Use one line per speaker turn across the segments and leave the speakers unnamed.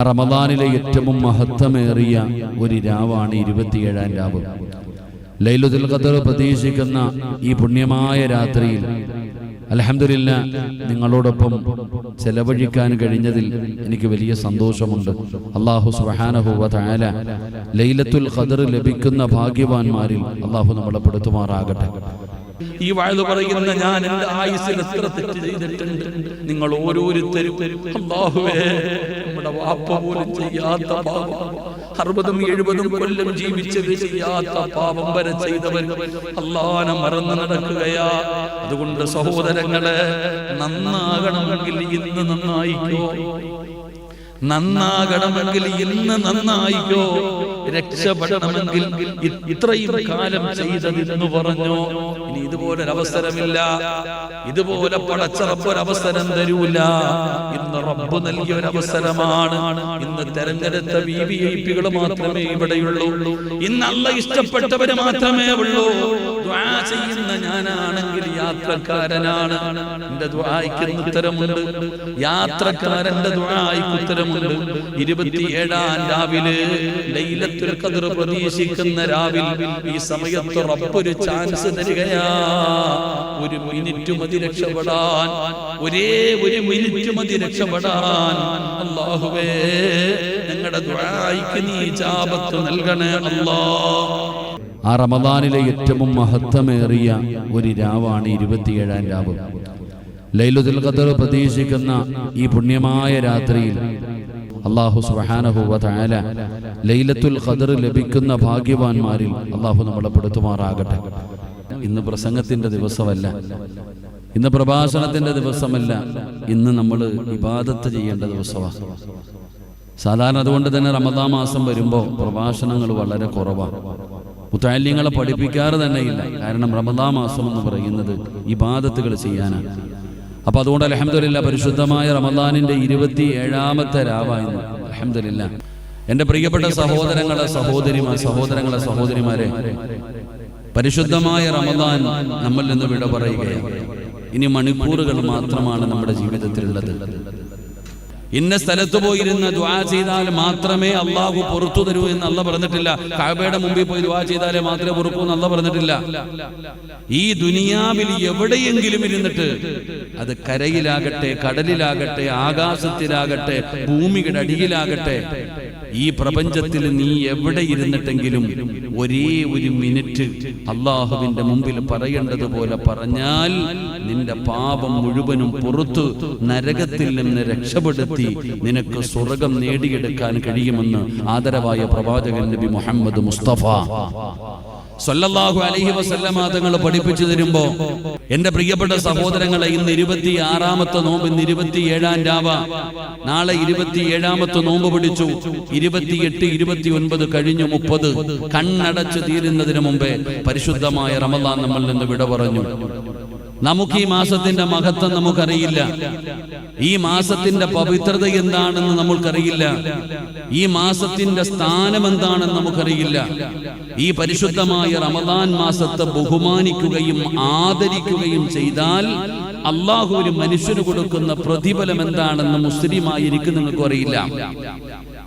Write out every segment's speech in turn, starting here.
റമദാനിലെ ഏറ്റവും മഹത്വമേറിയ ഒരു രാവാണ് 27-ാം രാവ്. ലൈലത്തുൽ ഖദർ പ്രതീക്ഷിക്കുന്ന ഈ പുണ്യമായ രാത്രിയിൽ അൽഹംദുലില്ലാ നിങ്ങളോടൊപ്പം ചെലവഴിക്കാൻ കഴിഞ്ഞതിൽ എനിക്ക് വലിയ സന്തോഷമുണ്ട്. അല്ലാഹു സുബ്ഹാനഹു വ തആല ലൈലത്തുൽ ഖദർ ലഭിക്കുന്ന ഭാഗ്യവാന്മാരിൽ അല്ലാഹു നമ്മളെ പെടുത്തുമാറാകട്ടെ.
ഈ വഅദ് പറയുന്ന ഞാൻ എൻ്റെ ആയുസ്സിൽ എത്ര തെറ്റ് ചെയ്തിട്ടുണ്ട്. നിങ്ങൾ ഓരോരുത്തരും അല്ലാഹുവേ നമ്മുടെ വാപ്പ പോലും ചെയ്യാത്ത പാപം, 60-70 കൊല്ലം ജീവിച്ചത് ചെയ്യാത്ത പാപം വരെ ചെയ്തവർ അല്ലാഹനെ മറന്നു നടക്കുകയാ. അതുകൊണ്ട് സഹോദരങ്ങളെ, നന്നാകണമെങ്കിൽ ഇന്ന് നന്നായിക്കോ, നന്നാകണമെങ്കിൽ ഇന്ന് നന്നായിക്കോ, രക്ഷപ്പെടണമെങ്കിൽ ഇത്രയും കാലം ചെയ്തത് എന്ന് പറഞ്ഞോ. ഇനി ഇതുപോലൊരവസരമില്ല, ഇതുപോലെ പടച്ച റബ്ബ് ഒരവസരം തരൂല. ഇന്ന് റബ്ബ് നൽകിയൊരവസരമാണ്. ഇന്ന് തെരഞ്ഞെടുത്ത വിവിഐപികൾ മാത്രമേ ഇവിടെയുള്ളൂ. ഇന്ന് അല്ലാഹ് ഇഷ്ടപ്പെട്ടവര് മാത്രമേ ഉള്ളൂ. ദുആ ചെയ്യുന്ന ഞാനാണെങ്കിൽ യാത്രക്കാരനാണ്, എന്റെ ദുആയ്ക്ക് ഉത്തരമുണ്ട്. യാത്രക്കാരന്റെ ദുആയ്ക്ക് ഉത്തരമുണ്ട്. 27-ാം രാവിലെ ലൈലത്തുൽ ഖദർ പ്രതീക്ഷിക്കുന്ന രാവിൽ ഈ സമയത്ത് റബ്ബ് ഒരു ചാൻസ് തരികയാ. ഒരു മിനിറ്റ് മതി രക്ഷപ്പെടാൻ, ഒരേ ഒരു മിനിറ്റ് മതി രക്ഷപ്പെടാൻ. അല്ലാഹുവേ ഞങ്ങളുടെ ദുആയ്ക്ക് നീ ഇജാബത്ത് നൽകണേ അല്ലാഹ്.
ആ റമദാനിലെ ഏറ്റവും മഹത്വമേറിയ ഒരു രാവാണ് 27-ാം രാവ്. ലൈലത്തുൽ ഖദർ പ്രതീക്ഷിക്കുന്ന ഈ പുണ്യമായ രാത്രിയിൽ അല്ലാഹു സുബ്ഹാനഹു വ തആല ലൈലത്തുൽ ഖദർ ലഭിക്കുന്ന ഭാഗ്യവാന്മാരിൽ അല്ലാഹു നമ്മളെ പെടുത്തുമാറാകട്ടെ. ഇന്ന് പ്രസംഗത്തിന്റെ ദിവസമല്ല, ഇന്ന് പ്രഭാഷണത്തിന്റെ ദിവസമല്ല, ഇന്ന് നമ്മൾ ഇബാദത്ത് ചെയ്യേണ്ട ദിവസമാണ്. സാധാരണ അതുകൊണ്ട് തന്നെ റമദാൻ മാസം വരുമ്പോൾ പ്രഭാഷണങ്ങൾ വളരെ കുറവാണ്. മുത്തഅല്ലിങ്ങളെ പഠിപ്പിക്കാറ് തന്നെയില്ല. കാരണം റമദാൻ മാസം എന്ന് പറയുന്നത് ഇബാദത്തുകൾ ചെയ്യാനാണ്. അപ്പൊ അതുകൊണ്ട് അൽഹംദുലില്ലാ പരിശുദ്ധമായ റമദാനിന്റെ 27-ാമത്തെ രാവായിരുന്നു. അൽഹംദുലില്ലാ എൻ്റെ പ്രിയപ്പെട്ട സഹോദരങ്ങളെ സഹോദരിമാരെ, പരിശുദ്ധമായ റമദാൻ നമ്മിൽ നിന്ന് വിട പറയുകയാണ്. ഇനി മണിക്കൂറുകൾ മാത്രമാണ് നമ്മുടെ ജീവിതത്തിലുള്ളത്. ഇന്ന സ്ഥലത്ത് പോയിരുന്ന ദുആ ചെയ്താൽ മാത്രമേ അല്ലാഹു പുറത്തു തരൂ എന്ന് അല്ലാഹ് പറഞ്ഞിട്ടില്ല. കഅബയുടെ മുമ്പിൽ പോയി ദുആ ചെയ്താലേ മാത്രമേ പുറത്തു എന്ന് അല്ലാഹ് പറഞ്ഞിട്ടില്ല. ഈ ദുനിയാവിൽ എവിടെയെങ്കിലും ഇരുന്നിട്ട്, അത് കരയിലാകട്ടെ, കടലിലാകട്ടെ, ആകാശത്തിലാകട്ടെ, ഭൂമിയുടെ അടിയിലാകട്ടെ, ഈ പ്രപഞ്ചത്തിൽ നീ എവിടെ ഇരുന്നിട്ടെങ്കിലും ഒരേ ഒരു മിനിറ്റ് അല്ലാഹുവിന്റെ മുമ്പിൽ പറയേണ്ടതുപോലെ പറഞ്ഞാൽ നിന്റെ പാപം മുഴുവനും പുറത്തു നരകത്തിൽ നിന്ന് രക്ഷപ്പെടുത്തി നിനക്ക് സ്വർഗ്ഗം നേടിയെടുക്കാൻ കഴിയുമെന്ന് ആദരവായ പ്രവാചകൻ നബി മുഹമ്മദ് മുസ്തഫ സല്ലല്ലാഹു അലൈഹി വസല്ലമ തങ്ങൾ പഠിപ്പിച്ചു തരുമ്പോ, എന്റെ പ്രിയപ്പെട്ട സഹോദരങ്ങളെ, ഇന്ന് 26-ാമത്തെ നോമ്പ്, ഇന്ന് 27-ാം രാവ. നാളെ 27-ാമത്തെ നോമ്പ് പിടിച്ചു. 28, 29 കഴിഞ്ഞു 30 കണ്ണടച്ച് തീരുന്നതിന് മുമ്പേ പരിശുദ്ധമായ റമദാൻ നമ്മളിൽ നിന്ന് വിട പറഞ്ഞു. നമുക്ക് ഈ മാസത്തിന്റെ മഹത്വം നമുക്കറിയില്ല. ഈ മാസത്തിന്റെ പവിത്രത എന്താണെന്ന് നമ്മൾക്കറിയില്ല. ഈ മാസത്തിന്റെ സ്ഥാനം എന്താണെന്ന് നമുക്കറിയില്ല. ഈ പരിശുദ്ധമായ റമദാൻ മാസത്തെ ബഹുമാനിക്കുകയും ആദരിക്കുകയും ചെയ്താൽ അല്ലാഹു ഒരു മനുഷ്യന് കൊടുക്കുന്ന പ്രതിഫലം എന്താണെന്ന് മുസ്ലിമായിരിക്കും നിങ്ങൾക്ക് അറിയില്ല.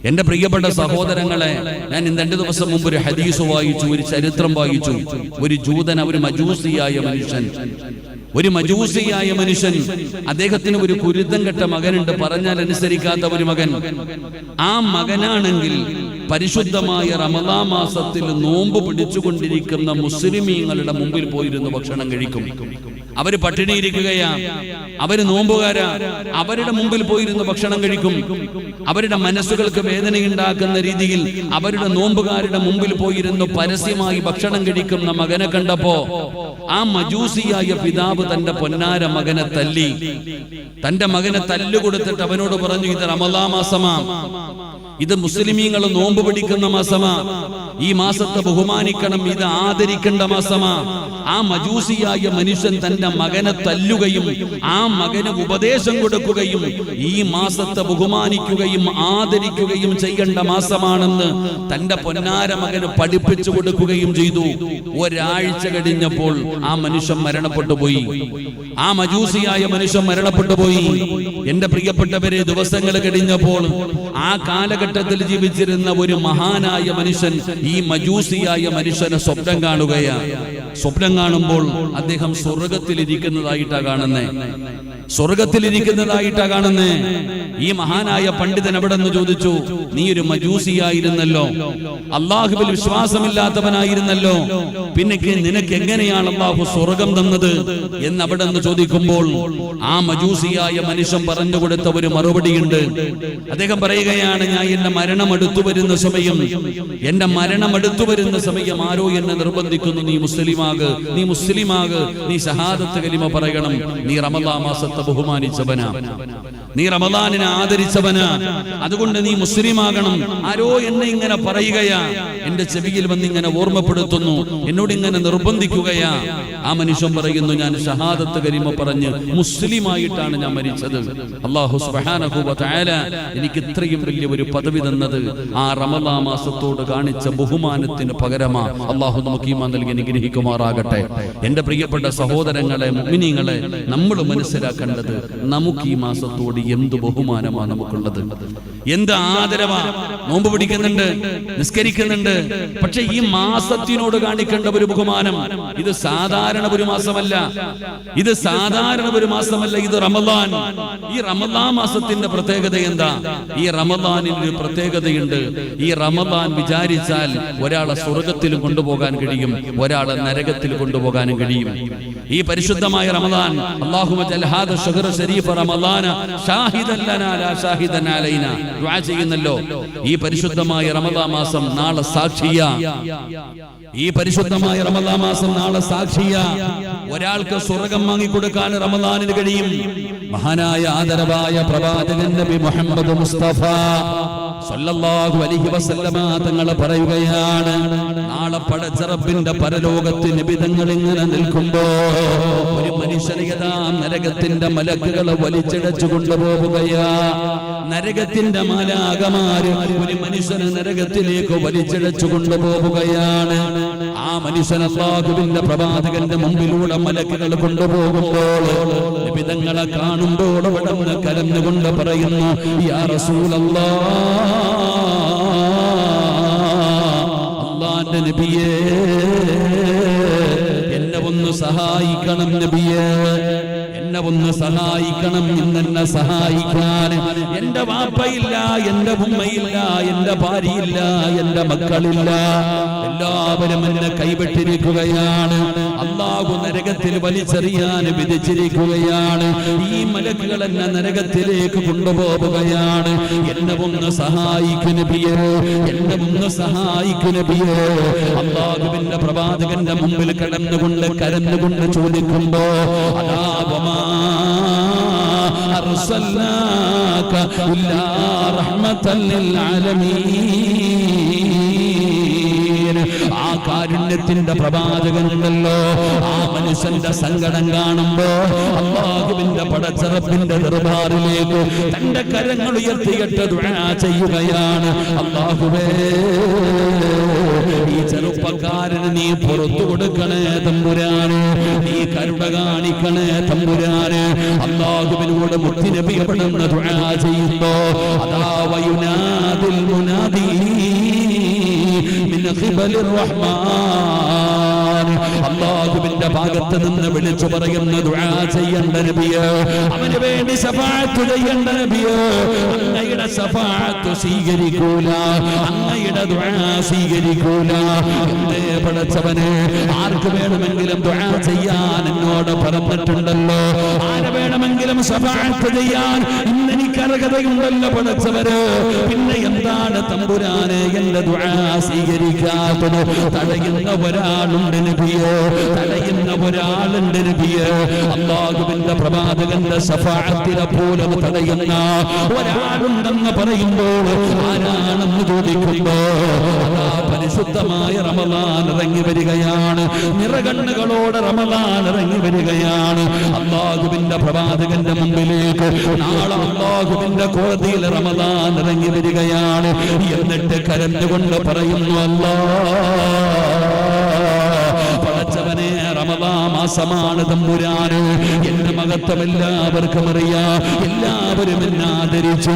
എന്റെ പ്രിയപ്പെട്ട സഹോദരങ്ങളെ, ഞാൻ 2 ദിവസം മുമ്പ് ഒരു ഹദീസ് വായിച്ചു, ഒരു ചരിത്രം വായിച്ചു. ഒരു ജൂതൻ, ഒരു മജൂസിയായ മനുഷ്യൻ, അദ്ദേഹത്തിന് ഒരു കുരുത്തം കെട്ട മകനുണ്ട്, പറഞ്ഞാൽ അനുസരിക്കാത്ത ഒരു മകൻ. ആ മകനാണെങ്കിൽ പരിശുദ്ധമായ റമദാൻ മാസത്തിൽ നോമ്പ് പിടിച്ചുകൊണ്ടിരിക്കുന്ന മുസ്ലിമീങ്ങളുടെ മുമ്പിൽ പോയിരുന്ന് ഭക്ഷണം കഴിക്കും. അവര് പട്ടിണിയിരിക്കുകയാ, അവര് നോമ്പുകാരാ, അവരുടെ മുമ്പിൽ പോയിരുന്ന് ഭക്ഷണം കഴിക്കും. അവരുടെ മനസ്സുകൾക്ക് വേദനയുണ്ടാക്കുന്ന രീതിയിൽ അവരുടെ നോമ്പുകാരുടെ മുമ്പിൽ പോയിരുന്ന് പരസ്യമായി ഭക്ഷണം കഴിക്കുന്ന മകനെ കണ്ടപ്പോ ആ മജൂസിയായ പിതാവ് തന്റെ പൊന്നാര മകനെ തല്ലി. തന്റെ മകനെ തല്ലുകൊടുത്തിട്ട് അവനോട് പറഞ്ഞു, ഇത് റമദാൻ മാസമാ, ഇത് മുസ്ലിമീങ്ങൾ നോമ്പ് പിടിക്കുന്ന മാസമാ, ഈ മാസത്തെ ബഹുമാനിക്കണം, ഇത് ആദരിക്കേണ്ട മാസമാ. ആ മജൂസിയായ മനുഷ്യൻ തന്റെ മകനെ തല്ലുകയും ആ മകന് ഉപദേശം കൊടുക്കുകയും ഈ മാസത്തെ ബഹുമാനിക്കുകയും ആദരിക്കുകയും ചെയ്യേണ്ട മാസമാണെന്ന് തന്റെ പൊന്നാര മകന് പഠിപ്പിച്ചു കൊടുക്കുകയും ചെയ്തു. ഒരാഴ്ച കഴിഞ്ഞപ്പോൾ ആ മനുഷ്യൻ മരണപ്പെട്ടു പോയി. ആ മജൂസിയായ മനുഷ്യൻ മരണപ്പെട്ടു പോയി. എന്റെ പ്രിയപ്പെട്ടവരെ, ദിവസങ്ങൾ കഴിഞ്ഞപ്പോൾ ആ കാലഘട്ടത്തിൽ ജീവിച്ചിരുന്ന ഒരു മഹാനായ മനുഷ്യൻ ഈ മജൂസിയായ മനുഷ്യനെ സ്വപ്നം കാണുകയാണ്. സ്വപ്നം കാണുമ്പോൾ അദ്ദേഹം സ്വർഗത്തിലിരിക്കുന്നതായിട്ടാ കാണുന്നേ. ഈ മഹാനായ പണ്ഡിതൻ അവിടെ നിന്ന് ചോദിച്ചു, നീ ഒരു മജൂസിയായിരുന്നല്ലോ, അള്ളാഹുവിൽ വിശ്വാസമില്ലാത്തവനായിരുന്നല്ലോ, പിന്നെ നിനക്ക് എങ്ങനെയാണ് അള്ളാഹു സ്വർഗം തന്നത് എന്ന് അവിടെ നിന്ന് ചോദിക്കുമ്പോൾ ആ മജൂസിയായ മനുഷ്യൻ പറഞ്ഞു കൊടുത്ത ഒരു മറുപടിയുണ്ട്. അദ്ദേഹം പറയുകയാണ്, ഞാൻ എന്റെ മരണം അടുത്തു വരുന്ന സമയം ആരോ എന്നെ നിർബന്ധിക്കുന്നു, നീ മുസ്ലിമാക്, നീ ഷഹാദത്ത് കലിമ പറയണം, നീ റമദാൻ മാസത്തെ ബഹുമാനിച്ചവനാ, നീ റമദാനിനെ ആദരിച്ചവനാ, അതുകൊണ്ട് നീ മുസ്ലിമാകണം. ആരോ എന്നെ ഇങ്ങനെ പറയുകയാ, എന്റെ ചെവിയിൽ വന്ന് ഇങ്ങനെ ഓർമ്മപ്പെടുത്തുന്നു, എന്നോട് ഇങ്ങനെ നിർബന്ധിക്കുകയാ. ആ മനുഷ്യൻ പറയുന്നു, ഞാൻ ഷഹാദത്ത് കലിമ പറഞ്ഞ് മുസ്ലിമായിട്ടാണ് ഞാൻ മരിച്ചത്. അല്ലാഹു സുബ്ഹാനഹു വ തആല എനിക്ക് ഇത്രയും വലിയ ഒരു പദവി തന്നത് ആ റമദാൻ മാസത്തോട് കാണിച്ച ബഹുമാനത്തിന് പകരമാ. അല്ലാഹു നമുക്ക് ഈമാൻ നൽകി അനുഗ്രഹിക്കുമാറാകട്ടെ. എന്റെ പ്രിയപ്പെട്ട സഹോദരങ്ങളെ, മുഅ്മിനീങ്ങളെ, നമ്മൾ മനസ്സിലാക്കേണ്ടത് നമുക്ക് ഈ മാസത്തോട് എന്ത് ബഹുമാനമാണ് നമുക്കുള്ളത്, എന്ത് ആദരവാ. നോമ്പ് പിടിക്കുന്നുണ്ട്, നിസ്കരിക്കുന്നുണ്ട്, പക്ഷെ ഈ മാസത്തിനോട് കാണിക്കേണ്ട ഒരു ബഹുമാനം, ഇത് സാധാരണ ഒരു മാസമല്ല, ഇത് റമദാൻ. ഈ റമദാൻ മാസത്തിന്റെ പ്രത്യേകത എന്താ? ഈ റമദാനിന് ഒരു പ്രത്യേകതയുണ്ട്. ഈ റമദാൻ വിചാരിച്ചാൽ ഒരാളെ സ്വർഗത്തിൽ കൊണ്ടുപോകാൻ കഴിയും, ഒരാളെ നരകത്തിൽ കൊണ്ടുപോകാനും കഴിയും. ഈ പരിശുദ്ധമായ റമദാൻ, അല്ലാഹുമ്മ ജഅൽ ഹാദാ ശഹ്റ ശരീഫ റമദാന ഷാഹിദൻ ലനാ ലാ ഷാഹിദൻ അലൈനാ ദുആ ചെയ്യുന്നല്ലോ. ഈ പരിശുദ്ധമായ റമദാൻ മാസം നാളെ സാക്ഷിയാ. ഒരാൾക്ക് സ്വർഗം വാങ്ങിക്കൊടുക്കാൻ റമദാനിന് കഴിയും. മഹാനായ ആദരവായ പ്രവാചകൻ നബി മുഹമ്മദ് മുസ്തഫ സല്ലല്ലാഹു അലൈഹി വസല്ലമ തങ്ങൾ പറയുകയാണ്, നാളെ പടച്ച റബ്ബിന്റെ പരലോകത്ത് നബി തങ്ങൾ ഇങ്ങനെ നിൽക്കുമ്പോ ഒരു മനുഷ്യനെ നരകത്തിന്റെ മലക്കുകളെ വലിച്ചിഴച്ചു കൊണ്ടുപോവുകയാ. നരകത്തിന്റെ മാലാഖമാര് ഒരു മനുഷ്യനെ നരകത്തിലേക്ക് വലിച്ചിഴച്ചു കൊണ്ടുപോവുകയാണ്. ആ മനുഷ്യൻ അല്ലാഹുവിന്റെ പ്രവാചകന്റെ മുമ്പിലൂടെ മലക്കുകൾ കൊണ്ടുപോകുമ്പോൾ നബി തങ്ങളെ കാണുമ്പോൾ അവിടെ നിന്ന് കരഞ്ഞുകൊണ്ട് പറയുന്നു, യാ റസൂലല്ലാഹ്, അല്ലാഹുവിന്റെ നബിയേ, എന്നെ ഒന്ന് സഹായിക്കണം നബിയേ, എന്നെ ഒന്ന് സഹായിക്കണം, ഇന്നെന്നെ സഹായിക്കാൻ എന്റെ വാപ്പയില്ല, എന്റെ ഉമ്മയില്ല, എന്റെ ഭാര്യയില്ല, എന്റെ മക്കളില്ല, എല്ലാവരും എന്നെ കൈവിട്ടിരിക്കുകയാണ്. അല്ലാഹു നരകത്തിൽ വലിച്ചെറിയാൻ വിധിച്ചിരിക്കുകയാണ്. ഈ മലക്കുകൾ എന്നെ നരകത്തിലേക്ക് കൊണ്ടുപോവുകയാണ്. എന്നെ ഒന്ന് സഹായിക്കു നബിയേ, എന്നെ ഒന്ന് സഹായിക്കു നബിയേ. അല്ലാഹുവിന്റെ പ്രവാചകന്റെ മുമ്പിൽ കടന്നുകൊണ്ട് കരഞ്ഞുകൊണ്ട് ചോദിക്കുമ്പോ, അലാവമാ അർസൽനാക ഇല്ലാ റഹ്മത്തൻ ലിൽ ആലമീൻ. ആ കാരുണ്യത്തിന്റെ പ്രവാചകനുണ്ടല്ലോ, ആ മനുഷ്യന്റെ സങ്കടം കാണുമ്പോ അല്ലാഹുവിന്റെ പടച്ച റബ്ബിന്റെ ദർബാറിലേക്ക് തന്റെ കരങ്ങൾ ഉയർത്തിയിട്ട് ദുആ ചെയ്യുകയാണ്. അല്ലാഹുവേ, ഈ ചെറുപ്പക്കാരന് നീ പുറത്തു കൊടുക്കണേ തമ്പുരാന്, നീ കരുണ കാണിക്കണേ തമ്പുരാന്. അല്ലാഹുവിനോട് മുത്തുനബി എവിടുന്ന് ദുആ ചെയ്യുമ്പോ അതാ വയുനാദിൽ മുനാദി മിൻ ഖിബലിർ റഹ്മാൻ, അല്ലാഹുവിന്റെ ഭാഗത്ത് നിന്ന് വിളിച്ചു പറയുന്ന ദുആ ചെയ്യേണ്ട നബിയേ, അവന് വേണ്ടി ശഫാഅത്ത് ചെയ്യേണ്ട നബിയേ. അങ്ങയുടെ ശഫാഅത്ത് സ്വീകരിക്കൂല, അങ്ങയുടെ ദുആ സ്വീകരിക്കൂല. എന്തേ പടച്ചവനെ, ആർക്ക് വേണമെങ്കിലും ദുആ ചെയ്യാൻ എന്നോട് പറഞ്ഞിട്ടുണ്ടല്ലോ, ആരെ വേണമെങ്കിലും ശഫാഅത്ത് ചെയ്യാൻ ഇന്നെനിക്ക് അർഹതയുണ്ടല്ലോ പടച്ചവരെ. പിന്നെ എന്താണ് തമ്പുരാനെ എന്റെ ദുആ സ്വീകരിക്കാത്തത്? തടയുന്ന ഒരാളുണ്ട് നബിയേ, തടയുന്ന ഒരാളുണ്ട് നബിയേ. അല്ലാഹുവിന്റെ പ്രവാചകന്റെ ശഫാഅത്തിനെ പോലും തടയുന്ന ഒരാളുണ്ടെന്ന് പറയുമ്പോൾ ആരാണെന്ന് ചോദിക്കുമ്പോ അതാ പരിശുദ്ധമായ റമദാൻ ഇറങ്ങി വരികയാണ്. നിറകണ്ണുകളോടെ റമദാൻ ഇറങ്ങി വരികയാണ്. അല്ലാഹുവിന്റെ പ്രവാചകന്റെ മുമ്പിലേക്ക് നാളെ അല്ലാഹുവിന്റെ കോടതിയിൽ റമദാൻ ഇറങ്ങി വരികയാണ്. എന്നിട്ട് കരഞ്ഞുകൊണ്ട് പറയുന്നു, അല്ലാഹ്, പടച്ചവനെ, റമദാൻ മാസമാണ് തമ്പുരാന്. എന്റെ മഹത്വം എല്ലാവർക്കും അറിയാം. എല്ലാവരും എന്നെ ആദരിച്ചു,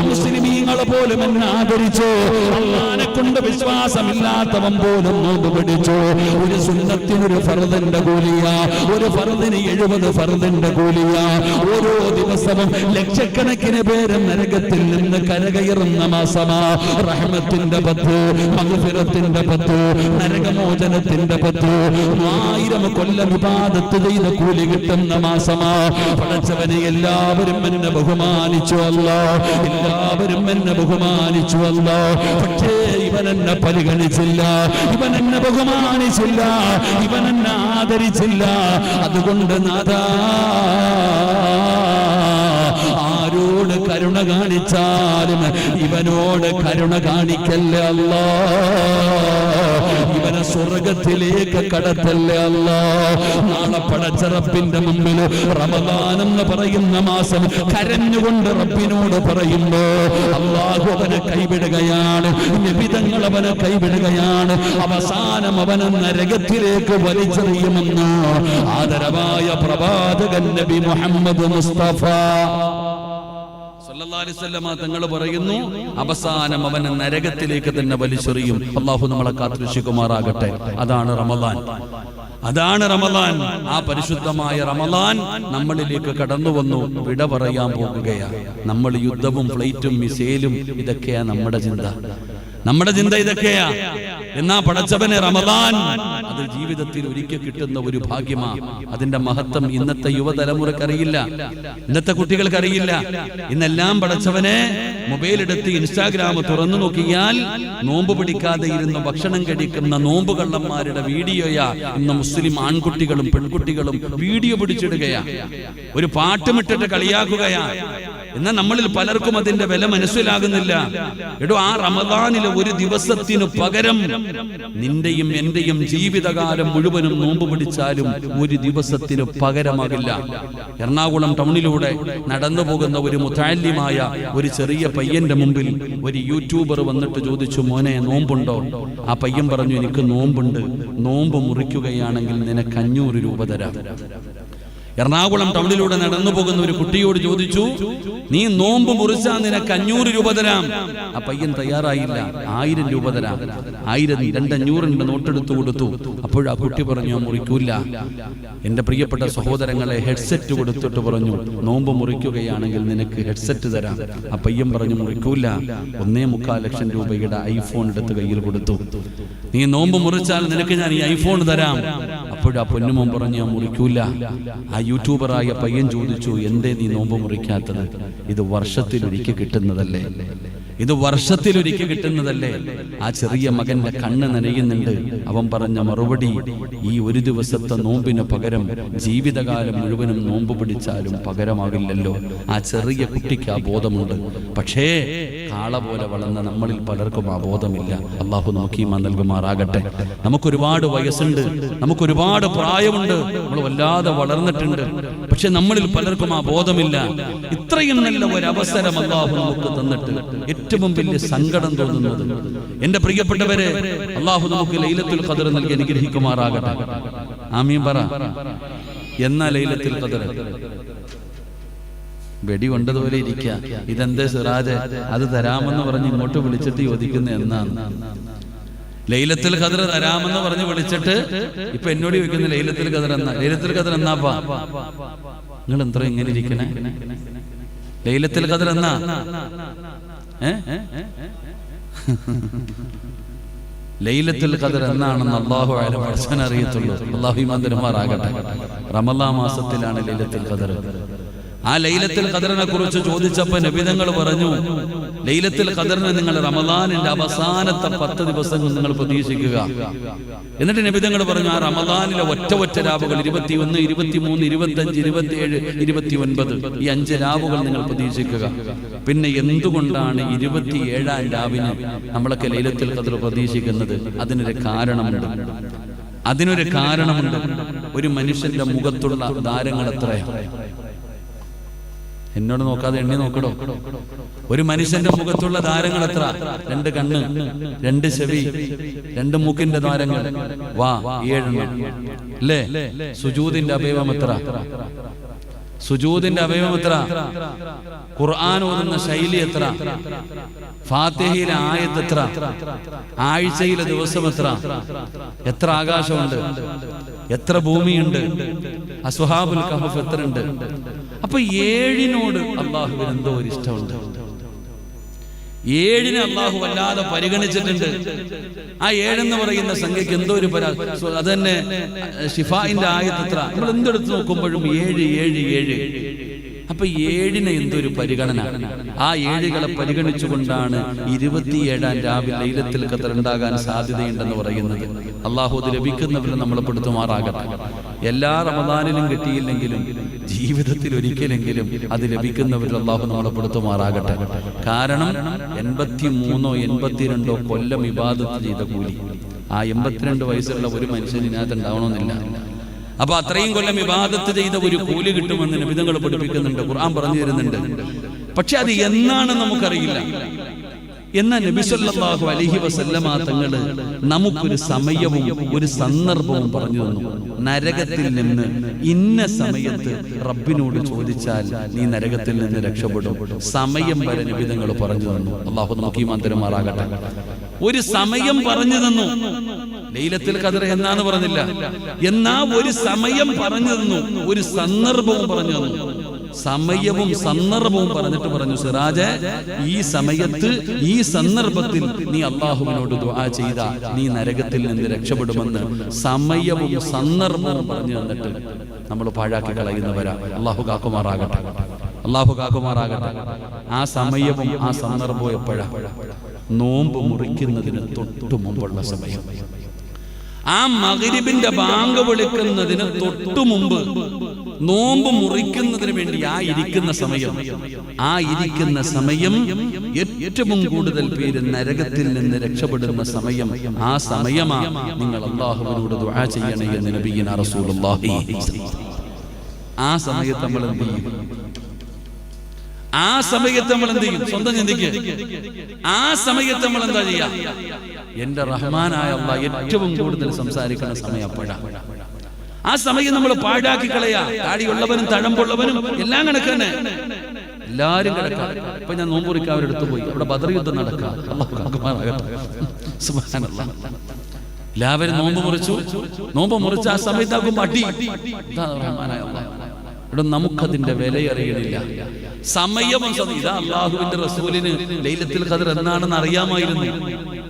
മുസ്ലിമീങ്ങളെ പോലും എന്നെ ആദരിച്ചു. അല്ലാഹനെ കൊണ്ട് വിശ്വാസമില്ലാത്തവൻ പോലും നോമ്പ് പിടിച്ചു. ഒരു സുന്നത്തിനൊരു ഫർദിന്റെ കൂലിയ, ഒരു ഫർദിന് 70 ഫർദിന്റെ കൂലിയ. ഓരോ ദിവസവും ലക്ഷക്കണക്കിന് പേര് നരകത്തിൽ നിന്ന് കരകയറുന്ന മാസമാ. റഹ്മത്തിന്റെ 10, മഗ്ഫിറത്തിന്റെ 10, നരകമോചനത്തിന്റെ 10, 1000 കൊല്ലം ഇബാദത്ത് ചെയ്ത കൂലി കിട്ടുന്ന മാസമാ. പടച്ചവനെ എല്ലാവരും എന്നെ ബഹുമാനിച്ചു അല്ലാഹ്, എല്ലാവരും എന്നെ ബഹുമാനിച്ചു അല്ലാഹ്. പക്ഷേ ഇവൻ എന്നെ പരിഗണിച്ചില്ല, ഇവൻ എന്നെ ബഹുമാനിച്ചില്ല, ഇവൻ എന്നെ ആദരിച്ചില്ല. അതുകൊണ്ട് നാഥാ, ആരോട് കരുണ കാണിച്ചാലും ഇവനോട് കരുണ കാണിക്കല്ലേ അല്ലാഹ്. ഇവനെ സ്വർഗത്തിലേക്ക് കടത്തല്ലേ അല്ലാഹ്. നാളെ പടച്ച റബ്ബിന്റെ മുമ്പിൽ റമദാൻ എന്ന് പറയുന്ന മാസം കരഞ്ഞുകൊണ്ട് റബ്ബിനോട് പറയുമ്പോ അല്ലാഹു അവനെ കൈവിടുകയാണ്, നിബിധങ്ങൾ അവനെ കൈവിടുകയാണ്. അവസാനം അവനെ നരകത്തിലേക്ക് വലിച്ചെറിയുമെന്ന് ആദരവായ പ്രവാചകൻ നബി മുഹമ്മദ് മുസ്തഫ സല്ലല്ലാഹു അലൈഹി വസല്ലമ തങ്ങൾ പറയുന്നു, അവസാനം അവനെ നരകത്തിലേക്ക് തന്നെ വലിച്ചെറിയും. അല്ലാഹു നമ്മളെ കാത്തുരക്ഷിക്കുമാറാകട്ടെ. അതാണ് റമദാൻ, അതാണ് റമദാൻ. ആ പരിശുദ്ധമായ റമദാൻ നമ്മളിലേക്ക് കടന്നു വന്നു, വിട പറയാൻ പോകുകയാണ്. നമ്മൾ യുദ്ധവും ഫ്ലൈറ്റും മിസൈലും ഇതൊക്കെയാ നമ്മുടെ ചിന്ത, നമ്മുടെ ചിന്ത ഇതൊക്കെയാ. എന്നാ പടച്ചവനെ റമദാൻ അത് ജീവിതത്തിൽ ഒരിക്കൽ കിട്ടുന്ന ഒരു ഭാഗ്യമാ. അതിന്റെ മഹത്വം ഇന്നത്തെ യുവതലമുറക്കറിയില്ല, ഇന്നത്തെ കുട്ടികൾക്കറിയില്ല. ഇന്നെല്ലാം പടച്ചവനെ മൊബൈൽ എടുത്ത് ഇൻസ്റ്റാഗ്രാം തുറന്നു നോക്കിയാൽ നോമ്പ് പിടിക്കാതെ ഇരുന്ന് ഭക്ഷണം കഴിക്കുന്ന നോമ്പുകള്ളന്മാരുടെ വീഡിയോയാ ഇന്ന് മുസ്ലിം ആൺകുട്ടികളും പെൺകുട്ടികളും വീഡിയോ പിടിച്ചിടുകയാ, ഒരു പാട്ടുമിട്ടിട്ട് കളിയാക്കുകയാ. എന്നാൽ നമ്മളിൽ പലർക്കും അതിന്റെ വില മനസ്സിലാകുന്നില്ല. എടോ, ആ റമദാനിലെ ഒരു ദിവസത്തിനു പകരം നിന്റെയും എന്റെയും ജീവിതകാലം മുഴുവനും നോമ്പ് പിടിച്ചാലും ഒരു ദിവസത്തിനു പകരമാകില്ല. എറണാകുളം ടൗണിലൂടെ നടന്നു പോകുന്ന ഒരു മുതഅല്ലിമായ ഒരു ചെറിയ പയ്യന്റെ മുമ്പിൽ ഒരു യൂട്യൂബർ വന്നിട്ട് ചോദിച്ചു, മോനെ നോമ്പുണ്ടോ? ആ പയ്യൻ പറഞ്ഞു, എനിക്ക് നോമ്പുണ്ട്, നോമ്പ് മുറിക്കുകയാണെങ്കിൽ നിനക്ക് 500 രൂപ തരാം. എറണാകുളം ടൗണിലൂടെ നടന്നു പോകുന്ന ഒരു കുട്ടിയോട് ചോദിച്ചു, നീ നോമ്പ് മുറിച്ചാൽ നിനക്ക് 500 രൂപ തരാം. ആ പയ്യൻ തയ്യാറായില്ല, 1000 രൂപ തരാം. 1000, 200 നോട്ടെടുത്തു കൊടുത്തു. അപ്പോഴാ കുട്ടി പറഞ്ഞു, മുറിക്കൂല. എന്റെ പ്രിയപ്പെട്ട സഹോദരങ്ങളെ, ഹെഡ്സെറ്റ് കൊടുത്തിട്ട് പറഞ്ഞു, നോമ്പ് മുറിക്കുകയാണെങ്കിൽ നിനക്ക് ഹെഡ്സെറ്റ് തരാം. ആ പയ്യൻ പറഞ്ഞു, മുറിക്കൂല. 1.25 ലക്ഷം രൂപയുടെ ഐഫോൺ എടുത്ത് കയ്യിൽ കൊടുത്തു. നീ നോമ്പ് മുറിച്ചാൽ നിനക്ക് ഞാൻ ഈ ഐഫോൺ തരാം. അപ്പോഴാ പൊന്നുമോൻ പറഞ്ഞു, മുറിക്കൂല. ആ യൂട്യൂബറായ പയ്യൻ ചോദിച്ചു, എന്തേ നീ നോമ്പ് മുറിക്കാത്തത്? ഇത് വർഷത്തിലൊരിക്കൽ കിട്ടുന്നതല്ലേ, ഇത് വർഷത്തിലൊരിക്കൽ കിട്ടുന്നതല്ലേ? ആ ചെറിയ മകന്റെ കണ്ണ് നനയുന്നുണ്ട്. അവൻ പറഞ്ഞ മറുപടി, ഈ ഒരു ദിവസത്തെ നോമ്പിന് പകരം ജീവിതകാലം മുഴുവനും നോമ്പ് പിടിച്ചാലും പകരമാകില്ലല്ലോ. ആ ചെറിയ കുട്ടിക്ക് ആ ബോധമുണ്ട്. പക്ഷേ കാള പോലെ വളർന്ന നമ്മളിൽ പലർക്കും ആ ബോധമില്ല. അള്ളാഹു നമുക്ക് ഈമാൻ നൽകുമാറാകട്ടെ. നമുക്കൊരുപാട് വയസ്സുണ്ട്, നമുക്കൊരുപാട് പ്രായമുണ്ട്, നമ്മൾ വല്ലാതെ വളർന്നിട്ടുണ്ട്. പക്ഷെ നമ്മളിൽ പലർക്കും ആ ബോധമില്ല. ഇത്രയും നല്ല ഒരു അവസരം അള്ളാഹു നമുക്ക് തന്നിട്ട് ഏറ്റവും വലിയ സങ്കടം തോന്നുന്നത്, എന്റെ പ്രിയപ്പെട്ടവരെ, അള്ളാഹു നമുക്ക് ലൈലത്തുൽ ഖദർ നൽകി അനുഗ്രഹിക്കുമാറാകട്ടെ. ആമീൻ പറ. എന്നാ ലൈലത്തുൽ ഖദർ വെടി കൊണ്ടതുപോലെ ഇരിക്കുക. ഇതെന്തേ സിറാജ്, അത് തരാമെന്ന് പറഞ്ഞ് ഇങ്ങോട്ട് വിളിച്ചിട്ട് ചോദിക്കുന്ന എന്നാണ്? ലൈലത്തുൽ ഖദർ തരാമെന്ന് പറഞ്ഞ് വിളിച്ചിട്ട് ഇപ്പൊ എന്നോട് ചോദിക്കുന്ന ലൈലത്തുൽ ഖദർ എന്നാ? ലൈലത്തുൽ ഖദർ എന്നാപ്പാ? നിങ്ങൾ എത്ര ഇങ്ങനെ ഇരിക്കണേ? ലൈലത്തുൽ ഖദർ എന്നാ? ലൈലത്തുൽ ഖദർ എന്നാണെന്ന് അല്ലാഹു അലം അറിയത്തുള്ളൂ. അല്ലാഹു ഈമാൻ തരുമാറാകട്ടെ. റമളാൻ മാസത്തിലാണ് ലൈലത്തുൽ ഖദർ. ആ ലൈലത്തുൽ ഖദറിനെ കുറിച്ച് ചോദിച്ചപ്പോൾ നബിതങ്ങൾ പറഞ്ഞു, ലൈലത്തുൽ ഖദറിനെ നിങ്ങൾ റമളാനിന്റെ അവസാനത്തെ 10 ദിവസങ്ങൾ നിങ്ങൾ പ്രതീക്ഷിക്കുക. എന്നിട്ട് നബിതങ്ങൾ പറഞ്ഞു, ആ റമളാനിലെ ഒറ്റ രാവുകൾ 21, 23, 25, 27, 29 ഈ 5 രാവുകൾ നിങ്ങൾ പ്രതീക്ഷിക്കുക. പിന്നെ എന്തുകൊണ്ടാണ് 27-ാം രാവിനെ നമ്മളൊക്കെ ലൈലത്തുൽ ഖദർ പ്രതീക്ഷിക്കുന്നത്? അതിനൊരു കാരണമുണ്ട്. അതിനൊരു കാരണമുണ്ട്. ഒരു മനുഷ്യന്റെ മുഖത്തുള്ള ദാരങ്ങൾ എത്രയാണ്? എന്നോട് നോക്കാതെ എണ്ണി നോക്കടോ. ഒരു മനുഷ്യന്റെ മുഖത്തുള്ള ദ്വാരങ്ങൾ എത്ര? 2 കണ്ണ്, 2 ചെവി, 2 മൂക്കിന്റെ ദ്വാരങ്ങൾ, വാ 7 അല്ലേ? സുജൂദിന്റെ അവയവം എത്ര? സുജൂദിന്റെ അവയവം എത്ര? ഖുർആൻ ഓതുന്ന ശൈലി എത്ര? ഫാത്തിഹയിലെ ആയത്ത് എത്ര? ആഴ്ചയിലെ ദിവസം എത്ര? എത്ര ആകാശമുണ്ട്? എത്ര ഭൂമിയുണ്ട്? അസ്ഹാബുൽ കഹ്ഫ് എത്രയുണ്ട്? അപ്പൊ 7നോട് അള്ളാഹുവിന് എന്തോ ഒരു ഇഷ്ടമുണ്ട്. 7നെ അള്ളാഹു വല്ലാതെ പരിഗണിച്ചിട്ടുണ്ട്. ആ 7 എന്ന് പറയുന്ന സംഖ്യക്ക് എന്തോ ഒരു അത് തന്നെ ഷിഫായിന്റെ ആയത്ത് എത്ര? നമ്മൾ എന്തെടുത്ത് നോക്കുമ്പോഴും 7 7 7. അപ്പൊ 7നെ എന്തൊരു പരിഗണന. ആ 7കളെ പരിഗണിച്ചുകൊണ്ടാണ് 27-ാം രാവിലെ ലൈലത്തുൽ ഖദ്ർ ഉണ്ടാകാൻ സാധ്യതയുണ്ടെന്ന് പറയുന്നത്. അള്ളാഹു അത് ലഭിക്കുന്നവരെ നമ്മളെ പെടുത്തുമാറാകട്ടെ. എല്ലാ റമദാനിലും കിട്ടിയില്ലെങ്കിലും ജീവിതത്തിൽ ഒരിക്കലെങ്കിലും അത് ലഭിക്കുന്നവരിൽ അള്ളാഹു നമ്മളെ പെടുത്തുമാറാകട്ടെ. കാരണം 83 82 കൊല്ലം ഇബാദത്ത് ചെയ്ത കൂലി ആ 82 വയസ്സുള്ള ഒരു മനുഷ്യന് ഇതിനകത്ത് ഉണ്ടാവണമെന്നില്ല. അപ്പൊ അത്രയും കൊല്ലം ഇബാദത്ത് ചെയ്ത ഒരു കൂലി കിട്ടുമെന്ന് നബിതങ്ങൾ പഠിപ്പിക്കുന്നുണ്ട്, ഖുർആൻ പറഞ്ഞു തരുന്നുണ്ട്. പക്ഷെ അത് എന്നാണെന്ന് നമുക്കറിയില്ല. എന്നാൽ നബി സല്ലല്ലാഹു അലൈഹി വസല്ലമ തങ്ങൾ നമുക്കൊരു സമയവും ഒരു സന്ദർഭവും പറഞ്ഞു തന്നു. നരകത്തിൽ നിന്ന് ഇന്ന സമയത്ത് റബ്ബിനോട് ചോദിച്ചാൽ നീ നരകത്തിൽ നിന്ന് രക്ഷപ്പെടും. സമയം വരെ നബിതങ്ങൾ പറഞ്ഞു തന്നു. അല്ലാഹു നമുക്ക് ഈമാൻ തരുമാറാകട്ടെ. ഒരു സമയം പറഞ്ഞു തന്നു. ലൈലത്തുൽ ഖദ്ർ എന്നാന്ന് പറഞ്ഞില്ല, എന്നാ ഒരു സമയം പറഞ്ഞു തന്നു, ഒരു സന്ദർഭവും പറഞ്ഞു തന്നു. സമയവും സന്ദർഭവും പറഞ്ഞിട്ട് പറഞ്ഞു, സിറാജ്, ഈ സമയത്ത് ഈ സന്ദർഭത്തിൽ നീ അള്ളാഹുവിനോട് ദുആ ചെയ്ത നീ നരകത്തിൽ നിന്ന് രക്ഷപ്പെടുമെന്ന് സമയവും സന്ദർഭവും പറഞ്ഞു തന്നിട്ട് നമ്മൾ പാഴാക്കി കളയുന്നവരാ. അള്ളാഹു കാക്കുമാറാകട്ടെ, അള്ളാഹു കാക്കുമാറാകട്ടെ. ആ സമയവും ആ സന്ദർഭവും എപ്പോഴാ? നോമ്പ് മുറിക്കുന്നതിന് തൊട്ടു മുമ്പുള്ള സമയം. ആ മഗ്രിബിന്റെ ബാങ്ക് വിളിക്കുന്നതിന് തൊട്ടു മുമ്പ് നോമ്പ് മുറിക്കുന്നതിന് വേണ്ടി ആ ഇരിക്കുന്ന സമയം ഏറ്റവും കൂടുതൽ പേര് നരകത്തിൽ നിന്ന് രക്ഷപ്പെടുന്ന സമയം. ആ സമയമാ നിങ്ങൾ അല്ലാഹുവിനോട് ദുആ ചെയ്യണേ എന്ന് നബിയുനാ റസൂലുള്ളാഹി. ആ സമയത്ത് നമ്മൾ എന്ത് ചെയ്യും? ആ സമയത്ത് നമ്മൾ എന്ത് ചെയ്യും? സ്വന്തം ചിന്തിക്കുക. ആ സമയത്ത് നമ്മൾ എന്താ ചെയ്യാ? എന്റെ റഹ്മാനായ അല്ലാഹ് ഏറ്റവും കൂടുതൽ സംസാരിക്കുന്ന സമയം അപ്പോഴാണ്. ആ സമയം നമ്മൾ പാഴാക്കി കളയാ. താടിയുള്ളവനും തഴമ്പുള്ളവനും എല്ലാം കണക്കന്നെ, എല്ലാരും കിടക്കാം. ഇപ്പൊ ഞാൻ നോമ്പ് മുറിക്കാൻ അവരെടുത്ത് പോയി, അവിടെ ബദർ യുദ്ധം നടക്കാം. എല്ലാവരും നോമ്പ് മുറിച്ചു. നോമ്പ് മുറിച്ച ആ സമയത്താകുമ്പോ അടി. ഇവിടെ നമുക്കതിന്റെ വിലയറിയണില്ല. സമയവും ഇതാ അള്ളാഹുവിന്റെ റസൂലിന് ലൈലത്തുൽ ഖദ്ർ എന്നാണെന്ന് അറിയാമായിരുന്നു.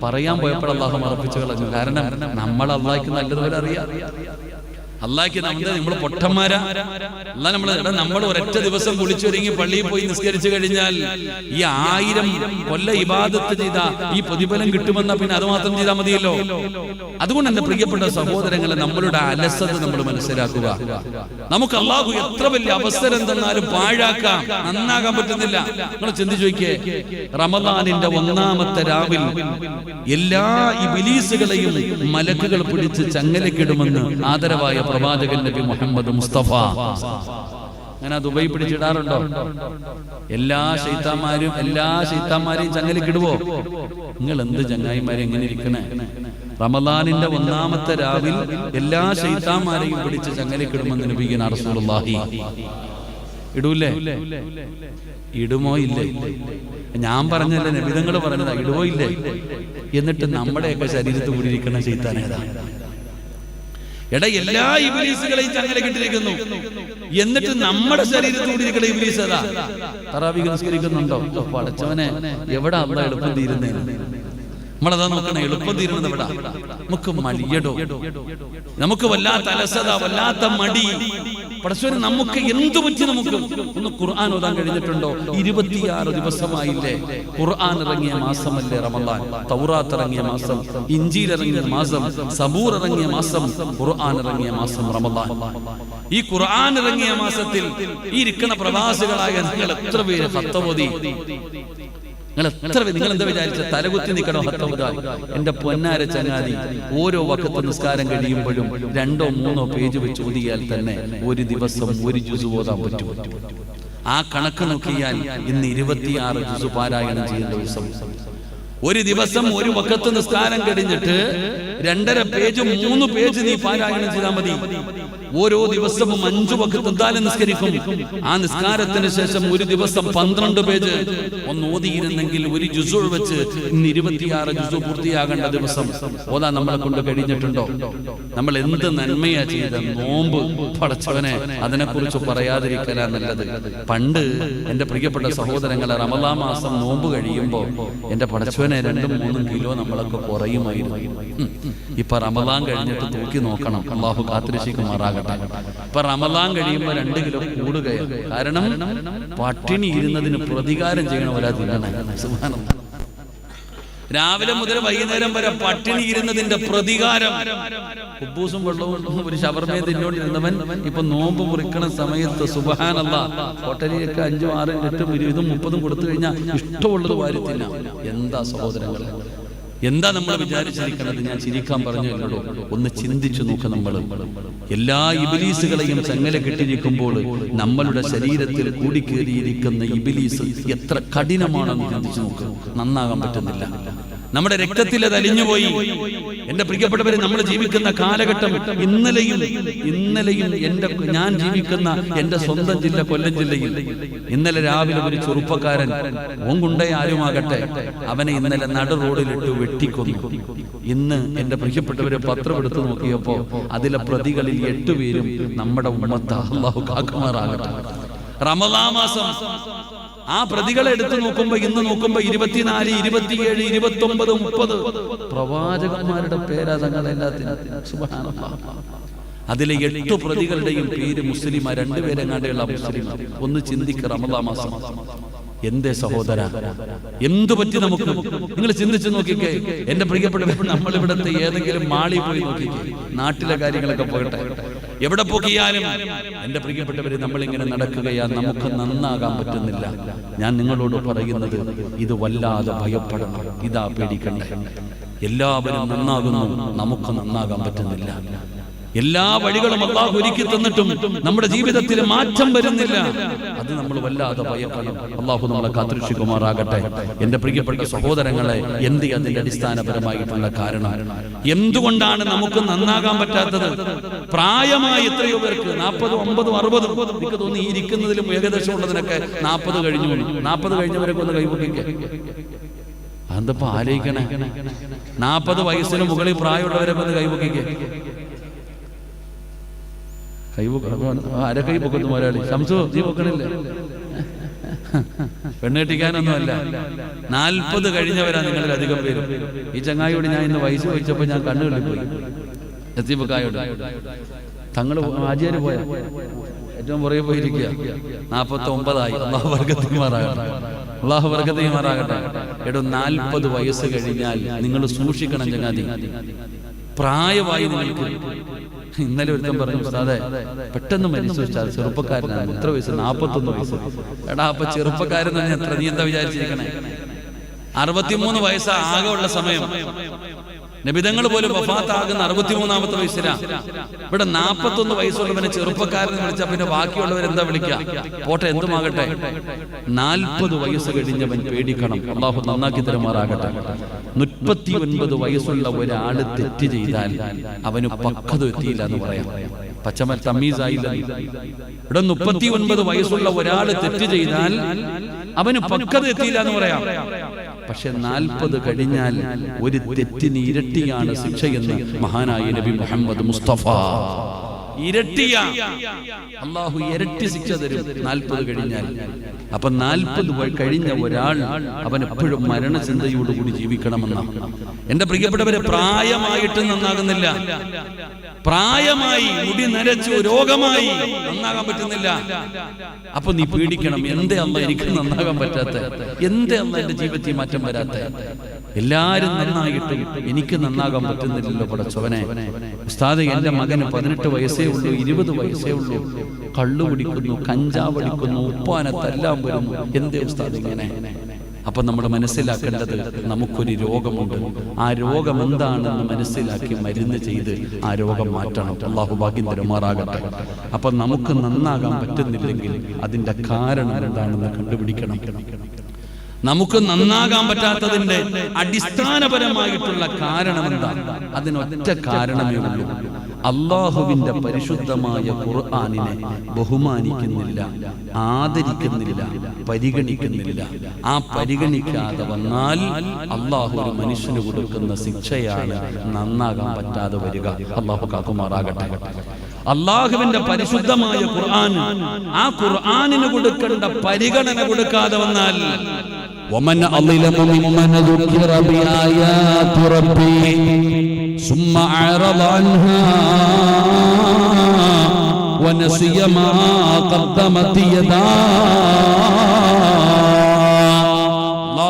പറയാൻ പോയപ്പോൾ അള്ളാഹു മറപ്പിച്ചു കളഞ്ഞു. കാരണം നമ്മൾ അള്ളാഹ്ക്ക് നല്ലതുപോലെ അറിയാം. അള്ളാഹ്ക്ക് നമ്മൾ പൊട്ടന്മാരാ. നമ്മൾ ഒരൊറ്റ ദിവസം കുളിച്ചൊരുങ്ങി പള്ളിയിൽ പോയി നിസ്കരിച്ചു കഴിഞ്ഞാൽ ഈ 1000 കൊല്ല ഇബാദത്ത് ചെയ്ത ഈ പ്രതിഫലം കിട്ടുമെന്ന പിന്നെ അത് മാത്രം ചെയ്താൽ മതിയല്ലോ. അതുകൊണ്ട് എന്റെ പ്രിയപ്പെട്ട സഹോദരങ്ങളെ, നമ്മളുടെ അലസത നമ്മൾ മനസ്സിലാക്കുക. നമുക്ക് അള്ളാഹു എത്ര വലിയ അവസരം തന്നാലും പാഴാക്കാം, നന്നാകാൻ പറ്റുന്നില്ല. നിങ്ങൾ ചിന്തിച്ചു നോക്കിയേ, റമദാനിന്റെ 1-ാമത്തെ രാവിൽ എല്ലാ ഇബ്ലീസുകളെയും മലക്കുകൾ പിടിച്ച് ചങ്ങലക്കിടുമെന്ന് ആദരവായ പ്രവാചകൻ നബി മുഹമ്മദ് മുസ്തഫ. അങ്ങനെ ദുബൈ പിടിച്ചിടാറുണ്ടോ? എല്ലാ ശൈത്താന്മാരെയും ചങ്ങലക്കിടുവോ? നിങ്ങൾ എന്ത് ചങ്ങായിമാരെ എങ്ങനെ ഇരിക്കണേ? റമദാനിന്റെ 1-ാമത്തെ രാവിൽ എല്ലാ ശൈത്താന്മാരെയും പിടിച്ച് ചങ്ങലക്കിടുമെന്ന് നബിയുനാ റസൂലുള്ളാഹി. ഇടൂല്ലേ? ഇടുമോ ഇല്ലേ? ഞാൻ പറഞ്ഞല്ലേ, നബിതങ്ങൾ പറഞ്ഞതാ. ഇടുവോ ഇല്ലേ? എന്നിട്ട് നമ്മുടെയൊക്കെ ശരീരത്ത് കൂടിയിരിക്കുന്ന ശൈത്താനേതാ? എടാ, എല്ലാ ഇബ്ലീസുകളെയും ചങ്ങലക്കിട്ടിരിക്കുന്നു. എന്നിട്ട് നമ്മുടെ ശരീരത്തിൽ കൂടിയിരിക്കുന്ന ഇബ്ലീസ് ഏതാ? തറാവീഹ് നിസ്കരിക്കുന്നുണ്ടോ? പടച്ചവനെ, എവിടെ അള്ളാഹ് എളുപ്പം തീരുന്നേ? നമ്മളതാ നോക്കണേ, എളുപ്പം തീരുന്നത് എവിടാ? നമുക്ക് മടിയടോ, നമുക്ക് വല്ലാത്ത അലസത, വല്ലാത്ത മടി. പടച്ചവനെ, നമുക്ക് എന്തു പറ്റി? നമുക്ക് ഒന്ന് ഖുർആൻ ഓതാൻ കഴിഞ്ഞിട്ടുണ്ടോ? 26 ദിവസമായില്ലേ? ഖുർആൻ ഇറങ്ങിയ മാസമല്ലേ റമദാൻ? തൗറാത്ത് ഇറങ്ങിയ മാസം, ഇഞ്ചീൽ ഇറങ്ങിയ മാസം, സബൂർ ഇറങ്ങിയ മാസം, ഖുർആൻ ഇറങ്ങിയ മാസം റമദാൻ. ഈ ഖുർആൻ ഇറങ്ങിയ മാസത്തിൽ ഈ ഇരിക്കണ പ്രവാസികളായ നിങ്ങൾ എത്ര പേര് ഖത്തം ഓതി? നിങ്ങൾ എന്താ വിചാരിച്ച തലകുത്തി നിൽക്കണോ ഹത്തമുദാൻ? എന്റെ പൊന്നാര ചങ്ങാതി, ഓരോ വഖത്ത് നിസ്കാരം കഴിയുമ്പോഴും 2-3 പേജ് വെച്ച് ഓതിയാൽ തന്നെ ഒരു ദിവസം 1 ജുസ് ഓതാൻ പറ്റും. ആ കണക്ക് നോക്കിയാൽ ഇന്ന് 26 ജുസ് പാരായണം ചെയ്യുന്ന ദിവസം. ഒരു ദിവസം ഒരു വഖത്ത് നിസ്കാരം കഴിഞ്ഞിട്ട് 2.5 പേജ് 3 പേജ് നീ പാരായണം ചെയ്താൽ മതി. ഓരോ ദിവസവും 5 വഖത്ത് എന്തായാലും നിസ്കരിക്കും. ആ നിസ്കാരത്തിന് ശേഷം ഒരു ദിവസം 12 പേജ് ഒന്ന് ഓതിയിരുന്നെങ്കിൽ ഒരു ജുസു വെച്ച് ഇന്ന് 26 ജുസു പൂർത്തിയാകേണ്ട ദിവസം ഓതാൻ നമ്മളെ കൊണ്ട് കഴിഞ്ഞിട്ടുണ്ടോ? നമ്മൾ എന്ത് നന്മയാ ചെയ്ത നോമ്പ് പടച്ചവനെ, അതിനെക്കുറിച്ച് പറയാതിരിക്കലാ നല്ലത്. പണ്ട് എന്റെ പ്രിയപ്പെട്ട സഹോദരങ്ങളെ, റമളാൻ മാസം നോമ്പ് കഴിയുമ്പോൾ എന്റെ പടച്ചവനെ 2-3 കിലോ നമ്മളൊക്കെ കുറയുമായിരുന്നു. ഇപ്പൊ റമളാൻ കഴിഞ്ഞിട്ട് തൂക്കി നോക്കണം. അല്ലാഹു കാത്തിരക്ഷിക്കുമാറാകട്ടെ. ഇപ്പൊ റമളാൻ കഴിയുമ്പോൾ 2 കിലോ കൂടുകയാണ്. കാരണം പട്ടിണി ഇരുന്നതിന് പ്രതികാരം ചെയ്യണവരാ തിന്നണേ. സുബ്ഹാനല്ലാഹ്. രാവിലെ മുതൽ വൈകുന്നേരം വരെ പട്ടിണി ഇരുന്നതിന്റെ പ്രതികാരം. കുബൂസും വെള്ളവും ഒരു ഷവർമയെ തിന്നോണ്ടിരുന്നവൻ ഇപ്പൊ നോമ്പ് മുറിക്കണ സമയത്ത് സുബ്ഹാനല്ലാഹ് ഹോട്ടലിലൊക്കെ 5, 6, 8, 20, 30 കൊടുത്തു കഴിഞ്ഞാൽ ഇഷ്ടമുള്ളത് വാരി തിന്നാം. എന്താ സഹോദരങ്ങളെ, എന്താ നമ്മൾ വിചാരിച്ചിരിക്കുന്നത്? ഞാൻ ചിരിക്കാൻ പറഞ്ഞല്ലോ, ഒന്ന് ചിന്തിച്ചു നോക്ക്. നമ്മൾ എല്ലാ ഇബിലീസുകളെയും ചങ്ങല കെട്ടിരിക്കുമ്പോൾ നമ്മളുടെ ശരീരത്തിൽ കൂടിക്കേറിയിരിക്കുന്ന ഇബിലീസ് എത്ര കഠിനമാണെന്ന് ചിന്തിച്ചു നോക്ക്. നന്നാകാൻ പറ്റുന്നില്ല. നമ്മുടെ രക്തത്തിൽ അത് അലിഞ്ഞുപോയി. എന്റെ പ്രിയപ്പെട്ടവരെ, നമ്മൾ ജീവിക്കുന്ന കാലഘട്ടം ഇന്നലെയും ഞാൻ ജീവിക്കുന്ന എന്റെ സ്വന്തം ജില്ല കൊല്ലം ജില്ലയിൽ ഇന്നലെ രാവിലെ ഒരു ചെറുപ്പക്കാരൻ, ഓങ്കുണ്ടയ ആരുമാകട്ടെ, അവനെ ഇന്നലെ നട റോഡിലിട്ട് വെട്ടിക്കൊന്നു. ഇന്ന് എന്റെ പ്രിയപ്പെട്ടവരെ പത്രം എടുത്തു നോക്കിയപ്പോ അതിലെ പ്രതികളിൽ 8 പേരും നമ്മുടെ ഉമ്മത്താ. അല്ലാഹു കാക്കുമാറാകട്ടെ. റമളാൻ മാസം ആ പ്രതികളെ എടുത്തു നോക്കുമ്പോ ഇന്ന് നോക്കുമ്പോ 24, 27, 29, 30 പ്രവാചകന്മാരുടെ പേരാ തങ്ങളെല്ലാത്തിനും. സുബ്ഹാനല്ലാഹ്. അതിലെ 8 പ്രതികളുടെയും പേര് മുസ്ലിമാ, 2 പേരെങ്ങാണ്ടെയുള്ള മുസ്ലിമാ. ഒന്ന് ചിന്തിക്കുക. റമളാൻ മാസം എന്തേ സഹോദര, എന്തു പറ്റി നമുക്ക്? നിങ്ങൾ ചിന്തിച്ചു നോക്കിക്കേ. എന്റെ പ്രിയപ്പെട്ടവർ, നമ്മൾ ഇവിടുത്തെ ഏതെങ്കിലും മാളി പോയി നോക്കിക്കേ. നാട്ടിലെ കാര്യങ്ങളൊക്കെ പോകട്ടെ, എവിടെ പോക്കിയാലും എന്റെ പ്രിയപ്പെട്ടവര് നമ്മളിങ്ങനെ നടക്കുകയാ. നമുക്ക് നന്നാകാൻ പറ്റുന്നില്ല. ഞാൻ നിങ്ങളോട് പറയുന്നത്, ഇത് വല്ലാതെ ഭയപ്പെടണം. ഇതാ പേടിക്കണ്ടേ. എല്ലാവരും നന്നാകുന്നു, നമുക്ക് നന്നാകാൻ പറ്റുന്നില്ല. എല്ലാ വഴികളും അല്ലാഹു ഒരുക്കി തന്നിട്ടും നമ്മുടെ ജീവിതത്തിൽ മാറ്റം വരുന്നില്ല. അത് നമ്മൾ വല്ലാതെ ഭയക്കണം. അല്ലാഹു നമ്മളെ കാത്തുരക്ഷിക്കുമാറാകട്ടെ. എന്റെ പ്രിയപ്പെട്ട സഹോദരങ്ങളെ, എന്ത് അതിന്റെ അടിസ്ഥാനപരമായിട്ടുള്ള കാരണം? എന്തുകൊണ്ടാണ് നമുക്ക് നന്നാകാൻ പറ്റാത്തത്? പ്രായമായി എത്രയോ പേർക്ക് 40, 50, 60, എനിക്ക് തോന്നി ഈ ഇരിക്കുന്നതിലും ഏകദേശം ഉള്ളതിനൊക്കെ 40 കഴിഞ്ഞു. 40 കഴിഞ്ഞവരൊക്കെ ഒന്ന് കൈപൊക്കിക്കേ. അതെന്താ ആലോചിക്കണേ? 40 വയസ്സിന് മുകളിൽ പ്രായമുള്ളവരൊക്കെ ഒന്ന് കൈപൊക്കിക്കേ. ആരെ കൈ പൊക്കുന്നു? ഒരാളി ശംസു, നീ പൊക്കണില്ലേ? പെണ്ണേട്ടിക്കാനൊന്നുമല്ല. 40 കഴിഞ്ഞവരാ നിങ്ങളിൽ അധികം പേരും. ഈ ചങ്ങായിയോട് ഞാൻ ഇന്ന് വയസ്സ് ചോദിച്ചപ്പോ ഞാൻ കണ്ണുകളിൽ പോയി. എത്തിപ്പക്കായോട് തങ്ങള് ആചാര്യ പോയ ഏറ്റവും പുറകെ പോയിരിക്കുക. 49 അല്ലാഹു ബർക്കത്തുമാറാകട്ടെ. അല്ലാഹു ബർക്കത്തുമാറാകട്ടെ. എടോ, 40 വയസ്സ് കഴിഞ്ഞാൽ നിങ്ങൾ സൂക്ഷിക്കണം ചങ്ങാതി. പ്രായമായി നിങ്ങൾക്ക്. ഇന്നലെ ഒരുത്തം പറഞ്ഞു, ഉസ്താദേ പെട്ടെന്ന് മരിച്ചു വെച്ചാൽ ചെറുപ്പക്കാരനാണ്. എത്ര വയസ്സ്? 41 വയസ്സ്. എടാ, അപ്പൊ ചെറുപ്പക്കാരൻ തന്നെ എത്ര? നീ എന്താ വിചാരിച്ചിരിക്കണേ? 63 വയസ്സ് ആകെ ഉള്ള സമയം. നബിതങ്ങൾ പോലും വഫാത്താകുന്ന 63ാമത്തെ വയസ്സിലാണ്. ഇവിടെ 41 വയസ്സുള്ളവനെ ചെറുപ്പക്കാരൻ വിളിച്ചാൽ പിന്നെ ബാക്കിയുള്ളവരെന്താ വിളിക്കുക? പോട്ടെ, എന്തുമാകട്ടെ. 40 വയസ്സ് കഴിഞ്ഞവൻ പേടിക്കണം. അല്ലാഹു നന്നാക്കി തരുമാറാകട്ടെ. 39 വയസ്സുള്ള ഒരാള് തെറ്റ് ചെയ്താൽ അവന് പക്വത എത്തിയില്ല എന്ന് പറയാം. പച്ചമൽ തമീസായില്ല. ഇവിടെ 39 വയസ്സുള്ള ഒരാള് തെറ്റ് ചെയ്താൽ അവന് പക്വത എത്തിയില്ല എന്ന് പറയാം. പക്ഷെ 40 കഴിഞ്ഞാൽ ഒരു തെറ്റിന് ഇരട്ടിയാണ് ശിക്ഷയെന്ന് മഹാനായ നബി മുഹമ്മദ് മുസ്തഫ. ഇരട്ടിയ അല്ലാഹു ഇരട്ടി ശിക്ഷ തരും 40 കഴിഞ്ഞാൽ. അപ്പൊ 40 കഴിഞ്ഞ ഒരാൾ അവൻ എപ്പോഴും മരണചിന്തയോടുകൂടി ജീവിക്കണമെന്നാണ്. എന്റെ പ്രിയപ്പെട്ടവരെ, പ്രായമായിട്ട് നന്നാകുന്നില്ല. പ്രായമായി മുടി നരച്ചു രോഗമായി നന്നാകാൻ പറ്റുന്നില്ല. അപ്പൊ നീ പേടിക്കണം. എന്തേ അല്ല എനിക്ക് നന്നാകാൻ പറ്റാത്ത? എന്തേ അല്ല എന്റെ ജീവിതത്തിൽ മാറ്റം വരാത്ത? എല്ലാരും നന്നായിട്ടും എനിക്ക് നന്നാകാൻ പറ്റുന്നില്ലല്ലോ പടച്ചവനെ. ഉസ്താദേ, എന്റെ മകന് 18 വയസ്സേ ഉള്ളൂ, 20 വയസ്സേ ഉള്ളൂ, കള്ളു കുടിക്കുന്നു, കഞ്ചാവ് അടിക്കുന്നു, ഉപ്പാനെ തല്ലാൻ വരുന്നു. എന്തേ ഉസ്താദ് ഇങ്ങനെ? അപ്പൊ നമ്മൾ മനസ്സിലാക്കേണ്ടത് നമുക്കൊരു രോഗമുണ്ട്. ആ രോഗം എന്താണെന്ന് മനസ്സിലാക്കി മരുന്ന് ചെയ്ത് ആ രോഗം മാറ്റണം. അല്ലാഹു ഭാഗ്യം തരുമാറാകട്ടെ. അപ്പൊ നമുക്ക് നന്നാകാൻ പറ്റുന്നില്ലെങ്കിൽ അതിന്റെ കാരണം എന്താണെന്ന് കണ്ടുപിടിക്കണം. നമുക്ക് നന്നാകാൻ പറ്റാത്തതിന്റെ അടിസ്ഥാനപരമായിട്ടുള്ള കാരണം എന്താ? അതിനൊറ്റ കാരണമേ ഉള്ളൂ. അള്ളാഹുവിന്റെ പരിശുദ്ധമായ ഖുർആനിനെ ബഹുമാനിക്കുന്നില്ല, ആദരിക്കുന്നില്ല, പരിഗണിക്കുന്നില്ല. ആ പരിഗണിക്കാതെ വന്നാൽ അള്ളാഹു ഒരു മനുഷ്യന് കൊടുക്കുന്ന ശിക്ഷയാണ് നന്നാകാൻ പറ്റാതെ വരിക. അള്ളാഹു കാക്കുമാറാകട്ടെ. അള്ളാഹുവിന്റെ പരിശുദ്ധമായ ഖുർആൻ, ആ ഖുർആനിന് കൊടുക്കേണ്ട പരിഗണന കൊടുക്കാതെ വന്നാൽ ومن أظلم ممن ذكر بآيات ربه ثم أعرض عنها ونسي ما قدمت يداه.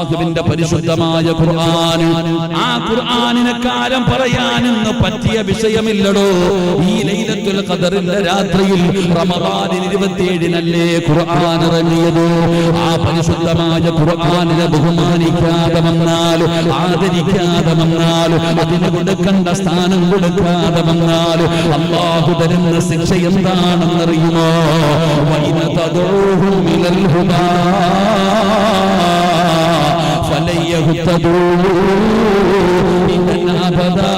അല്ലാഹുവിന്റെ പരിശുദ്ധമായ ഖുർആൻ, ആ ഖുർആനിനെ കാലം പറയാനെന്ന് പറ്റിയ വിഷയമില്ലടോ. ഈ ലൈലത്തുൽ ഖദറിന്റെ രാത്രിയിൽ റമദാനിൽ 27-നല്ലേ ഖുർആൻ ഇറങ്ങിയത്. ആ പരിശുദ്ധമായ ഖുർആനിനെ ബഹുമാനിക്കാതെ വന്നാൽ, ആദരിക്കാതെ വന്നാൽ, അതിന് കൊടുക്കേണ്ട സ്ഥാനം കൊടുക്കാതെ വന്നാൽ അല്ലാഹു തരുന്ന ശിക്ഷ എന്താണെന്നറിയുമോ? വഇന തദഊഹും ഇലൽ ഹുദാ فلن يهتدوا إذا أبدا.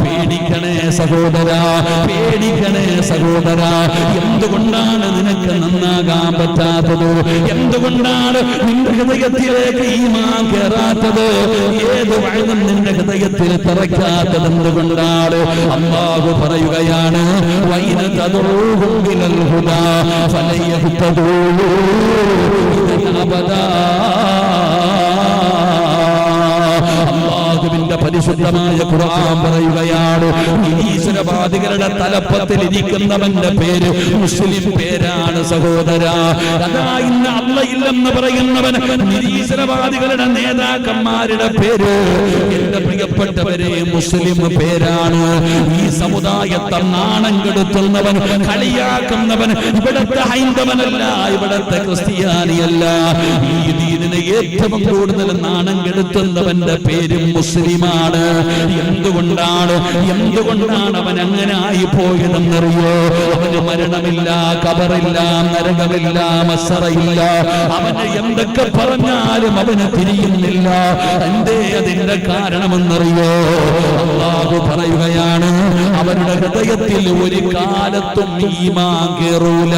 പേടിക്കണേ സഹോദരാ, പേടിക്കണേ സഹോദരാ. എന്തുകൊണ്ടാണ് നിനക്ക് നന്നാകാൻ പറ്റാത്തത്? എന്തുകൊണ്ടാണ് നിന്റെ ഹൃദയത്തിലേക്ക് ഈമാൻ കേറാത്തത്? ഏത് വഴുതും നിന്റെ ഹൃദയത്തിൽ തറയ്ക്കാത്തത് എന്തുകൊണ്ടാണ്? അല്ലാഹു പറയുകയാണ്, വൈന തദഊഹും ഇലൽ ഹുദാ ഫലൻ യഹ്തദൂ അബദാ. അല്ലാഹുവിന്റെ പരിശുദ്ധമായ ഖുർആൻ പറയുകയാണ്, നിരീശ്വരവാദികളുടെ തലപ്പത്തിൽ ഇരിക്കുന്നവന്റെ പേര് മുസ്ലിം പേരാണ് സഹോദരാ. അതാ ഇന്ന് അല്ലാഹ് പറയുന്നവൻ നിരീശ്വരവാദികളുടെ നേതാക്കന്മാരുടെ പേര് എന്റെ പ്രിയപ്പെട്ടവരെ മുസ്ലിം പേരാണ്. ഈ സമുദായത്തെ നാണം കെടുത്തുന്നവൻ, കളിയാക്കുന്നവൻ ഇവിടത്തെ ഹൈന്ദവനല്ല, ഇവിടത്തെ ക്രിസ്ത്യാനിയല്ല. ഈ ദീനിനെ ഏറ്റവും കൂടുതൽ നാണം കെടുത്തുന്നവന്റെ പേര് മുസ്ലിമാണ്. എന്തുകൊണ്ടാണ് അവൻ അങ്ങനെ ആയി പോയതെന്നറിയോ? അവന് മരണമില്ല, ഖബറില്ല, നരകമില്ല, മസ്സറയില്ല. അവന് എന്തൊക്കെ പറഞ്ഞാലും അവന് തിരിയുന്നില്ല. എന്തേ അതിന്റെ കാരണമെന്നറിയോ? അല്ലാഹു പറയുകയാണ്, അവരുടെ ഹൃദയത്തിൽ ഒരു കാലത്തും ഈമാൻ കേറൂല,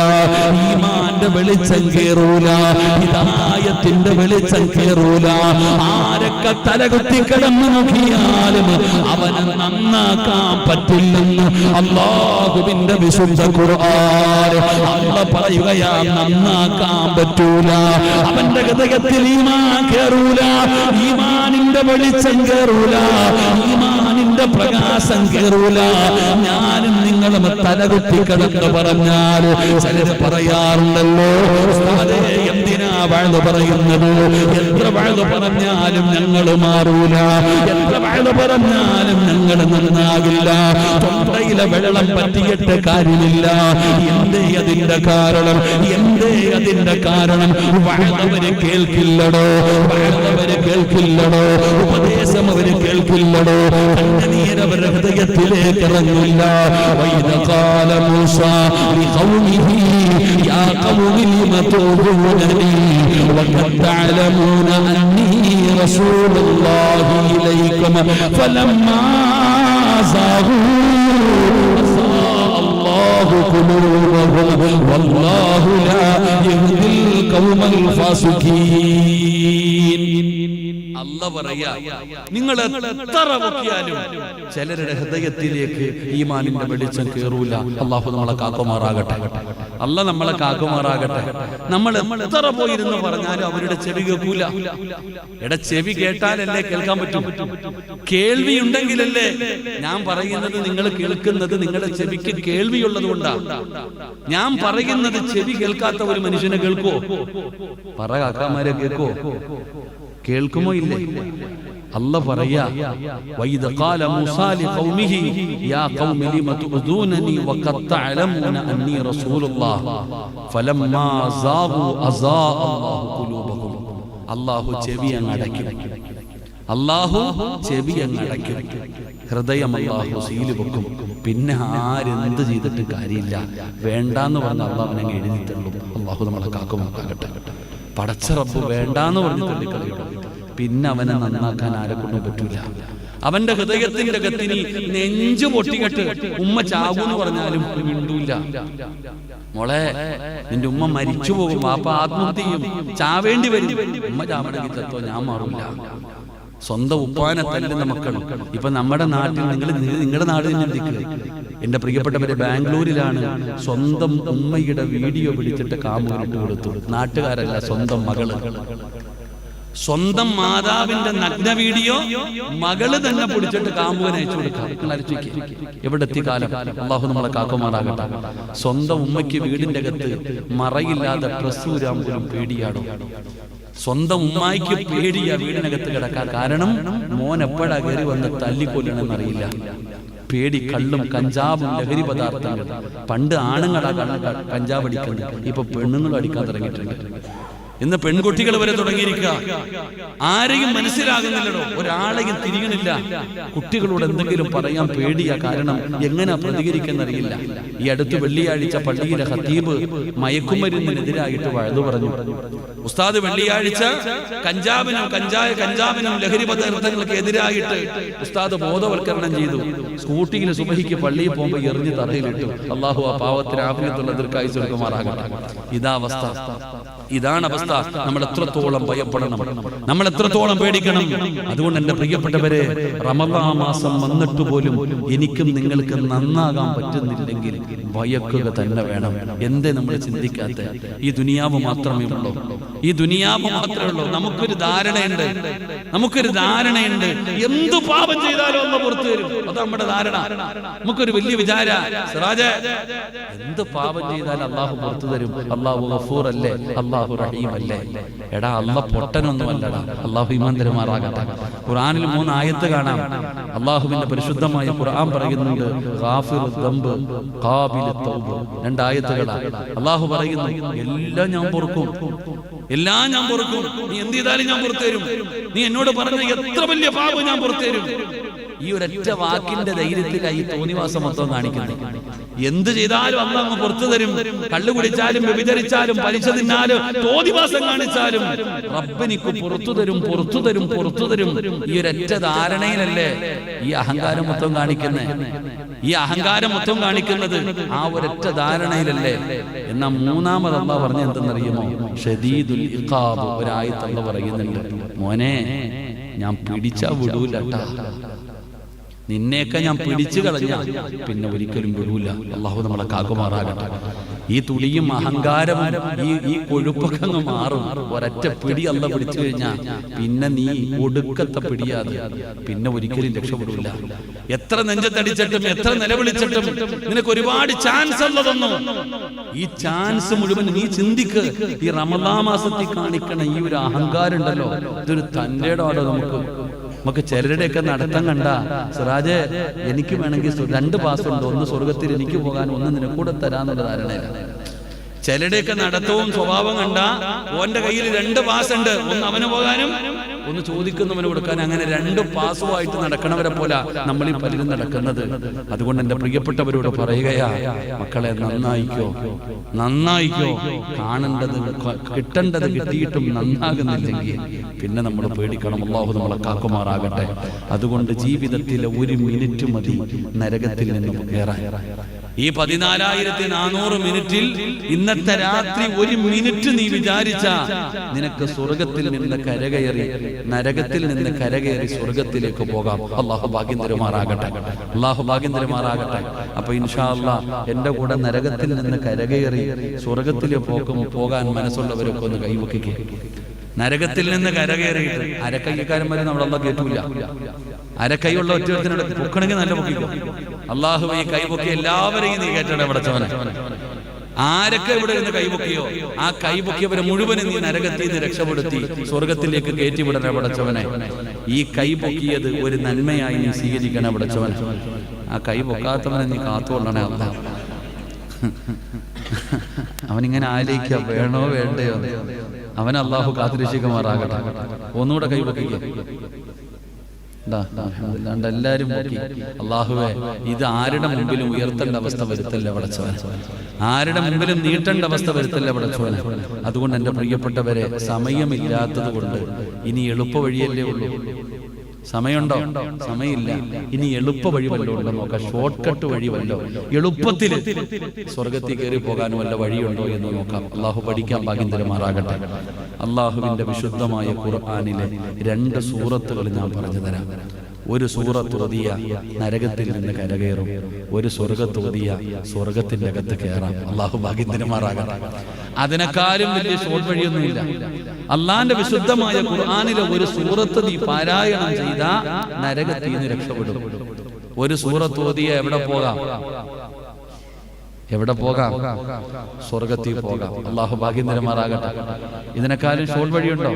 ഈമാന്റെ വെളിച്ചം കേറൂല, ഹിദായത്തിന്റെ വെളിച്ചം കേറൂല. ആരൊക്കെ തലകുത്തി കിടന്നു നോക്കിയാലും അവന് നന്നാക്കാൻ പറ്റില്ലെന്ന് അല്ലാഹുവിന്റെ വിശുദ്ധ ഖുർആൻ. അല്ലാഹു പറയുകയാ, നന്നാക്കാൻ പറ്റൂല. അവന്റെ ഹൃദയത്തിൽ ഈമാൻ കേറൂല, ഈമാനിന്റെ വെളിച്ചം കേറൂല, ഈമാനിന്റെ പ്രകാശം കേറൂല. ഞാനും നിങ്ങളും തലകുത്തി കിടന്ന് പറഞ്ഞാൽ ചിലര് പറയാറുണ്ടല്ലോ, എന്തിനാ വഅദ് പറയുന്നത്? എത്ര വഅദ് പറഞ്ഞാലും ഞങ്ങൾ മാറൂല, എത്ര വഅദ് പറഞ്ഞാലും ഞങ്ങൾ നന്നാകില്ല, തൊണ്ടയിലെ വെള്ളം പറ്റിയിട്ട് കാര്യമില്ല. എന്തേ അതിന്റെ കാരണം? എന്തേ അതിന്റെ കാരണം? വഅദ് കേൾക്കില്ലടോ, വഅദ് കേൾക്കില്ലടോ, ഉപദേശം അവര് കേൾക്കില്ലടോ, കണ്ണുനീരവരുടെ ഹൃദയത്തിലേക്ക് ഇറങ്ങില്ല. വഇദ ഖാല മൂസാ ലിഖൗമിഹി യാ ഖൗമി ലിമ തുഊദൂനനി വഖദ് തഅലമൂന അന്നീ റസൂലുള്ളാഹി ഇലൈക്കും ഫലമ്മാ സാഗൂ അല്ലാഹു ഖുലൂബഹും വല്ലാഹു ലാ യഹ്ദിൽ ഖൗമൽ ഫാസിഖീൻ. അല്ലാഹു പറയാ, നിങ്ങൾ എത്ര നോക്കിയാലും ചിലരുടെ ഹൃദയത്തിലേക്ക് ഈമാനിന്റെ വെളിച്ചം കേറൂല. അല്ലാഹു നമ്മളെ കാക്കുമാറാകട്ടെ. അല്ലാഹു നമ്മളെ കാക്കുമാറാകട്ടെ. നമ്മൾ എത്ര പോയിരുന്ന് പറഞ്ഞാലും അവരുടെ ചെവി കേൾക്കൂല. ചെവി കേട്ടാലല്ലേ കേൾക്കാൻ പറ്റും? കേൾവി ഉണ്ടെങ്കിലല്ലേ ഞാൻ പറയുന്നത് നിങ്ങൾ കേൾക്കുന്നത്. നിങ്ങളുടെ ചെവിക്ക് കേൾവിയുള്ളത് കൊണ്ടാണ്. ഞാൻ പറയുന്നത് ചെവി കേൾക്കാത്ത ഒരു മനുഷ്യനെ കേൾക്കുവോ? പറ കാക്കാമാരെ, കേൾക്കോ? കേൾക്കുമോ? ഇല്ല. അല്ല പറയാ വൈദ ഖാല മൂസാ ലിഖൗമിഹി യാ ഖൗമി ലിമ തുദൂനനി വഖദ് തഅലമൂന അന്നി റസൂലുള്ളാഹ് ഫലമ്മാ സാഗു അസാ അല്ലാഹു ഖുലൂബഹും. അല്ലാഹു ചെവി അങ്ങടയ്ക്കും, അല്ലാഹു ചെവി അങ്ങടയ്ക്കും, ഹൃദയം അല്ലാഹു സീല് വെക്കും. പിന്നെ ആരെന്ത് ചെയ്തിട്ട് കാര്യമില്ല. വേണ്ടാന്ന് പറഞ്ഞ അള്ളാഹുവിനെ എഴുതി തള്ളും. അല്ലാഹു നമ്മളെ കാക്കുമാക്കാകട്ടെ. പടച്ച റബ്ബ് വേണ്ടാന്ന് പറഞ്ഞ് തള്ളിക്കളയും. പിന്നെ അവനെ നന്നാക്കാൻ ആരെ കൊണ്ടും പറ്റൂല. അവന്റെ ഹൃദയത്തിന്റെ ഗത്തിനി നെഞ്ചു പൊട്ടിക്കെട്ട് ഉമ്മ ചാവൂന്ന് പറഞ്ഞാലും മിണ്ടൂല. മോളെ, നിന്റെ ഉമ്മ മരിച്ചു പോകും, വാപ്പ ആത്മഹത്യ ചെയ്യും, ചാവേണ്ടി വരും. ഉമ്മ ചാവണമെങ്കിൽ ചത്തോ ഞാൻ മാറൂല. സ്വന്തം ഉപ്പാനെ തല്ലുന്ന മക്കൾ ഇപ്പൊ നമ്മുടെ നാട്ടിൽ, നിങ്ങളുടെ നാട് തന്നെ ചിന്തിക്കുക. എന്റെ പ്രിയപ്പെട്ടവര് ബാംഗ്ലൂരിലാണ് സ്വന്തം ഉമ്മയുടെ വീഡിയോ പിടിച്ചിട്ട് കാമുകനിട്ട് കൊടുത്തു. നാട്ടുകാരല്ല, സ്വന്തം മകള്. സ്വന്തം മാതാവിന്റെ നഗ്ന വീഡിയോ മകള് തന്നെ പിടിച്ചിട്ട് കാമുകനെ അയച്ചു കൊടുക്കാം. എവിടെ എത്തി കാലം. അള്ളാഹു നമ്മളെ കാക്കുമാറാകട്ടെ. സ്വന്തം ഉമ്മയ്ക്ക് വീടിന്റെ അകത്ത് മറയില്ലാതെ ഡ്രസ്സ് ഊരാൻ പോലും പേടിയാടും. സ്വന്തം ഉമ്മായിക്ക് പേടിയാ വീടിനകത്ത് കിടക്കാൻ. കാരണം മോൻ എപ്പോഴാ കയറി വന്ന് തല്ലിക്കൊല്ലണമെന്നറിയില്ല. പേടി. കള്ളും കഞ്ചാവും ലഹരി പദാർത്ഥങ്ങൾ. പണ്ട് ആണുങ്ങളാ കഞ്ചാവ് അടിക്കുന്നത്, ഇപ്പൊ പെണ്ണുങ്ങൾ അടിക്കാൻ തുടങ്ങിയിട്ടുണ്ട്. ഇന്ന് പെൺകുട്ടികൾ വരെ തുടങ്ങിയിരിക്കുക. ആരെയും മനസ്സിലാകുന്നില്ലല്ലോ, ഒരാളെയും തിരിയണില്ല. കുട്ടികളോട് എന്തെങ്കിലും പറയാൻ പേടിയാ. കാരണം എങ്ങനെ പ്രതികരിക്കുന്നറിയില്ല. ഈ അടുത്ത് വെള്ളിയാഴ്ച പള്ളിയിലെ ഖതീബ് മയക്കുമരുന്നിനെതിരായിട്ട് വഅദ് പറഞ്ഞു. ഉസ്താദ് വെള്ളിയാഴ്ച കഞ്ചാവിനും ലഹരി പദാർത്ഥങ്ങൾക്ക് എതിരായിട്ട് ഉസ്താദ് ബോധവൽക്കരണം ചെയ്തു. സ്കൂട്ടിയിൽ സുബഹിക്ക് പള്ളിയിൽ പോകുമ്പോൾ എറിഞ്ഞ് തറയിലിട്ടു. അള്ളാഹു ആ പാവത്തിന് ആഫിയത്തുള്ള ദീർഘായുസ്സ് കൊടുക്കുമാറാകട്ടെ. ഇതാ അവസ്ഥ, ഇതാണ് അവസ്ഥ. നമ്മൾ എത്രത്തോളം ഭയപ്പെടണം, നമ്മൾ എത്രത്തോളം പേടിക്കണം. അതുകൊണ്ട് എന്റെ പ്രിയപ്പെട്ടവരെ, റമളാൻ മാസം വന്നിട്ട് പോലും എനിക്കും നിങ്ങൾക്ക് നന്നാകാൻ പറ്റുന്നില്ലെങ്കിൽ ഭയക്കുക തന്നെ വേണം. എന്തേ നമ്മൾ ചിന്തിക്കാത്ത? ഈ ദുനിയാവ് മാത്രമേ ഉള്ളൂ, ഈ ദുനിയാവ് മാത്രമേ ഉള്ളൂ. നമുക്കൊരു ധാരണയുണ്ട്, എന്ത് പാപം ചെയ്താലും ഒന്ന് പുറത്തു വരും. അത് നമ്മുടെ ധാരണ. നമുക്കൊരു വലിയ വിചാര, സിറാജേ, എന്ത് പാപം ചെയ്താലും അള്ളാഹു പുറത്തു തരും. അള്ളാഹു ഗഫൂർ അല്ലേ, അള്ളാഹു റഹീം അല്ലേ? എടാ, അള്ള പൊട്ടനൊന്നും അല്ലടാ. അള്ളാഹു ഈമാൻ തരുമാറാകട്ടെ. ഖുർആനിൽ 3 ആയത്ത് കാണാം. അള്ളാഹുവിന്റെ പരിശുദ്ധമായ ഖുർആൻ പറയുന്നുണ്ട്, ഗാഫിറുദ് ദംബ് ഖാബിലുത് തൗബ. 2 ആയത്തുകളാ. അള്ളാഹു പറയുന്നു, എല്ലാം ഞാൻ പൊറുക്കും, എല്ലാം ഞാൻ പൊറുക്കും. നീ എന്ത് ചെയ്താലും ഞാൻ പുറത്തു തരും. നീ എന്നോട് പറഞ്ഞ എത്ര വലിയ പാപം ഞാൻ പുറത്തു തരും. ഈ ഒരൊറ്റ വാക്കിന്റെ ധൈര്യത്തിലായി തോന്നിവാസം മൊത്തം കാണിക്കുന്നത്. എന്ത് ചെയ്താലും അള്ളാഹു പുറത്തു തരും. കള്ളു കുടിച്ചാലും വ്യഭിചരിച്ചാലും പലിശ തിന്നാലും തോന്നിവാസം കാണിച്ചാലും റബ്ബിനിക്ക് പുറത്തു തരും. ഈ ഒരൊറ്റ ധാരണയിലല്ലേ ഈ അഹങ്കാരം മൊത്തം കാണിക്കുന്നത്. ആ ഒരൊറ്റ ധാരണയിലല്ലേ. എന്നാ മൂന്നാമത് അള്ളാഹു പറഞ്ഞ എന്തെന്നറിയുമോ? ഷദീദുൽ ഇഖാബ്. ഒരായത്ത് അള്ളാഹു പറയുന്നുണ്ട്, മോനെ, ഞാൻ പിടിച്ചാ വിടൂലട്ടാ. നിന്നെയൊക്കെ ഞാൻ പിടിച്ചു കളഞ്ഞ പിന്നെ ഒരിക്കലും വിടൂല. അള്ളാഹു നമ്മളെ കാക്കുമാറാകട്ടെ. ഈ തുടിയും അഹങ്കാരവും ഈ കൊഴുപ്പൊക്കെ അങ്ങ് മാറും. ഒരൊറ്റ പിടി അല്ല പിടിച്ചു കഴിഞ്ഞാൽ പിന്നെ നീ ഒടുക്കത്തെ പിടിയാതെ പിന്നെ ഒരിക്കലും രക്ഷപ്പെടൂല. എത്ര നെഞ്ചത്തടിച്ചിട്ടും എത്ര നിലവിളിച്ചിട്ടും നിനക്ക് ഒരുപാട് ചാൻസ് അല്ല തന്നു. ഈ ചാൻസ് മുഴുവൻ നീ ചിന്തിക്ക്. ഈ റമളാൻ മാസത്തിൽ കാണിക്കണ ഈ ഒരു അഹങ്കാരം ഉണ്ടല്ലോ, ഇതൊരു തന്റെ ഇടമാണോ? നമുക്ക് ചിലരുടെയൊക്കെ നടത്തം കണ്ട, സിറാജേ, എനിക്ക് വേണമെങ്കിൽ 2 പാസ് ഉണ്ട്, ഒന്ന് സ്വർഗത്തിൽ എനിക്ക് പോകാൻ, ഒന്ന് നിനക്കൂടെ തരാന്നുള്ള ധാരണയിലാണ്. ചിലരുടെയൊക്കെ നടത്തവും സ്വഭാവം കണ്ട ഓന്റെ കയ്യിൽ 2 പാസ് ഉണ്ട്, ഒന്ന് അവന് പോകാനും ഒന്ന് ചോദിക്കുന്നവന് കൊടുക്കാൻ. അങ്ങനെ 2 പാസുമായിട്ട് നടക്കണവരെ പോലെ നമ്മൾ ഈ പലരും നടക്കുന്നത്. അതുകൊണ്ട് എന്റെ പ്രിയപ്പെട്ടവരോട് പറയുകയാ, മക്കളെ, നന്നായിക്കോ. കാണേണ്ടത് കിട്ടേണ്ടത് കിട്ടിയിട്ടും നന്നാകുന്നില്ലെങ്കിൽ പിന്നെ നമ്മൾ പേടിക്കണം. അല്ലാഹു നമ്മളെ കാക്കുമാറാകട്ടെ. അതുകൊണ്ട് ജീവിതത്തിലെ 1 മിനിറ്റ് മതി നരകത്തിൽ നിന്നും കയറാൻ. ഈ 14,400 മിനിറ്റിൽ ഇന്നത്തെ രാത്രി 1 മിനിറ്റ് നീ വിചാരിച്ച നിനക്ക് സ്വർഗത്തിൽ നിന്ന് കരകയറി, നരകത്തിൽ നിന്ന് കരകയറി സ്വർഗത്തിലേക്ക് പോകാം. അള്ളാഹു ഭാഗ്യം തരുമാറാകട്ടെ. അപ്പൊ ഇൻഷാ അല്ലാഹ് എന്റെ കൂടെ നരകത്തിൽ നിന്ന് കരകയറി സ്വർഗത്തിലേക്ക് പോകാൻ മനസ്സുള്ളവരൊക്കെ ഒന്ന് കൈവക്കിക്കേ. നരകത്തിൽ നിന്ന് കരകയറിയിട്ട് അരക്കൈക്കാരന്മാരെ നമ്മുടെ അള്ളാഹ് കേട്ടൂല. അരക്കൈയുള്ള ഒറ്റത്തിനോട് പൊക്കണമെങ്കിൽ നല്ല പൊക്കിക്കോ. അള്ളാഹു ഈ കൈ പൊക്കി എല്ലാവരെയും നീ കേട്ടോടെ പടച്ചവനെ. ആരൊക്കെ ഇവിടെ നിന്ന് കൈപൊക്കിയോ ആ കൈപൊക്കിയവരെ മുഴുവനും നീ നരകത്തിൽ നിന്ന് രക്ഷപ്പെടുത്തി സ്വർഗത്തിലേക്ക് കയറ്റിവിടണ പടച്ചവനെ. ഈ കൈപൊക്കിയത് ഒരു നന്മയായി നീ സ്വീകരിക്കണ പടച്ചവനെ. ആ കൈ പൊക്കാത്തവനെ നീ കാത്തുകൊള്ളണേ അല്ല. അവനിങ്ങനെ ആലോചിക്കുക വേണോ വേണ്ടയോ. അവൻ അള്ളാഹു കാത്തുരക്ഷിക്കുമാറാകട്ടെ. ഒന്നുകൂടെ കൈ പൊക്കിക്കുക. അല്ലാണ്ട് എല്ലാരും പൊക്കി. അള്ളാഹുവേ, ഇത് ആരുടെ മുമ്പിലും ഉയർത്തേണ്ട അവസ്ഥ വരുത്തല്ല പടച്ചവൻ. ആരുടെ മുമ്പിലും നീട്ടേണ്ട അവസ്ഥ വരുത്തല്ല പടച്ചവൻ. അതുകൊണ്ട് എൻ്റെ പ്രിയപ്പെട്ടവരെ, സമയമില്ലാത്തത് കൊണ്ട് ഇനി എളുപ്പ വഴിയല്ലേ ഉള്ളൂ. സമയമുണ്ടോ? സമയമില്ല. ഇനി എളുപ്പ വഴി വല്ലോ ഉണ്ടോ നോക്കാം. ഷോർട്ട് കട്ട് വഴി വല്ലോ, എളുപ്പത്തിൽ സ്വർഗത്തിൽ കയറി പോകാൻ വല്ല വഴിയുണ്ടോ എന്ന് നോക്കാം. അള്ളാഹു പഠിക്കാൻ ഭാഗ്യം തരുമാറാകട്ടെ. അള്ളാഹുവിന്റെ വിശുദ്ധമായ ഖുർആനിലെ 2 സൂറത്തുകൾ ഞാൻ പറഞ്ഞു തരാം. ഒരു സൂറത്ത് ഓതിയ നരകത്തിൽ നിന്ന് കരകയറും, ഒരു സ്വർഗത്ത് ഓതിയ സ്വർഗത്തിന്റെ അകത്ത് കയറാം. അള്ളാഹു ഭാഗ്യം തരുമാറാകട്ടെ. അതിനേക്കാളും വലിയ ഷോർട്ട് വഴിയൊന്നുമില്ല. അള്ളാന്റെ വിശുദ്ധമായ ഖുർആനിലെ ഒരു സൂറത്ത് നീ പാരായണം ചെയ്താ നരകത്തിൽ നിന്ന് രക്ഷപ്പെടും. ഒരു സൂറത്ത് ഓതിയ എവിടെ പോകാം? എവിടെ പോകാം? സ്വർഗത്തിൽ പോകാം. അള്ളാഹു ഭാഗ്യം തരുമാറാകട്ടെ. ഇതിനേക്കാളും ഷോർട്ട് വഴിയുണ്ടോ?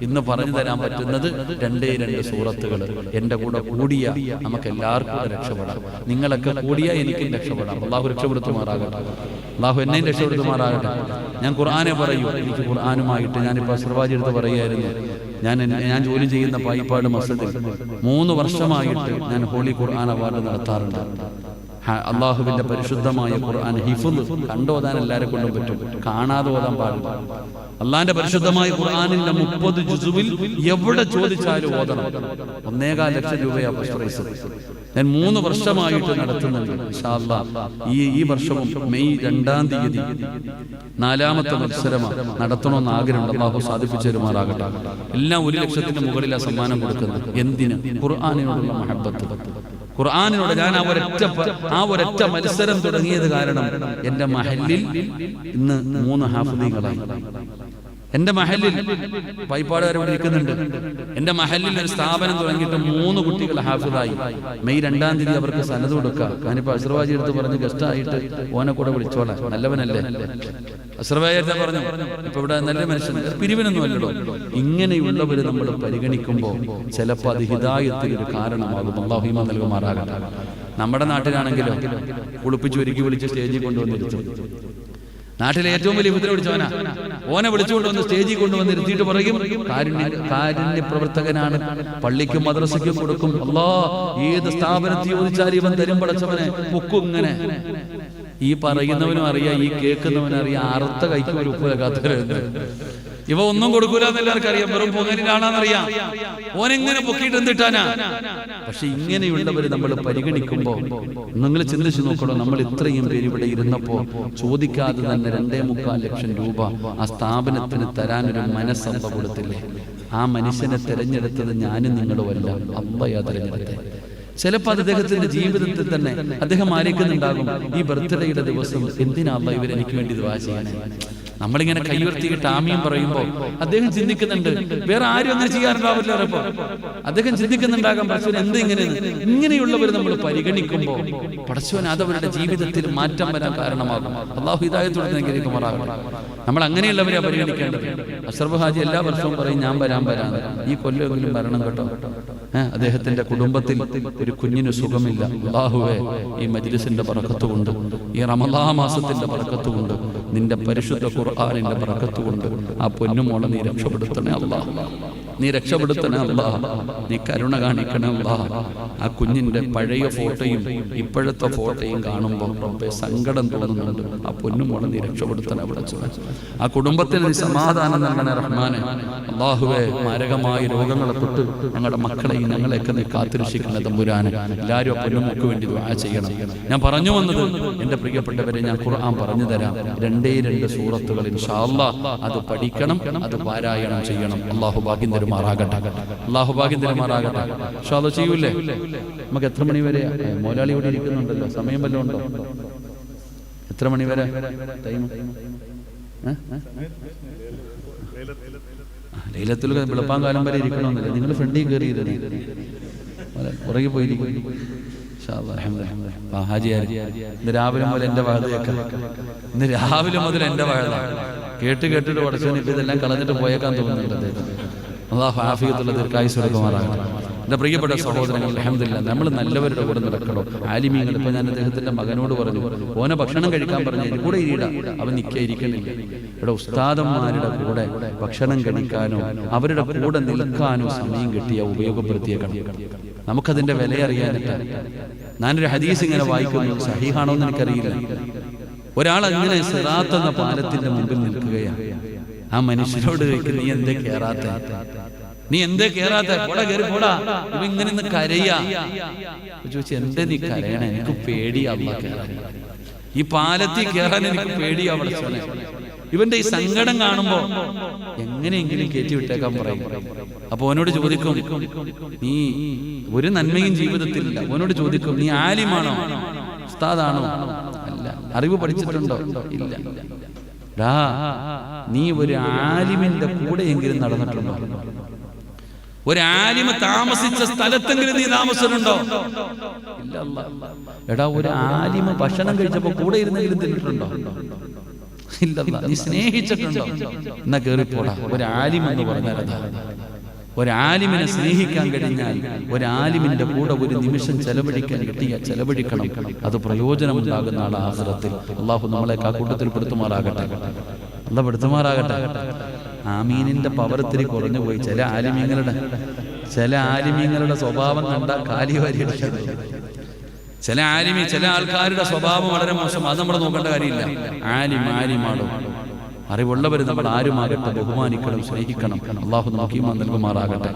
ഇന്ന് പറഞ്ഞു തരാൻ പറ്റുന്നത് 2 സൂറത്തുകൾ. എന്റെ കൂടെ കൂടിയ നമുക്ക് എല്ലാവർക്കും രക്ഷപ്പെടാം. നിങ്ങളൊക്കെ കൂടിയ എനിക്കും രക്ഷപ്പെടാം. അള്ളാഹു രക്ഷപ്പെടുത്തുമാറാകട്ടെ. അള്ളാഹു എന്നെയും രക്ഷപ്പെടുത്തുമാറാകട്ടെ. ഞാൻ ഖുർആനെ പറയൂ. എനിക്ക് ഖുർആനുമായിട്ട് ഞാനിപ്പോൾ സിർവാജി എടുത്ത് പറയുകയായിരുന്നു. ഞാൻ ജോലി ചെയ്യുന്ന പായിപ്പാട് മസ്ജിദിൽ 3 വർഷമായിട്ട് ഞാൻ ഹോളി ഖുർആൻ അവാർഡ് നടത്താറുണ്ട്. അള്ളാഹുവിന്റെ പരിശുദ്ധമായ ഖുർആൻ ഹിഫ്ള് കണ്ടോതാൻ എല്ലാരെ കൊണ്ടും പറ്റും, കാണാതെ ഓതാൻ പാടില്ല. അള്ളാന്റെ പരിശുദ്ധമായ ഖുർആനിന്റെ 30 ജുസുവിൽ എവിടെ ചോദിച്ചാലും ഓതണം. 1.25 ലക്ഷം രൂപയാണ് ഫസ്റ്റ് പ്രൈസ്. ഞാൻ 3 വർഷമായിട്ട് നടത്തുന്നുണ്ട്. ഇൻഷാ അല്ലാഹ് ഈ വർഷവും മെയ് 2-ാം തീയതി 4ാമത്തെ മത്സരമാണ് നടത്തണമെന്ന് ആഗ്രഹമുണ്ട്. അള്ളാഹു സാധിപ്പിച്ചു തരുമാറാകട്ടെ. എല്ലാം 1 ലക്ഷത്തിന് മുകളിലാണ് സമ്മാനം കൊടുക്കുന്നത്. എന്തിന്? ഖുർആനിനോടുള്ള മഹബത്ത്. ഖുർആനിനോട് ഞാൻ ആ ഒരൊറ്റ മത്സരം തുടങ്ങിയത് കാരണം എന്റെ മഹല്ലിൽ ഇന്ന് 3 ഹാഫിദീങ്ങളായി. എന്റെ മഹല്ലിൽ പൈപ്പാടുകാരോട് ഇരിക്കുന്നുണ്ട്. എന്റെ മഹല്ലിൽ ഒരു സ്ഥാപനം തുടങ്ങിയിട്ട് 3 കുട്ടികൾ ഹാഫിദായി. മെയ് 2-ാം തീയതി അവർക്ക് സനത് കൊടുക്കുക. ഞാനിപ്പോ അസ്രവാജി എടുത്ത് പറഞ്ഞ് ഗസ്റ്റായിട്ട് ഓനെ കൂടെ വിളിച്ചോളാം. നല്ലവനല്ലേ? അസ്രവാജി പറഞ്ഞു ഇപ്പൊ ഇവിടെ നല്ല മനുഷ്യൻ, പിരിവിനൊന്നും അല്ലല്ലോ. ഇങ്ങനെയുള്ളവര് നമ്മൾ പരിഗണിക്കുമ്പോൾ ചിലപ്പോൾ അത് ഹിദായത്തിൽ ഒരു കാരണമാകും. അല്ലാഹു ഈമാൻ നൽകുമാറാകട്ടെ. നമ്മുടെ നാട്ടിലാണെങ്കിലോ കുളിപ്പിച്ച് ഒരുക്കി വിളിച്ച് സ്റ്റേജിൽ കൊണ്ടുവന്നിരുത്തും. നാട്ടിലെ ഏറ്റവും വലിയ മുദ്ര പിടിച്ചവനാ. ഓനെ വിളിച്ചുകൊണ്ടുവന്ന് സ്റ്റേജിൽ കൊണ്ടുവന്നിരുത്തിയിട്ട് പറയും കാരുണ്യ പ്രവർത്തകനാണ്, പള്ളിക്കും മദ്രസയ്ക്കും കൊടുക്കും. ഏത് സ്ഥാപനത്തിൽ ചോദിച്ചാൽ ഇവൻ തരും പടച്ചവനെ പൊക്കും. ഇങ്ങനെ ഈ പറയുന്നവനും അറിയാം, ഈ കേൾക്കുന്നവനും അറിയാം, അറുത്ത കൈക്ക് ഒരു ഉപ്പ് കാത്തരുത്. ഇവ ഒന്നും കൊടുക്കൂല എന്ന് എല്ലാവർക്കും അറിയാം. വെറും പൊങ്ങലിലാണെന്നറിയാം. ഓനെങ്ങനെ പൊക്കിയിട്ട് എന്തിട്ടാനാ? പക്ഷെ ഇങ്ങനെയുള്ളവർ നമ്മൾ പരിഗണിക്കുമ്പോൾ നിങ്ങൾ ചിന്തിച്ചു നോക്കണം. നമ്മൾ ഇത്രയും പേര് ഇവിടെ ഇരുന്നപ്പോ ചോദിക്കാതെ തന്നെ 2.25 ലക്ഷം രൂപ ആ സ്ഥാപനത്തിന് തരാനൊരു മനസ്സമ്മ കൊടുത്തില്ലേ? ആ മനുഷ്യനെ തെരഞ്ഞെടുത്തത് ഞാനും നിങ്ങളുമല്ല, അള്ളയാ തെരഞ്ഞെടുത്തത്. ചിലപ്പോൾ അദ്ദേഹത്തിന്റെ ജീവിതത്തിൽ തന്നെ അദ്ദേഹം ആലോചിക്കുന്നുണ്ടാകും, ഈ ബർത്ത്ഡേയുടെ ദിവസം എന്തിനാ അള്ളാഹ് ഇവരെനിക്ക് വേണ്ടി ദുആ ചെയ്യണേ? നമ്മളിങ്ങനെ കൈവർത്തിയിട്ട് ആമീൻ പറയുമ്പോൾ അദ്ദേഹം ചിന്തിക്കുന്നുണ്ട്, വേറെ ആരും അങ്ങനെ ചെയ്യാറുണ്ടാവില്ല. അദ്ദേഹം ചിന്തിക്കുന്നുണ്ടാകാം, പടച്ചവൻ എന്ത് ഇങ്ങനെയുള്ളവർ നമ്മൾ പരിഗണിക്കുമ്പോൾ പടച്ചവൻ അതവരുടെ ജീവിതത്തിൽ മാറ്റം വരാൻ കാരണമാകും. അള്ളാഹു ഹിദായത്തോടെ അനുഗ്രഹിക്കുമാറാകട്ടെ. നമ്മൾ അങ്ങനെയുള്ളവരെ പരിഗണിക്കേണ്ടത്. അഷ്റഫ് ഹാജി എല്ലാ വർഷവും പറയും ഞാൻ വരാൻ. ഈ കൊല്ലമെങ്കിലും വരണം കേട്ടോ. അദ്ദേഹത്തിന്റെ കുടുംബത്തിൽ ഒരു കുഞ്ഞിന് സുഖമില്ല. അല്ലാഹുവേ, ഈ മജ്ലിസിന്റെ ബറക്കത്ത് കൊണ്ട്, ഈ റമളാൻ മാസത്തിന്റെ ബറക്കത്ത് കൊണ്ട്, നിന്റെ പരിശുദ്ധ ഖുർആനിന്റെ ബറക്കത്ത് കൊണ്ട് ആ പൊന്നുമോളെ നീ രക്ഷപ്പെടുത്തണേ അല്ലാഹ്. നീ രക്ഷപ്പെടുത്തണേ അല്ലാഹ്. നീ കരുണ കാണിക്കണേ അല്ലാഹ്. ആ കുഞ്ഞിന്റെ പഴയ ഫോട്ടോയും ഇപ്പോഴത്തെ ഫോട്ടോയും കാണുമ്പോൾ റബ്ബേ സങ്കടം തോന്നുന്നുണ്ട്. ആ പൊന്നുമോളെ നീ രക്ഷപ്പെടുത്തണേ പടച്ചവനെ. ആ കുടുംബത്തിന് നീ സമാധാനം നൽകണേ റഹ്മാനെ. അല്ലാഹുവേ, മാരകമായ രോഗങ്ങളെ തൊട്ട് ഞങ്ങളുടെ മക്കളെയും ഞങ്ങളെയൊക്കെ നീ കാത്തുരക്ഷിക്കണേ തമ്പുരാനെ. എല്ലാവരും ആ പൊന്നുമോക്ക് വേണ്ടി ദുആ ചെയ്യണം. ഞാൻ പറഞ്ഞു വന്നത്, എന്റെ പ്രിയപ്പെട്ടവരെ, ഞാൻ ഖുർആൻ പറഞ്ഞു തരാം. 2 സൂറത്തുകൾ ഇൻഷാ അല്ലാഹ് അത് പഠിക്കണം, അത് പാരായണം ചെയ്യണം. അല്ലാഹു ഭാഗ്യം തരുമാറാകട്ടെ. അല്ലാഹു ഭാഗ്യം തരുമാറാകട്ടെ. ഇൻഷാ അല്ലാഹ് ചെയ്യൂലേ? നമുക്ക് എത്ര മണി വരെ? മോലാളി ഇവിടെ ഇരിക്കുന്നുണ്ടല്ലോ, സമയം വല്ലതും ഉണ്ടോ? എത്ര മണി വരെ ടൈം? ലൈലത്തുൽ വെളുപ്പാൻ കാലം വരെ ഇരിക്കണമെന്നില്ല. നിങ്ങൾ ഫ്രണ്ടിൽ കയറിയിരുന്നേ, പുറകെ പോയിരിക്കും. ഇന്ന് രാവിലെ മുതൽ എന്റെ വാഴ കേൾക്കാം. ഇന്ന് രാവിലെ മുതൽ എന്റെ വാഴ കേട്ടിട്ട് പഠിച്ചവന് ഇപ്പൊ ഇതെല്ലാം കളഞ്ഞിട്ട് പോയേക്കാൻ തോന്നുന്നുണ്ട്. അല്ലാഹു ആഫിയത്തുള്ള ദീർഘായുസ്സ് കൊടുക്കുമാറാകട്ടെ. എൻ്റെ പ്രിയപ്പെട്ട സഹോദരങ്ങൾ, അൽഹംദുലില്ലാ നമ്മൾ നല്ലവരുടെ കൂടെ നടക്കണം. ആലിമീങ്ങൾ, ഇപ്പൊ ഞാൻ അദ്ദേഹത്തിന്റെ മകനോട് പറഞ്ഞു, ഓനെ ഭക്ഷണം കഴിക്കാൻ പറഞ്ഞു, എനിക്ക് കൂടെ ഇരിടാ. അവൻ നിൽക്കയിരിക്കണില്ല. ഇവിടെ ഉസ്താദന്മാരുടെ കൂടെ ഭക്ഷണം കഴിക്കാനോ അവരുടെ കൂടെ നിൽക്കാനോ സമയം കിട്ടിയ ഉപയോഗപ്പെടുത്തിയേക്കണം. നമുക്കതിന്റെ വില അറിയാനില്ല. ഞാനൊരു ഹദീസ് ഇങ്ങനെ വായിക്കുന്നു, സഹീഹാണോ എന്ന് എനിക്കറിയില്ല. ഒരാൾ അങ്ങനെ സിറാത്ത് എന്ന പാലത്തിന്റെ മുമ്പിൽ നിൽക്കുകയാണ്. ആ മനുഷ്യനോട് ചോദിക്കും, നീ എന്തേ കേറാത്ത? നീ എന്തേ കേറാത്ത? പോടാ, കയറി പോടാ. ഇവ ഇങ്ങനെ നിന്ന് കരയാ. ചോദിച്ചു, എന്തേ നീ കരയണേ? എനിക്ക് പേടിയാ കേറാൻ. ഈ പാലത്തിൽ കേറാൻ എനിക്ക് പേടിയാ. അവിടെ ഇവന്റെ ഈ സങ്കടം കാണുമ്പോ എങ്ങനെയെങ്കിലും കയറ്റി വിട്ടേക്കാൻ പറയും. അപ്പൊ അവനോട് ചോദിക്കും, നീ ഒരു നന്മയും ജീവിതത്തിലില്ല. അവനോട് ചോദിക്കും, നീ ആലിമാണോ, ഉസ്താദാണോ? അല്ല. അറിവ് പഠിച്ചിട്ടുണ്ടോ? ഇല്ല. നീ ഒരു ആലിമിന്റെ കൂടെയെങ്കിലും നടന്നിട്ടുണ്ടോ? ഒരു ആലിമ താമസിച്ച സ്ഥലത്തെങ്കിലും നീ താമസിച്ചിട്ടുണ്ടോ? ഇല്ല. എടാ, ഒരു ആലിമ ഭക്ഷണം കഴിച്ചപ്പോ കൂടെ ഇരുന്നെങ്കിലും തിന്നിട്ടുണ്ടോ? ഇല്ല. നീ സ്നേഹിച്ചിട്ടുണ്ടോ? എന്നാ കേറിപ്പോടാ. ഒരു ആലിം എന്ന് പറഞ്ഞാൽ അതാ. ഒരാലിമിനെ സ്നേഹിക്കാൻ കഴിഞ്ഞാൽ ഒരാലിമിന്റെ കൂടെ ഒരു നിമിഷം ചെലവഴിക്കാൻ കിട്ടിയ ചെലവഴിക്കണം. അത് പ്രയോജനമുണ്ടാകുന്ന ആൾ ആഖിറത്തിൽ. അള്ളാഹു നമ്മളെ കൂട്ടത്തിൽ പെടുത്തുമാറാകട്ടെ. അള്ളാഹ് പെടുത്തുമാറാകട്ടെ. ആമീനിന്റെ പവർ ഇത്തിരി കുറഞ്ഞു പോയി. ചില ആലിമീങ്ങളുടെ സ്വഭാവം കണ്ട കാലി വാരി എടുക്കുന്നത്. ചില ആൾക്കാരുടെ സ്വഭാവം വളരെ മോശം. അത് നമ്മൾ നോക്കേണ്ട കാര്യമില്ല. ആലിമാണോ? അറിവുള്ളവർ നമ്മൾ ആരുമാകട്ടെ ബഹുമാനിക്കണം, സ്നേഹിക്കണം. അള്ളാഹു നമുക്ക് ഈമാൻ നൽകുമാറാകട്ടെ.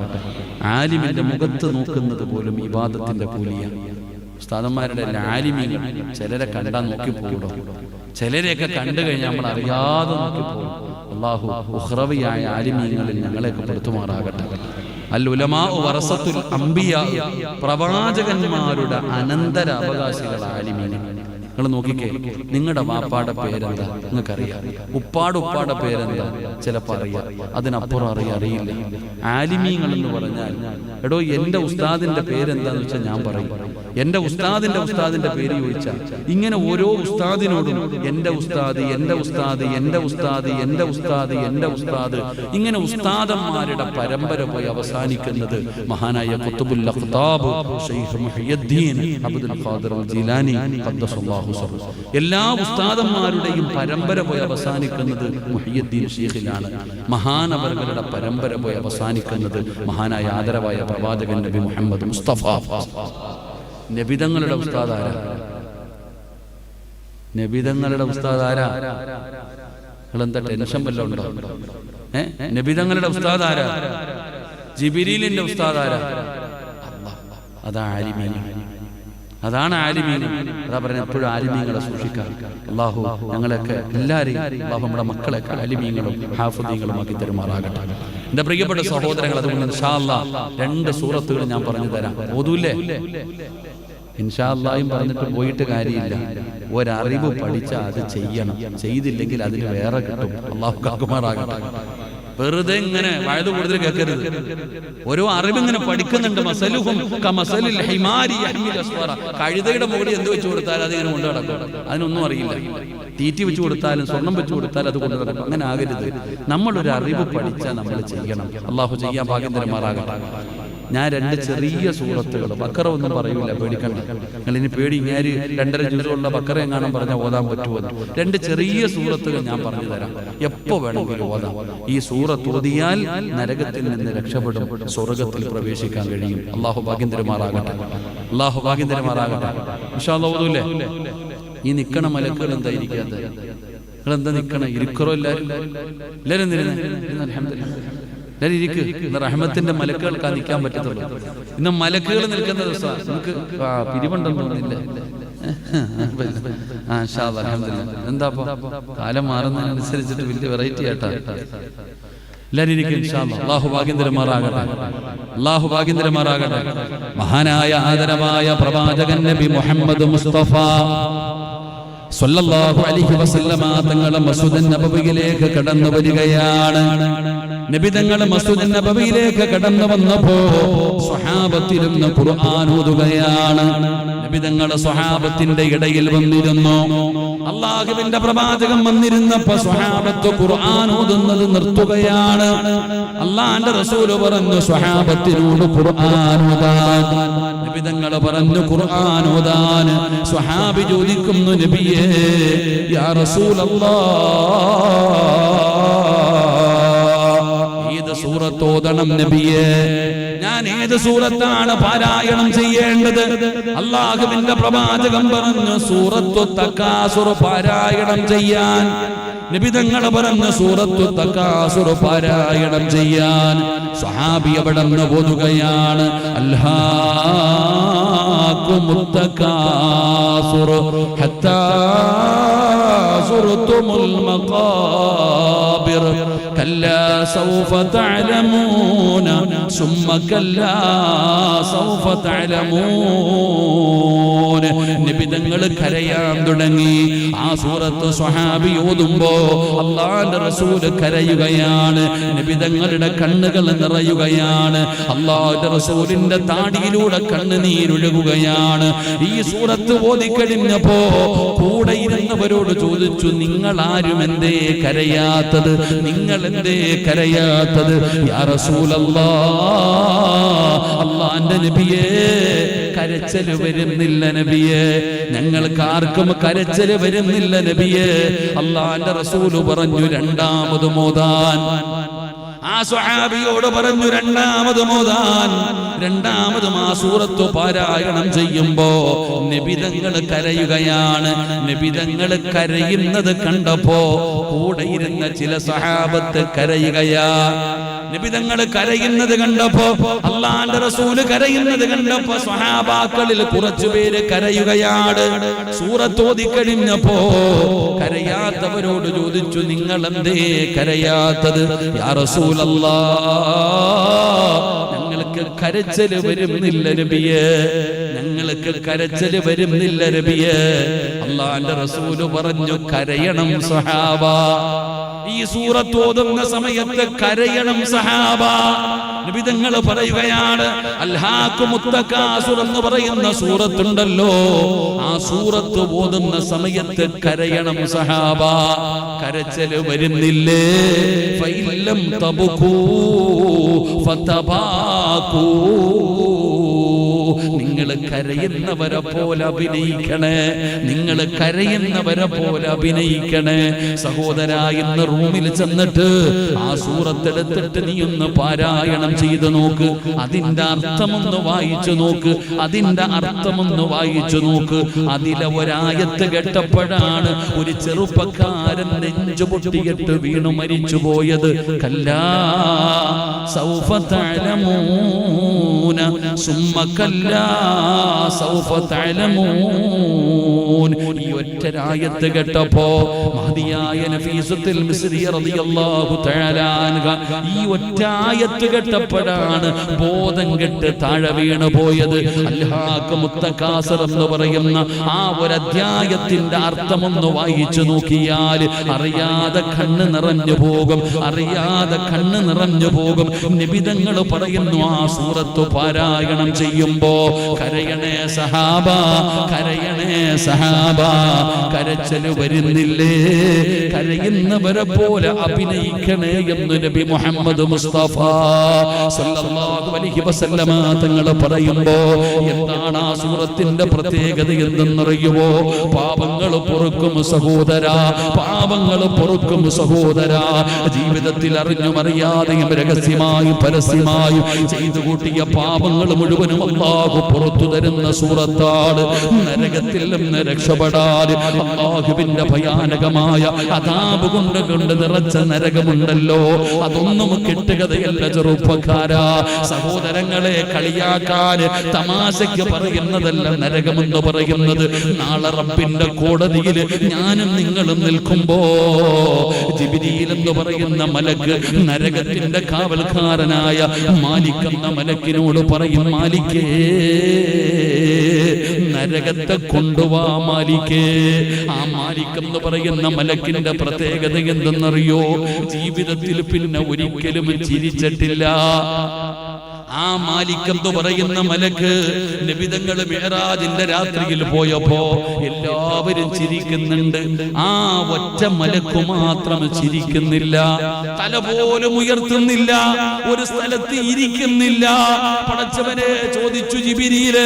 ആലിമിന്റെ മുഖത്ത് നോക്കുന്നത് പോലും ഇബാദത്തിന്റെ കൂലിയാണ്. ഉസ്താദന്മാരുടെ ആലിമീങ്ങൾ ചിലരെ കണ്ടാൽ നോക്കിപ്പോകും. ചിലരെയൊക്കെ കണ്ടു കഴിഞ്ഞാൽ നമ്മൾ അറിയാതെ നോക്കിപ്പോകും. അള്ളാഹു ഉഖ്റവിയായ ആലിമീങ്ങളിൽ ഞങ്ങളെയൊക്കെ പെടുത്തുമാറാകട്ടെ. അൽ ഉലമാ വറസത്തുൽ അംബിയാ, പ്രവാചകന്മാരുടെ അനന്തര അവകാശികൾ ആലിമീങ്ങൾ. നിങ്ങൾ നോക്കിക്കേ, നിങ്ങളുടെ വാപ്പാടെ പേരെന്താ നിങ്ങൾക്കറിയാം, ഉപ്പാടെ പേരെന്താ ചിലപ്പോൾ അറിയാം, അതിനപ്പുറം അറിയില്ല. ആലിമീങ്ങൾ എന്ന് പറഞ്ഞാൽ, എടോ എന്റെ ഉസ്താദിന്റെ പേരെന്താന്ന് വെച്ചാൽ ഞാൻ പറയും. എന്റെ ഉസ്താദിന്റെ പേര് ചോദിച്ചാൽ ഇങ്ങനെ ഓരോ ഉസ്താദിനോടും എന്റെ ഉസ്താദ്, എന്റെ ഉസ്താദ്, എന്റെ ഉസ്താദ്, എന്റെ ഉസ്താദ്, എന്റെ ഉസ്താദ്, ഇങ്ങനെ ഉസ്താദന്മാരുടെ പരമ്പര പോയി അവസാനിക്കുന്നത് മഹാനായ ഖുത്ബുൽ അഖ്താബ് ശൈഖ് മുഹയ്യിദ്ദീൻ അബ്ദുൽ ഖാദിർ ജീലാനി ഖദ്ദസല്ലാഹു. എല്ലാ ഉസ്താദന്മാരുടെയും പരമ്പര പോയി അവസാനിക്കുന്നത് മുഹയ്യിദ്ദീൻ ശൈഖിലാണ്. മഹാനവറുകളുടെ പരമ്പര പോയി അവസാനിക്കുന്നത് മഹാനായ ആദരവായ പ്രവാചകൻ നബി മുഹമ്മദ് മുസ്തഫ. നബിതങ്ങളുടെ ഉസ്താദാരാ? നബിതങ്ങളുടെ ഉസ്താദാരാ? നിങ്ങളെന്താ ടെൻഷൻ വല്ലതും ഉണ്ടോ? നബിതങ്ങളുടെ ഉസ്താദാരാ? ജിബ്രീലിന്റെ ഉസ്താദാരാ? അതാണ് ആലിമീൻ. അതാ പറഞ്ഞ എപ്പോഴും ആലിമീങ്ങളെ സൂക്ഷിക്കാം. അള്ളാഹു ഞങ്ങളൊക്കെ എല്ലാവരെയും, അള്ളാഹു നമ്മുടെ മക്കളൊക്കെ ആലിമീങ്ങളും ഹാഫിദീങ്ങളും ആക്കി തരുമാറാകട്ടെ. എന്റെ പ്രിയപ്പെട്ട സഹോദരങ്ങൾ, അതുകൊണ്ട് ഇൻഷാ അല്ലാഹ് 2 സൂറത്തുകൾ ഞാൻ പറഞ്ഞു തരാം. ഓതൂല്ലേ? ഇൻഷാ അല്ലാഹും പറഞ്ഞിട്ട് പോയിട്ട് കാര്യമില്ല. ഒരറിവ് പഠിച്ചാൽ അത് ചെയ്യണം. ചെയ്തില്ലെങ്കിൽ അതിന് വേറെ കിട്ടും. അള്ളാഹു കാക്കുമാറാകട്ടെ. വെറുതെ ഇങ്ങനെ വയത് കൂടുതൽ കേൾക്കരുത്. ഓരോ അറിവിങ്ങനെ പഠിക്കുന്നുണ്ട്. കഴുതയുടെ മുകളിൽ എന്ത് വെച്ച് കൊടുത്താലും അതിങ്ങനെ കൊണ്ടു നടക്കും. അതിനൊന്നും അറിയില്ല. തീറ്റി വെച്ച് കൊടുത്താലും സ്വർണം വെച്ച് കൊടുത്താലും അത് കൊണ്ടു നടക്കും. അങ്ങനെ ആകരുത്. നമ്മളൊരു അറിവ് പഠിച്ചാൽ നമ്മൾ ചെയ്യണം. അള്ളാഹു ചെയ്യാൻ ഭാഗ്യം തരുമാറാകട്ടെ. ഞാൻ 2 ചെറിയ സൂറത്തുകൾ, ബക്കറ ഒന്നും പറയൂല, പേടിക്കണ്ട. നിങ്ങൾ ഇനി പേടി, ഞാൻ 2.5 ദിവസമുള്ള ബക്കറ എങ്ങാനും പറഞ്ഞാൽ ഓതാൻ പറ്റുമോ? 2 ചെറിയ സൂറത്തുകൾ ഞാൻ പറഞ്ഞു തരാം. എപ്പോ വേണമെങ്കിലും ഓതാം. ഈ സൂറത്ത് ഓതിയാൽ നരകത്തിൽ നിന്ന് രക്ഷപ്പെടും, സ്വർഗത്തിൽ പ്രവേശിക്കാൻ കഴിയും. അള്ളാഹു ഭാഗ്യം തരുമാറാകട്ടെ. അള്ളാഹു ഭാഗ്യം തരുമാറാകട്ടെ. ഇൻഷാ അല്ലാഹ് ഓതൂല്ലേ? ഈ നിക്കണ മലക്കുകൾ എന്താ ഇരിക്കാത്ത? നിങ്ങളെന്താ നിക്കണ? ഇരിക്കറോ? എല്ലാവരും അൽഹംദുലില്ലാഹ് ഇരിക്ക്. ഇന്ന് റഹ്മത്തിന്റെ മലക്കുകൾക്ക് നിൽക്കാൻ പറ്റത്തുള്ളൂ. ഇന്ന് മലക്കുകൾ നിൽക്കുന്ന ദിവസം നമുക്ക് പിരിവുണ്ടെന്ന് തോന്നുന്നില്ല. എന്താ കാലം മാറുന്നതിനനുസരിച്ചിട്ട് വലിയ വെറൈറ്റി ആയിട്ടാ എല്ലാവരും ഇരിക്കും. അല്ലാഹു ഭാഗ്യം തരുമാറാകട്ടെ. അല്ലാഹു ഭാഗ്യം തരുമാറാകട്ടെ. മഹാനായ ആദരവായ പ്രവാചകൻ നബി മുഹമ്മദ് മുസ്തഫ സ്വല്ലല്ലാഹു അലൈഹി വസല്ലമ തങ്ങളുടെ മസ്ജിദ് നബവിയിലേക്ക് കടന്നു വരികയാണ്. നബിതങ്ങൾ മസ്ജിദ് നബവിയിലേക്ക് കടന്നു വന്നപ്പോ സ്വഹാബത്തിരുന്ന് ഖുർആൻ ഓതുകയാണ്. നബിതങ്ങൾ സ്വഹാബത്തിന്റെ ഇടയിൽ വന്നിരുന്നു. അല്ലാഹുവിന്റെ പ്രവാചകൻ വന്നിരുന്നപ്പോ സ്വഹാബത്ത് ഖുർആൻ ഓതുന്നത് നിർത്തുകയാണ്. അല്ലാഹുവിന്റെ റസൂൽ പറഞ്ഞു സ്വഹാബത്തിനോട് ഖുർആൻ ഓതാൻ. നബിതങ്ങൾ പറഞ്ഞു ഖുർആൻ ഓതാൻ. സ്വഹാബി ചോദിക്കുന്നു, നബിയേ യാ റസൂലല്ലാഹ്, ഏത് സൂറത്ത് ഓതണം നബിയേ? ഞാൻ ഏത് സൂറത്താണ് പാരായണം ചെയ്യേണ്ടത്? അല്ലാഹുവിന്റെ പ്രവാചകൻ പറഞ്ഞു സൂറത്തു തകാസുർ പാരായണം ചെയ്യാൻ. നബിതങ്ങൾ പറഞ്ഞു സൂറത്തു തകാസുർ പാരായണം ചെയ്യാൻ. സ്വഹാബി അവിടെ നിന്ന് ഓതുകയാണ്, അൽഹാകുമുത് തകാസുർ ഹത്താ സുർതുമുൽ മഖാബിർ കല്ലാ സൗഫ തഅലമൂന സുമ്മ കല്ലാ സൗഫ തഅലമൂന. നബിതങ്ങൾ കരയാൻ തുടങ്ങി. ആ സൂറത്ത് സ്വഹാബി ഓതുമ്പോ അല്ലാഹുവിന്റെ റസൂൽ കരയുകയാണ്. നബിതങ്ങളുടെ കണ്ണുകൾ നിറയുകയാണ്. അല്ലാഹുവിന്റെ റസൂലിന്റെ താടിയിലൂടെ കണ്ണുനീരൊഴുകുകയാണ്. ഈ സൂറത്ത് ഓതിക്കഴിഞ്ഞപ്പോ കൂടെ ഇരുന്നവരോട് ചോദിച്ചു, നിങ്ങൾ ആരും എന്തേ കരയാത്തത്? നിങ്ങൾ എന്തേ കരയാത്തത്? യാ റസൂലല്ലാഹ്, അല്ലാഹുവിന്റെ നബിയേ കരച്ചല് വരുന്നില്ല നബിയേ, ഞങ്ങൾക്ക് ആർക്കും കരച്ചല് വരുന്നില്ല നബിയേ. അല്ലാഹുവിന്റെ റസൂല് പറഞ്ഞു രണ്ടാമത് മോദാൻ. ആ സ്വഹാബിയോട് പറഞ്ഞു രണ്ടാമത് മോദാൻ. രണ്ടാമതും ആ സൂറത്ത് പാരായണം ചെയ്യുമ്പോ നബിതങ്ങൾ കരയുകയാണ്. നബിതങ്ങൾ കരയുന്നത് കണ്ടപ്പോ കൂടെ ഇരുന്ന ചില സഹാബത്ത് കരയുകയാ. നബിതങ്ങൾ കരയുന്നത് കണ്ടപ്പോ, അല്ലാഹുവിന്റെ റസൂല് കരയുന്നത് കണ്ടപ്പോ സ്വഹാബാക്കളിൽ കുറച്ചുപേര് കരയുകയാണ്. സൂറത്ത് ഓതിക്കഴിഞ്ഞപ്പോ കരയാത്തവരോട് ചോദിച്ചു, നിങ്ങൾ എന്തേ കരയാത്തത്? യാ റസൂലല്ലാഹ്, ഞങ്ങൾക്ക് കരച്ചല് വരുന്നില്ല നബിയേ, ഞങ്ങൾക്ക് കരച്ചല് വരുന്നില്ല നബിയേ. അല്ലാഹുവിന്റെ റസൂല് പറഞ്ഞു കരയണം സഹാബ. ഈ സൂറത്ത് ഓതുന്ന സമയത്ത് കരയണം സഹാബ. നബിതങ്ങൾ പറയുകയാണ്, അൽഹാകുമുത് തകാസുർ എന്ന് പറയുന്ന സൂറത്തുണ്ടല്ലോ, ആ സൂറത്ത് ഓതുന്ന സമയത്ത് കരയണം സഹാബ. കരച്ചല് വരുന്നില്ലേ? ഫഇല്ലം തബ്കൂ ഫതബാകൂ. നിങ്ങൾ കരയുന്നവരെ പോലെ അഭിനയിക്കണേ, നിങ്ങൾ കരയുന്നവരെ പോലെ അഭിനയിക്കണേ. സഹോദരാ, ഇന്ന് റൂമിൽ ചെന്നിട്ട് ആ സൂറത്തെടുത്തിട്ട് നീ ഒന്ന് പാരായണം ചെയ്തു നോക്ക്. അതിന്റെ അർത്ഥമൊന്ന് വായിച്ചു നോക്ക്. അതിന്റെ അർത്ഥമൊന്ന് വായിച്ചു നോക്ക്. അതിലെ ഒരായത്ത് കേട്ടപ്പോഴാണ് ഒരു ചെറുപ്പക്കാരൻ നെഞ്ചു പൊട്ടിയിട്ട് വീണു മരിച്ചു പോയത്. കല്ലാ സൗഫ തഅലമൂന സുമ്മ കല്ലാ സൗഫ തഅലമൂൻ. ഈ ഒറ്റരായത്ത് കേട്ടപ്പോ മഹദിയായ നഫീസത്തുൽ മിസ്രിയ റളിയല്ലാഹു തആല അൻഹ ഈ ഒറ്റായത്ത് കേട്ടപ്പോഴാണ് ബോധം കെട്ട് താഴെ വീണു പോയത്. അൽഹാകുമുത് തകാസുർ എന്ന് പറയുന്ന ആ ഒരു അധ്യായത്തിന്റെ അർത്ഥമൊന്ന് വായിച്ചു നോക്കിയാൽ അറിയാതെ കണ്ണ് നിറഞ്ഞു പോകും, അറിയാതെ കണ്ണ് നിറഞ്ഞു പോകും. നിബിധങ്ങൾ പറയുന്നു, ആ സൂറത്ത് പാരായണം ചെയ്യുമ്പോ കരയണേ സഹാബ, കരയണേ സഹാബ. കരച്ചല് വരുന്നില്ലേ? കരയുന്നവരെ പോലെ അഭിനയിക്കണേ എന്ന് നബി മുഹമ്മദ് മുസ്തഫ സല്ലല്ലാഹു അലൈഹി വസല്ലമ തങ്ങൾ പറയുമ്പോ എന്താണ് ആ സൂറത്തിന്റെ പ്രത്യേകത എന്തെന്നറിയുമോ? പാപങ്ങൾ പൊറുക്കും സഹോദരാ, പാപങ്ങൾ പൊറുക്കും സഹോദരാ. ജീവിതത്തിൽ അറിഞ്ഞും അറിയാതെയും രഹസ്യമായും പരസ്യമായും ചെയ്തു കൂട്ടിയ പാപങ്ങൾ മുഴുവനും അല്ലാഹു പുറത്തു തരുന്ന സൂറത്താണ്. നരകത്തിൽ നിന്ന് രക്ഷപ്പെടാൻ അല്ലാഹുവിന്റെ ഭയാനകമായ അദാബ് കൊണ്ട് നിറച്ച നരകമുണ്ടല്ലോ, അതൊന്നും കെട്ടുകഥയല്ല ചെറുപ്പക്കാരാ. സഹോദരങ്ങളെ കളിയാക്കാൻ തമാശയ്ക്ക് പറയുന്നതല്ല നരകമെന്ന് പറയുന്നത്. നാളെ റബ്ബിന്റെ കോടതിയിൽ ഞാനും നിങ്ങളും നിൽക്കുമ്പോ ജിബ്രീൽ എന്ന് പറയുന്ന മലക്ക് നരകത്തിന്റെ കാവൽക്കാരനായ മാലിക് എന്ന മലക്കിനോട് പറയും, മാലിക്കേ
നരകത്തെ കൊണ്ടുവാ മാലിക്കേ. ആ മാലിക് എന്ന് പറയുന്ന മലക്കിന്റെ പ്രത്യേകത എന്തെന്നറിയോ? ജീവിതത്തിൽ പിന്നെ ഒരിക്കലും ചിരിച്ചിട്ടില്ല. ആ മാലിക് എന്ന് പറയുന്ന മലക്ക് നബിതങ്ങൾ മിഅ്റാജിന്റെ രാത്രിയിൽ പോയപ്പോ എല്ലാവരും ചിരിക്കുന്നുണ്ട്. ആ ഒറ്റ മലക്ക് മാത്രം ചിരിക്കുന്നില്ല, തല പോലും ഉയർത്തുന്നില്ല, ഒരു സ്ഥലത്ത് ഇരിക്കുന്നില്ല. പടച്ചവനെ ചോദിച്ചു ജിബ്രീൽ,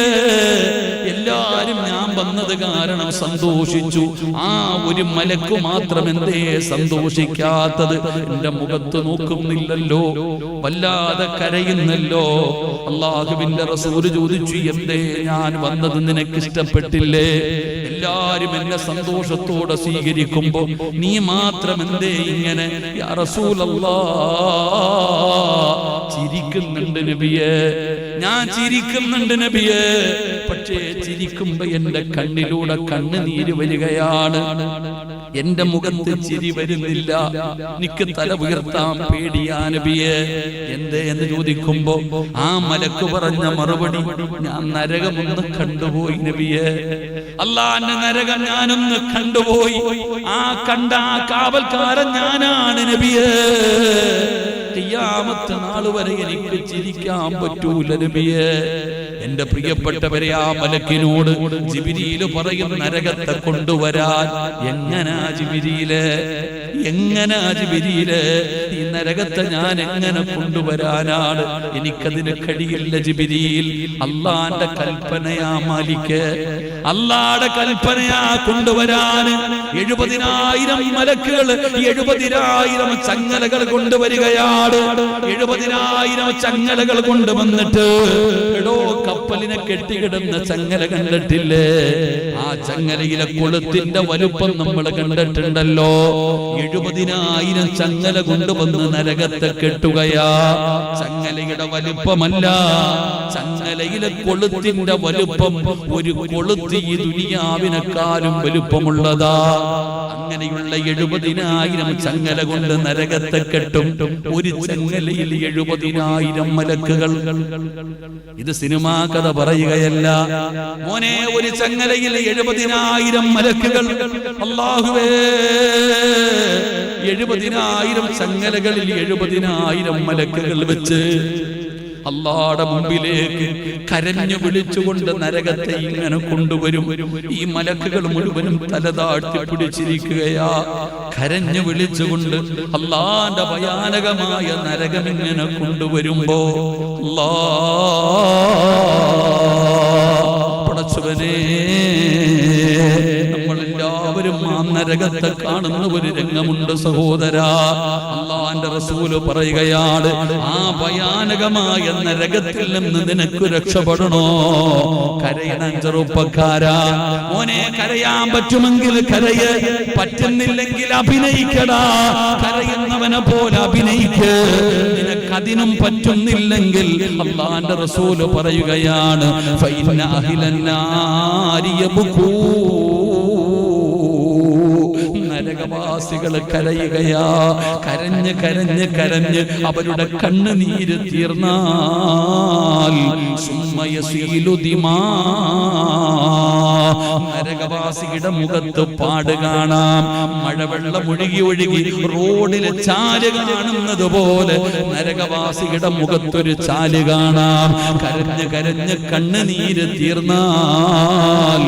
എല്ലാരും ഞാൻ വന്നത് കാരണം സന്തോഷിച്ചു, ആ ഒരു മലക്ക് മാത്രം എന്തേ സന്തോഷിക്കാത്തത്? എന്റെ മുഖത്ത് നോക്കുന്നില്ലല്ലോ, വല്ലാതെ കരയുന്നല്ലോ. അല്ലാഹുവിന്റെ റസൂൽ ചോദിച്ചു, എന്തേ ഞാൻ വന്നത് നിനക്ക് ഇഷ്ടപ്പെട്ടില്ലേ? എല്ലാരും എന്നെ സന്തോഷത്തോടെ സ്വീകരിക്കുമ്പോ നീ മാത്രം എന്തേ ഇങ്ങനെ? യാ റസൂലല്ലാഹ്, ചിരിക്കുന്നുണ്ട് നബിയേ, ഞാൻ ചിരിക്കുന്നുണ്ട് നബിയേ, പക്ഷേ ചിരിക്കുമ്പോ എന്റെ കണ്ണിലൂടെ കണ്ണുനീര് വരികയാണ്, എന്റെ മുഖത്ത് ചിരി വരുന്നില്ല. എനിക്ക് തല ഉയർത്താൻ പേടിയാ നബിയേ. എന്തേ എന്ന് ചോദിക്കുമ്പോ ആ മലക്ക് പറഞ്ഞ മറുപടി, ഞാൻ നരകമൊന്ന് കണ്ടുപോയി നബിയേ, അല്ലാഹുവിന്റെ നരകം ഞാനൊന്ന് കണ്ടുപോയി. ആ കണ്ട ആ കാവൽക്കാരൻ ഞാനാണ് നബിയേ. ഖിയാമത്ത് നാൾ വരെ എനിക്ക് ചിരിക്കാൻ പറ്റൂല നബിയേ. എന്റെ പ്രിയപ്പെട്ടവരെ, ആ മലക്കിനോട് ജിബ്രീൽ പറയും, നരകത്തെ കൊണ്ടുവരാൻ. എങ്ങനാ ജിബ്രീലേ, എങ്ങനാ ജിബ്രീലേ, ഈ നരകത്തെ ഞാൻ എങ്ങനെ കൊണ്ടുവരാനാണ്? എനിക്കതിന് കഴിയില്ല ജിബ്രീൽ. അല്ലാഹുവിന്റെ കൽപ്പനയാ മാലിക്, അല്ലാഹുവിന്റെ കൽപ്പനയാ കൊണ്ടുവരാൻ. 70,000 മലക്കുകൾ 70,000 ചങ്ങലകൾ കൊണ്ടുവരികയാണ്. 70,000 ചങ്ങലകൾ കൊണ്ടുവന്നിട്ട്, എടോ കപ്പലിനെ കെട്ടിക്കിടുന്ന ചങ്ങല കണ്ടിട്ടില്ലേ? ആ ചങ്ങലയിലെ കൊളുത്തിന്റെ വലുപ്പം നമ്മൾ കണ്ടിട്ടുണ്ടല്ലോ. 70,000 ചങ്ങല കൊണ്ടുവന്ന് നരകത്തെ കെട്ടുകയാ. ചങ്ങലയുടെ വലുപ്പമല്ല, ചങ്ങലയിലെ കൊളുത്തിന്റെ വലുപ്പം ഒരു കൊളുത്തി ഈ ദുനിയാവിനെക്കാളും വലുപ്പമുള്ളതാ. അങ്ങനെയുള്ള 70,000 ചങ്ങല കൊണ്ട് നരകത്തെ കെട്ടും. ഒരു ചങ്ങലയിൽ 70,000 മലക്കുകൾ. ഇത് സിനിമാ കഥ പറയുകയല്ല മോനെ. ഒരു ചങ്ങലയിൽ 70,000 മലക്കുകൾ. അല്ലാഹുവേ, 70,000 ചങ്ങലകളിൽ 70,000 മലക്കുകൾ വെച്ച് അല്ലാഹുവിന്റെ മുമ്പിലേക്ക് കരഞ്ഞു വിളിച്ചുകൊണ്ട് നരകത്തെ ഇങ്ങനെ കൊണ്ടുവരും. ഈ മലക്കുകൾ മുഴുവനും തലതാഴ്ത്തി പിടിച്ചിരിക്കുകയാ, കരഞ്ഞു വിളിച്ചുകൊണ്ട് അല്ലാഹുവിന്റെ ഭയാനകമായ നരകം ഇങ്ങനെ കൊണ്ടുവരുമ്പോ, പടച്ചവനേ, നമ്മളെല്ലാവരും ആ നരകത്തെ കാണുന്ന ഒരു രംഗമുണ്ട് സഹോദരാ. അല്ലാഹുവിന്റെ റസൂല് പറയുകയാണ്, ആ ഭയാനകമായ നരകത്തിൽ നിന്ന് നിനക്ക് രക്ഷപ്പെടണോ? കരയണം ചെറുപ്പക്കാരാ. മോനെ, കരയാൻ പറ്റുമെങ്കിൽ കരയ്, പറ്റുന്നില്ലെങ്കിൽ അഭിനയിക്കടാ. കരയുന്നവനെ പോലെ അഭിനയിക്ക്. നിനക്കതിനും പറ്റുന്നില്ലെങ്കിൽ അല്ലാഹുവിന്റെ റസൂല് പറയുകയാണ്, ഫഇന്ന അഹ്ലന്നാരി യബ്കൂ, നരകവാസികൾ കരയുകയാ. കരഞ്ഞ് കരഞ്ഞ് കരഞ്ഞ് അവരുടെ കണ്ണുനീര് തീർന്നാൽ നരകവാസിയുടെ മുഖത്ത് പാട് കാണാം. മഴവെള്ളം ഒഴുകി ഒഴുകി റോഡിലെ ചാല് കാണുന്നത് പോലെ നരകവാസിയുടെ മുഖത്തൊരു ചാല് കാണാം. കരഞ്ഞ് കരഞ്ഞ് കണ്ണുനീര് തീർന്നാൽ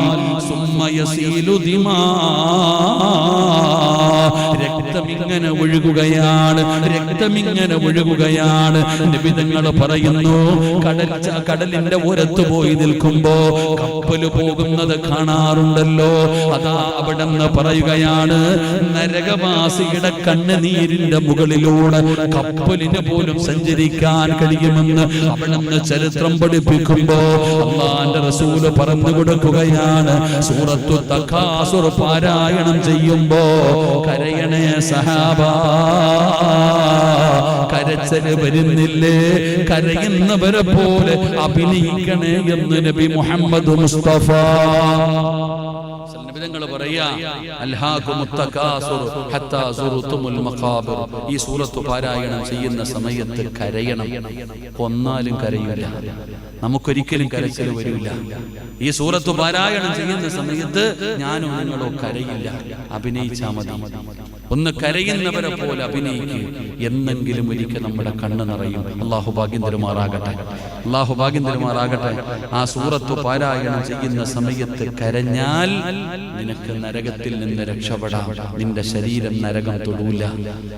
രക്തമിങ്ങനെ ഒഴുകുകയാണ്, രക്തമിങ്ങനെ ഒഴുകുകയാണ്. നിബിധങ്ങൾ പറയുന്നു, കടലിന്റെ ഓരത്ത് പോയി നിൽക്കുമ്പോ കപ്പല് പോകുന്നത് കാണാറുണ്ടല്ലോ. അതാ അവിടെ നിന്ന് പറയുകയാണ്, നരകവാസിയുടെ കണ്ണുനീരിന്റെ മുകളിലൂടെ കപ്പലിന് പോലും സഞ്ചരിക്കാൻ കഴിയുമെന്ന് അവിടെ നിന്ന് ചരിത്രം പഠിപ്പിക്കുമ്പോ അല്ലാഹുവിന്റെ റസൂല് പറഞ്ഞു കൊടുക്കുകയാണ്, സൂറത്തു തകാസുർ പാരായണം ചെയ്യുമ്പോ കരയണേ സഹാബാ, കരച്ചല് വരുന്നില്ലേ? കരയുന്നവരെ പോലെ അഭിനയിക്കണേ എന്ന് നബി മുഹമ്മദ് മുസ്തഫ
നിങ്ങൾ പറയാ അൽഹാകുമുത് തകാസുർ ഹത്താ സുറുതുമുൽ മഖാബിർ. ഈ സൂറത്ത് പാരായണം ചെയ്യുന്ന സമയത്ത് കരയണം. കൊന്നാലും കരയില്ല, നമുക്കൊരിക്കലും കരച്ചിൽ വരില്ല. ഈ സൂറത്ത് പാരായണം ചെയ്യുന്ന സമയത്ത് ഞാനും നിങ്ങളോ കരയില്ല. അഭിനയിച്ചാൽ മതി. ഒന്ന് കരയുന്നവരെ പോലെ അഭിനയിക്കുക. എന്നെങ്കിലും ഒരിക്കൽ നമ്മുടെ കണ്ണ് നിറയും. അള്ളാഹു ഭാഗ്യം തരുമാറാകട്ടെ, അള്ളാഹു ഭാഗ്യം തരുമാറാകട്ടെ. ആ സൂറത്ത് പാരായണം ചെയ്യുന്ന സമയത്ത് കരഞ്ഞാൽ നിനക്ക് നരകത്തിൽ നിന്ന് രക്ഷപ്പെടാം. നിന്റെ ശരീരം നരകം തൊടൂല.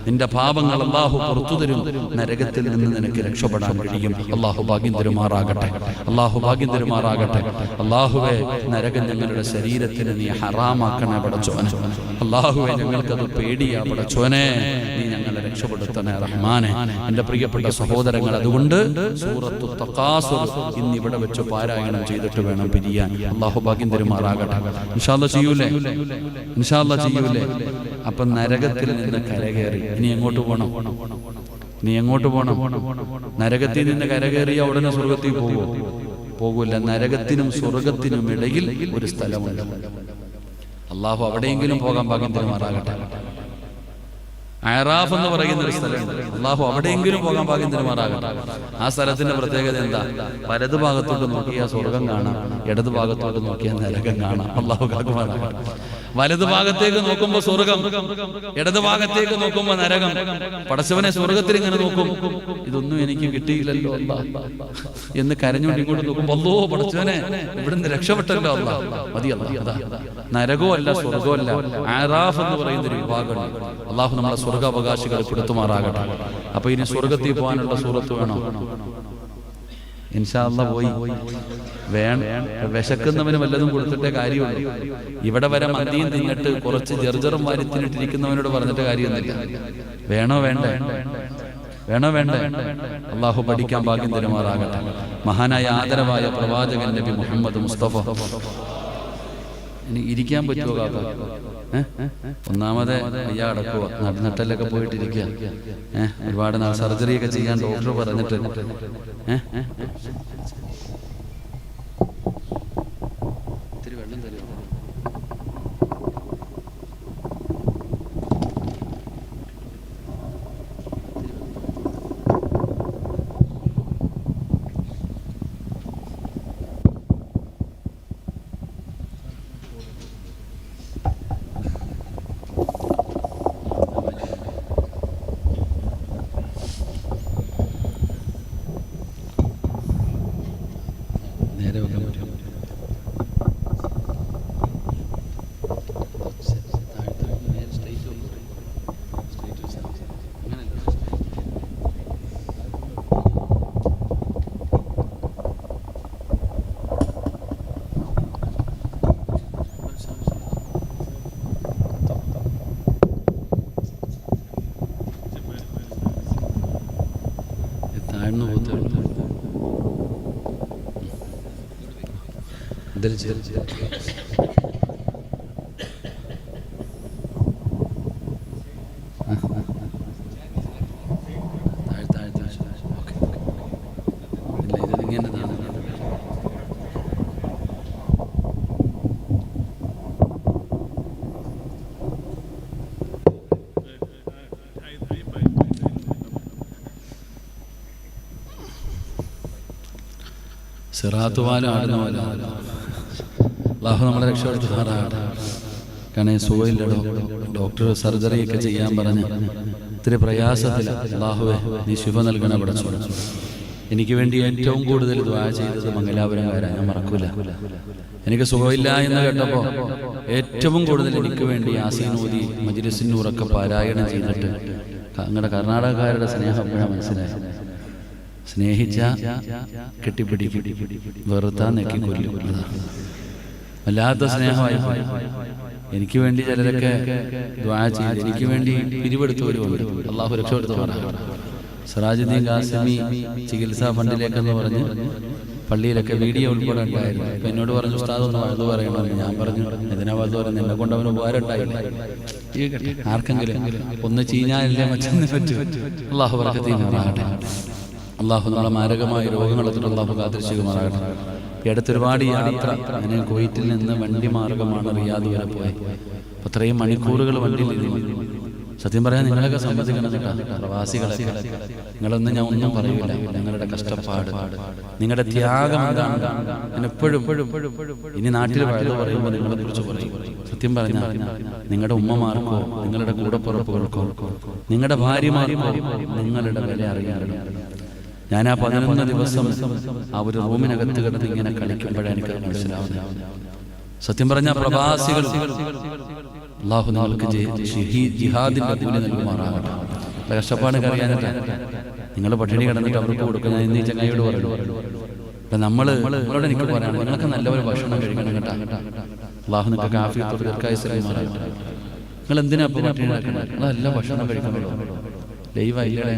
നിന്റെ പാപങ്ങൾ അള്ളാഹു പുറത്തു തരും. നരകത്തിൽ നിന്ന് നിനക്ക് രക്ഷപ്പെടാൻ കഴിയും. അള്ളാഹു ഭാഗ്യം തരുമാറാകട്ടെ, അള്ളാഹു ഭാഗ്യം തരുമാറാകട്ടെ. അള്ളാഹുവെ, നരകം ഞങ്ങളുടെ ശരീരത്തിന് നീ ഹറാമാക്കണേ പടച്ചോനെ. അള്ളാഹുവെ, ഞങ്ങൾക്കത് പേടിയാ പടച്ചോനെ. നീ ഞങ്ങളെ രക്ഷപ്പെടുത്തണേ റഹ്മാനെ. എന്റെ പ്രിയപ്പെട്ട സഹോദരങ്ങൾ, അതുകൊണ്ട് സൂറത്തു തകാസുർ ഇന്ന് ഇവിടെ വെച്ച് പാരായണം ചെയ്തിട്ട് വേണം പിരിയാൻ. അള്ളാഹു ഭാഗ്യം തരുമാറാകട്ടെ. ഇൻഷാ അല്ലാഹ് ചെയ്യൂലേ? ഇൻഷാ അല്ലാഹ് ചെയ്യൂലേ? അപ്പൊ നരകത്തിൽ നിന്ന് കരകയറി ഇനി എങ്ങോട്ട് പോകണം? നീ എങ്ങോട്ട് പോകണം? നരകത്തിൽ നിന്ന് കരകയറിയ ഉടനെ സ്വർഗത്തിൽ പോകൂല. നരകത്തിനും സ്വർഗത്തിനും ഇടയിൽ ഒരു സ്ഥലമുണ്ട്. അള്ളാഹു അവിടെയെങ്കിലും പോകാൻ ഭാഗ്യം തരുമാറാകട്ടെ. അറാഫ് എന്ന് പറയുന്ന ഒരു സ്ഥലമുണ്ട്. അള്ളാഹു അവിടെയെങ്കിലും പോകാൻ ഭാഗ്യം തരുമാറാകട്ടെ. ആ സ്ഥലത്തിന്റെ പ്രത്യേകത എന്താ? വലത് ഭാഗത്തോട്ട് നോക്കിയാൽ സ്വർഗം കാണാം, ഇടത് ഭാഗത്തോട്ട് നോക്കിയാൽ നരകം കാണാം. അള്ളാഹു കാക്കുമാറാകട്ടെ. വലത് ഭാഗത്തേക്ക് നോക്കുമ്പോ സ്വർഗം, ഇടത് ഭാഗത്തേക്ക് നോക്കുമ്പോ നരകം. പടച്ചവനെ, സ്വർഗത്തിൽ ഇങ്ങനെ നോക്കും, ഇതൊന്നും എനിക്ക് കിട്ടിയില്ലല്ലോ എന്ന് കരഞ്ഞുകൊണ്ട് ഇങ്ങോട്ട് നോക്കുമ്പോ അല്ലോ പടച്ചവനെ, ഇവിടുന്ന് രക്ഷപ്പെട്ടല്ലോ അല്ലാ. മതി അല്ലാ. നരകവും അല്ല സ്വർഗവും അല്ല, അറാഫ് എന്ന് പറയുന്ന ഒരു വിഭാഗമുണ്ട്. അള്ളാഹു നമ്മളെ സ്വർഗാവകാശികളെ കൊടുത്തുമാറാകട്ടെ. അപ്പൊ ഇനി സ്വർഗത്തിൽ പോകാനുള്ള സൂറത്ത് വേണോ? ഇൻഷാ അല്ലാഹ് പോയി വിശക്കുന്നവന് വല്ലതും കൊടുത്തിട്ടേ കാര്യമുള്ളൂ. ഇവിടെ വരെ മന്തിയും തിന്നിട്ട് കുറച്ച് ജർജറും വാരിത്തിനിട്ടിരിക്കുന്നവനോട് പറഞ്ഞിട്ട് കാര്യമൊന്നുമില്ല. വേണോ വേണ്ടേ? വേണോ വേണ്ടേ? അള്ളാഹു പഠിക്കാൻ ഭാഗ്യം തരുമാറാകട്ടെ. മഹാനായ ആദരവായ പ്രവാചകൻ നബി മുഹമ്മദ് മുസ്തഫ. ഇനി ഇരിക്കാൻ പറ്റുമോ കാക്ക? ഒന്നാമത് അയ്യാ അടക്കുക, നട്ടലൊക്കെ പോയിട്ടിരിക്കുക. ഒരുപാട് നാൾ സർജറി ഒക്കെ ചെയ്യാൻ ഡോക്ടർ പറഞ്ഞിട്ട് ഇത്തിരി വെള്ളം തരുമോ? നേരെ വെക്കാൻ പറ്റും. താഴ്ന്നു പോകുന്നു. സിറാത്ത് പാലം ആടുന്ന പോലെ അല്ലാഹു നമ്മളെ രക്ഷപ്പെടുത്തുമാറാകട്ടെ. കാരണം സുഖമില്ലടോ, ഡോക്ടർ സർജറി ഒക്കെ ചെയ്യാൻ പറഞ്ഞ് ഇത്തിരി പ്രയാസത്തില. അല്ലാഹുവേ, നീ ശുഭ നൽകണ പടച്ചോനെ. എനിക്ക് വേണ്ടി ഏറ്റവും കൂടുതൽ ദുആ ചെയ്തത് മംഗലാപുരംകാരാണ്, ഞാൻ മറക്കൂല. എനിക്ക് സുഖമില്ല എന്ന് കേട്ടപ്പോൾ ഏറ്റവും കൂടുതൽ എനിക്ക് വേണ്ടി യാസീൻ ഓതി മജ്ലിസിനൂറൊക്കെ പാരായണം ചെയ്തിട്ട് അങ്ങനെ കർണാടകക്കാരുടെ സ്നേഹം എപ്പോഴാണ് മനസ്സിലായത്. സ്നേഹിച്ച കെട്ടിപ്പിടിക്കും, വെറുത്താ നെക്കി കൊല്ലും. വല്ലാത്ത സ്നേഹമായി. എനിക്ക് വേണ്ടി ചിലരൊക്കെ ദുആ ചെയ്ത് എനിക്ക് വേണ്ടി പിരിവെടുത്തവരുമുണ്ട്. അള്ളാഹു രക്ഷപ്പെടുത്തുമാറാകട്ടെ. സിറാജുദ്ദീൻ ഖാസിമി ചികിത്സാ ഫണ്ടിലേക്കെന്ന് പറഞ്ഞ് പള്ളിയിലൊക്കെ വീഡിയോ ഉൾപ്പെടെ ഉണ്ടായിരുന്നു. അപ്പം എന്നോട് പറഞ്ഞു, ഉസ്താദ് ഒന്ന് വഴുതു പറയണമെന്ന്. ഞാൻ പറഞ്ഞു, ഇതിനാ വഴുതു പറയുന്നത്, എന്നെ കൊണ്ട് അവന് ഉപകാരം ഉണ്ടായില്ല. ആർക്കെങ്കിലും ഒന്ന് ചീഞ്ഞാലല്ലേ മറ്റൊന്ന് പറ്റും. അള്ളാഹു ബർക്കത്ത് ചെയ്യുമാറാകട്ടെ. അള്ളാഹു നമ്മളെ മാരകമായ രോഗങ്ങളെത്തിട്ട് അള്ളാഹു കാത്തിരക്ഷിക്കുമാറാകട്ടെ. ഈ അടുത്തൊരുപാട് യാത്ര, ഞാൻ കുവൈറ്റിൽ നിന്ന് വണ്ടി മാർഗമാണ് റിയാദ് വരെ പോയത്. അപ്പോൾ അത്രയും മണിക്കൂറുകൾ വണ്ടിയിലിരുന്നു. സത്യം പറയാൻ നിങ്ങളൊക്കെ സമ്മതിക്കണം കേട്ടോ, പ്രവാസികളൊക്കെ. നിങ്ങളൊന്നും ഞാൻ ഒന്നും പറയൂല. നിങ്ങളുടെ കഷ്ടപ്പാട്, നിങ്ങളുടെ ത്യാഗം എന്താണ് ഞാൻ എപ്പോഴും ഇനി നാട്ടിൽ വഴുതു പറയുമ്പോൾ നിങ്ങളെ കുറിച്ച് പറയും. സത്യം പറഞ്ഞാൽ നിങ്ങളുടെ ഉമ്മമാർക്കോ നിങ്ങളുടെ കൂടപ്പുറപ്പുകൾക്കോ നിങ്ങളുടെ ഭാര്യമാർക്കോ നിങ്ങളുടെ വില അറിയാറുണ്ട്. ഞാൻ ആ 11 ദിവസം ആ ഒരു റൂമിനകത്ത് കിടന്ന് ഇങ്ങനെ കളിക്കുമ്പോഴാണ് എനിക്ക് മനസ്സിലാവുന്നത്. സത്യം പറഞ്ഞ പ്രവാസികൾ അല്ലാഹു നിങ്ങൾക്ക് ജിഹാദിന്റെ കൂലി നൽകുമാറാകട്ടെ. കഷ്ടപ്പാട് അറിയാനില്ല. നിങ്ങൾ പട്ടിണി കിടന്നിട്ട് അവർക്ക് കൊടുക്കുക. ഞാൻ ഇന്ന് ഈ ചങ്ങായിയോട് പറഞ്ഞു, നമ്മളോട് എനിക്ക് പറയാം, നിങ്ങളൊക്കെ നല്ലൊരു ഭക്ഷണം കഴിക്കണം കേട്ടോ. അല്ലാഹു നിങ്ങൾക്ക് ആഫിയത്ത് ദീർഘായുസ്സ് നൽകുമാറാകട്ടെ. നിങ്ങൾ എന്തിനാ ഇപ്പോൾ പട്ടിണി കിടക്കുന്നത്? നിങ്ങൾ നല്ല ഭക്ഷണം കഴിക്കണമല്ലോ. ലൈവായില്ലേ?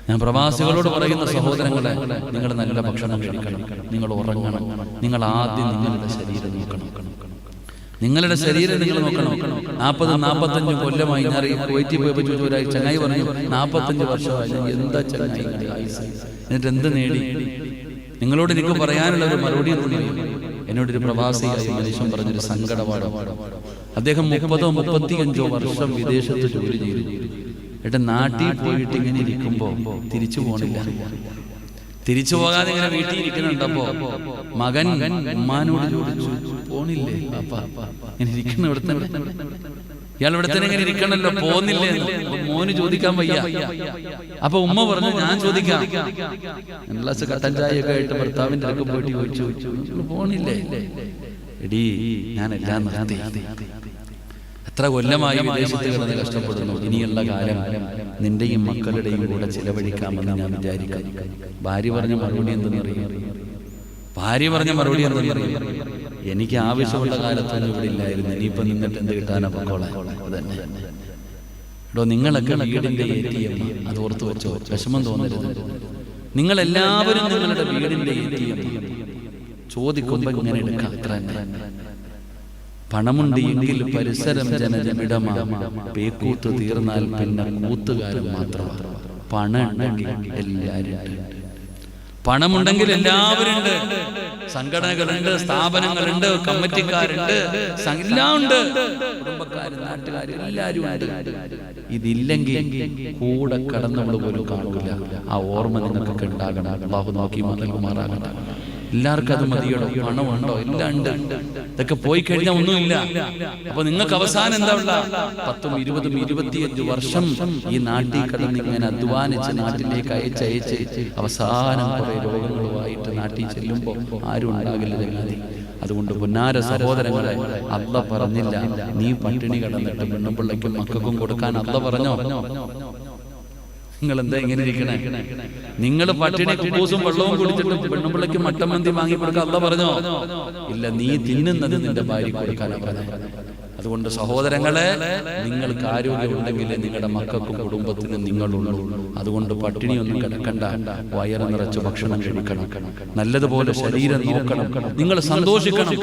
ഞാൻ പ്രവാസികളോട് പറയുന്ന സഹോദരങ്ങളെ, നിങ്ങൾ നല്ല ഭക്ഷണം കഴിക്കണം, നിങ്ങൾ ഉറങ്ങണം. നിങ്ങൾ ആദ്യം നിങ്ങളുടെ ശരീരം നോക്കണം. നിങ്ങളുടെ ശരീരം നിങ്ങൾ നോക്കണം. 40-45 കൊല്ലമായി ഞാൻ കുവൈറ്റിൽ പോയപ്പോൾ ചോദിച്ചു, ചങ്ങായി പറഞ്ഞു 45 വർഷമായി. എന്താ ചങ്ങായി എന്നിട്ട് എന്ത് നേടി? നിങ്ങളോട് എനിക്ക് പറയാനുള്ള ഒരു മറുപടി എന്തെങ്കിലും, എന്നോടൊരു പ്രവാസിയായി മനുഷ്യൻ പറഞ്ഞൊരു സങ്കടപാട്. അദ്ദേഹം 30-35 വർഷം വിദേശത്ത് ജോലി ചെയ്തു. എന്നിട്ട് നാട്ടിൽ പോയിട്ട് ഇങ്ങനെ ഇരിക്കുമ്പോ തിരിച്ചു പോണില്ല. തിരിച്ചു പോകാതെ ഇങ്ങനെ വീട്ടിൽ ഇരിക്കുന്നുണ്ടപ്പോ മകൻ ഉമ്മാനോട് ചോദിച്ചു, പോണില്ലേ ഇങ്ങനെ ഇരിക്കണം ഇവിടെ തന്നെ? ഇയാൾ ഇവിടെ തന്നെ ഇങ്ങനെ ഇരിക്കണല്ലോ, പോന്നില്ലേ? മോന് ചോദിക്കാൻ വയ്യ. അപ്പൊ ഉമ്മ പറഞ്ഞു, ഞാൻ ചോദിക്കാം. ഗ്ലാസ് കട്ടൻ ചായയൊക്കെ ആയിട്ട് ഭർത്താവിന്റെ അടുക്ക് പോയിട്ട് ചോദിച്ചു, പോണില്ലേ? എടീ, ഞാനെല്ലാം നിർത്തി. എത്ര കൊല്ലമായി വിദേശത്ത് കിടന്ന് കഷ്ടപ്പെടുന്നു. ഇനിയുള്ള കാലം നിന്റെയും മക്കളുടെയും കൂടെ ചിലവഴിക്കാമെന്ന് ഞാൻ വിചാരിക്കുന്നു. ഭാര്യ പറഞ്ഞ മറുപടി എന്തെന്നറിയാം? എനിക്ക് ആവശ്യമുള്ള കാലത്തൊന്നും ഇവിടെ ഇല്ലായിരുന്നു. ഇനിയിപ്പോ നിന്നിട്ട് എന്ത് കിട്ടാനാ പൊക്കോളെ. അതന്നെ എടോ, നിങ്ങളൊക്കെ വീടിന്റെ ATM, അത് ഓർത്തു വെച്ചോ. വിഷമം തോന്നരുത്. നിങ്ങളെല്ലാവരും നിങ്ങളുടെ വീടിന്റെ ATM ചോദിക്കുമ്പോ ഇങ്ങനെ എടുക്കാം. അത്ര തന്നെ. പണമുണ്ട് എങ്കിൽ പരിസരം ജനജമിടമാ. പേക്കൂത്ത് തീർന്നാൽ പിന്നെ കൂത്തുകാരൻ മാത്രമാണ്. പണം ഉണ്ടെങ്കിൽ എല്ലാവരും. പണമുണ്ടെങ്കിൽ എല്ലാവരും ഉണ്ട്. സംഘടനകളുണ്ട്, സ്ഥാപനങ്ങളുണ്ട്, കമ്മിറ്റിക്കാരുണ്ട്, എല്ലാം ഉണ്ട്. കുടുംബക്കാര്, നാട്ടുകാര് എല്ലാവരും ഉണ്ട്. ഇതില്ലെങ്കിൽ കൂടെ കടന്നവള് പോലും കാണൂല. ആ ഓർമ്മ നിങ്ങൾക്കൊക്കെ ഉണ്ടാകണം. അല്ലാഹു നോക്കി നൽകുമാറാകട്ടെ. എല്ലാവർക്കും അത് മതിയോടോ? പണമുണ്ടോ? എല്ലാം ഉണ്ട്. ഇതൊക്കെ പോയി കഴിഞ്ഞാൽ ഒന്നുമില്ല. അപ്പൊ നിങ്ങൾക്ക് അവസാനം എന്താ ഉള്ള? 10, 20, 25 വർഷം ഈ നാട്ടിൽ കിടന്ന് ഇങ്ങനെ അധ്വാനിച്ച് നാട്ടിലേക്ക് അയച്ച് അവസാനം കുറെ രോഗങ്ങളുമായിട്ട് നാട്ടിൽ ചെല്ലുമ്പോ ആരും ഉണ്ടാകില്ല ചങ്ങാതി. അതുകൊണ്ട് പൊന്നാര സഹോദരങ്ങളെ, അല്ലാഹു പറഞ്ഞില്ല നീ പട്ടിണി കിടന്നിട്ട് പെണ്ണുപിള്ളയ്ക്കും മക്കൾക്കും കൊടുക്കാൻ. അല്ലാഹു പറഞ്ഞോ? നിങ്ങൾ എന്താ ഇങ്ങനെ ഇരിക്കണേ? നിങ്ങൾ പട്ടിണി കുബൂസും വെള്ളവും കുടിച്ചിട്ട് പെണ്ണുപിള്ളയ്ക്ക് മട്ടൻ മന്തി വാങ്ങി കൊടുക്കാൻ അല്ലാഹു പറഞ്ഞോ? ഇല്ല, നീ തിന്നുന്നത് നിന്റെ ഭാര്യ കൊടുക്കാനാ പറഞ്ഞത്. അതുകൊണ്ട് സഹോദരങ്ങളെ, നിങ്ങൾക്ക് ആരോഗ്യമുണ്ടെങ്കിൽ നിങ്ങളുടെ മക്കൾക്കും കുടുംബത്തിനും നിങ്ങളുള്ളൂ. അതുകൊണ്ട് പട്ടിണിയൊന്നും കിടക്കണ്ട. വയറ് നിറച്ച് ഭക്ഷണം കഴിക്കണം. നല്ലതുപോലെ ശരീരം നോക്കണം. നിങ്ങൾ സന്തോഷിക്കണം.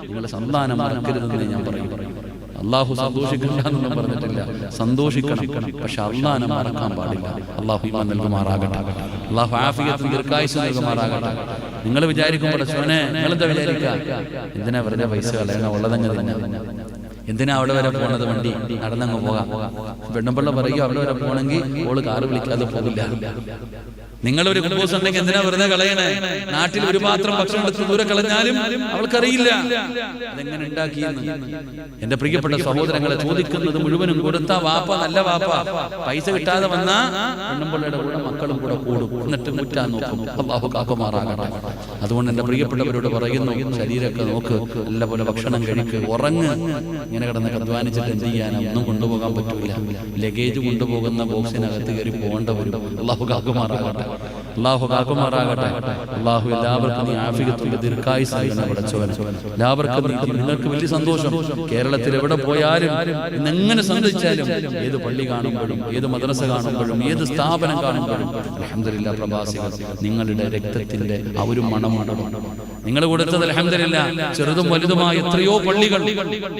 നിങ്ങൾ സന്താനം മറക്കരുതെന്ന് ഞാൻ പറയും. അള്ളാഹു സന്തോഷിക്കണ്ട എന്നൊന്നും പറഞ്ഞിട്ടില്ല, സന്തോഷിക്കണം. പക്ഷെ അള്ളാഹനെ മറക്കാൻ പാടില്ല. അള്ളാഹു ഈമാൻ നൽകുമാറാകട്ടെ. അള്ളാഹു ആഫിയത്തും ദീർഘായുസ്സും നൽകുമാറാകട്ടെ. നിങ്ങൾ വിചാരിക്കുമ്പോൾ സോനെ നിങ്ങളെന്താ വിചാരിക്കുക? എന്തിനാ വെറുതെ പൈസ കളയണ? ഉള്ളതങ്ങ് തന്നെ. എന്തിനാ അവിടെ വരെ പോണത്? വണ്ടി നടന്നങ്ങ് പോകാം. പെണ്ണുപിള്ള പറയുക അവിടെ വരെ പോണെങ്കിൽ ഓള് കാറ് വിളിക്കാതെ പോകില്ല. നിങ്ങളൊരു കുബൂസ് ഉണ്ടെങ്കിൽ എന്തിനാ വെറുതെ കളയണേ? നാട്ടിൽ ഒരു പാത്രം ഭക്ഷണം എടുത്ത് ദൂരെ കളഞ്ഞാലും അവൾക്കറിയില്ല അതെങ്ങനെ ഉണ്ടാക്കിയെന്ന്. എന്റെ പ്രിയപ്പെട്ട സഹോദരങ്ങളെ, ചോദിക്കുന്നത് മുഴുവനും കൊടുത്ത വാപ്പ, നല്ല വാപ്പ, പൈസ കിട്ടാതെ വന്നാ പെണ്ണുപിള്ളയുടെ കൂടെ മക്കളും കൂടെ കൂടും. എന്നിട്ട് മുറ്റാൻ നോക്കും. അല്ലാഹു കാക്കുമാറാകട്ടെ. അതുകൊണ്ട് എന്റെ പ്രിയപ്പെട്ടവരോട് പറയുന്നു, ശരീരമൊക്കെ നോക്ക്, നല്ലപോലെ ഭക്ഷണം കഴിക്ക്, ഉറങ്ങ്. ഇങ്ങനെ കിടന്നൊക്കെ അധ്വാനിച്ചിട്ട് എന്ത് ചെയ്യാനാ? ഒന്നും കൊണ്ടുപോകാൻ പറ്റൂല. ലഗേജ് കൊണ്ടുപോകുന്ന ബോക്സിനകത്ത് കയറി പോകേണ്ട വരും. അല്ലാഹു കാക്കുമാറാകട്ടെ. അല്ലാഹു കാക്കുമാറാകട്ടെ. അല്ലാഹു എല്ലാവർക്കും നീ ആഫിയത്തുള്ള ദീർഘായുസ്സ് നൽകണം പടച്ചവൻ. എല്ലാവർക്കും നിങ്ങൾക്ക് വലിയ സന്തോഷം. കേരളത്തിൽ എവിടെ പോയാലും എങ്ങനെ സന്ദർശിച്ചാലും, ഏത് പള്ളി കാണുമ്പോഴും, ഏത് മദ്രസ കാണുമ്പോഴും, ഏത് സ്ഥാപനം കാണുമ്പോഴും അൽഹംദുലില്ലാഹ് പ്രവാസികൾ നിങ്ങളുടെ രക്തത്തിന്റെ ആ ഒരു മണമുണ്ട്. നിങ്ങൾ കൊടുത്തത് അൽഹംദുലില്ലാഹ് ചെറുതും വലുതുമായ എത്രയോ പള്ളികൾ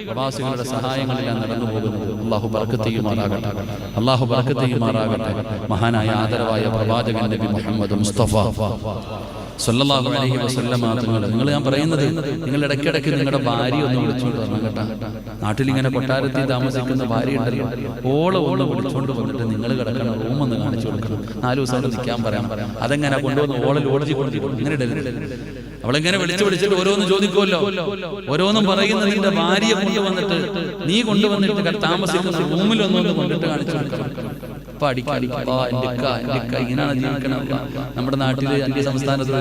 പ്രവാസികളുടെ സഹായങ്ങളിലാണ് നടന്നു പോകുന്നത്. അല്ലാഹു ബർക്കത്ത് ചെയ്യുമാറാകട്ടെ. അല്ലാഹു ബർക്കത്ത് ചെയ്യുമാറാകട്ടെ. മഹാനായ ആദരവായ പ്രവാചകൻ നബി മുഹമ്മദ് മുഹമ്മദ് മുസ്തഫ സല്ലല്ലാഹു അലൈഹി വസല്ലമ തങ്ങൾ. നിങ്ങൾ ഞാൻ പറയുന്നത്, നിങ്ങൾ ഇടയ്ക്കിടയ്ക്ക് നിങ്ങളുടെ ഭാര്യ ഒന്ന് വിളിച്ചുകൊണ്ട് വരണം കേട്ടോ. നാട്ടിലിങ്ങനെ കൊട്ടാരത്തിൽ താമസിക്കുന്ന ഭാര്യ ഉണ്ടല്ലോ, ഓളെ ഒന്ന് വിളിച്ചുകൊണ്ട് വന്നിട്ട് നിങ്ങൾ കിടക്കണം റൂം ഒന്ന് കാണിച്ചു കൊടുക്കണം. 4 ദിവസം നിൽക്കാൻ പറയാം. അതെങ്ങനെ കൊണ്ടുവന്ന് ഓളെ ലോഡ്ജി കൊണ്ടുപോകും. ഇങ്ങനെ അവളെങ്ങനെ വിളിച്ചിട്ട് ഓരോന്നും ചോദിക്കുമല്ലോ, ഓരോന്നും പറയുന്നത് നിന്റെ ഭാര്യയെ കൊണ്ടുവന്നിട്ട് നീ കൊണ്ടുവന്നിട്ട് താമസിക്കുന്ന റൂമിലൊന്നും കൊണ്ടിട്ട് കാണിച്ചു കൊടുക്കണം. ഇങ്ങനെയാണ് ജീവിക്കണം. നമ്മുടെ നാട്ടില് അന്യ സംസ്ഥാനത്ത്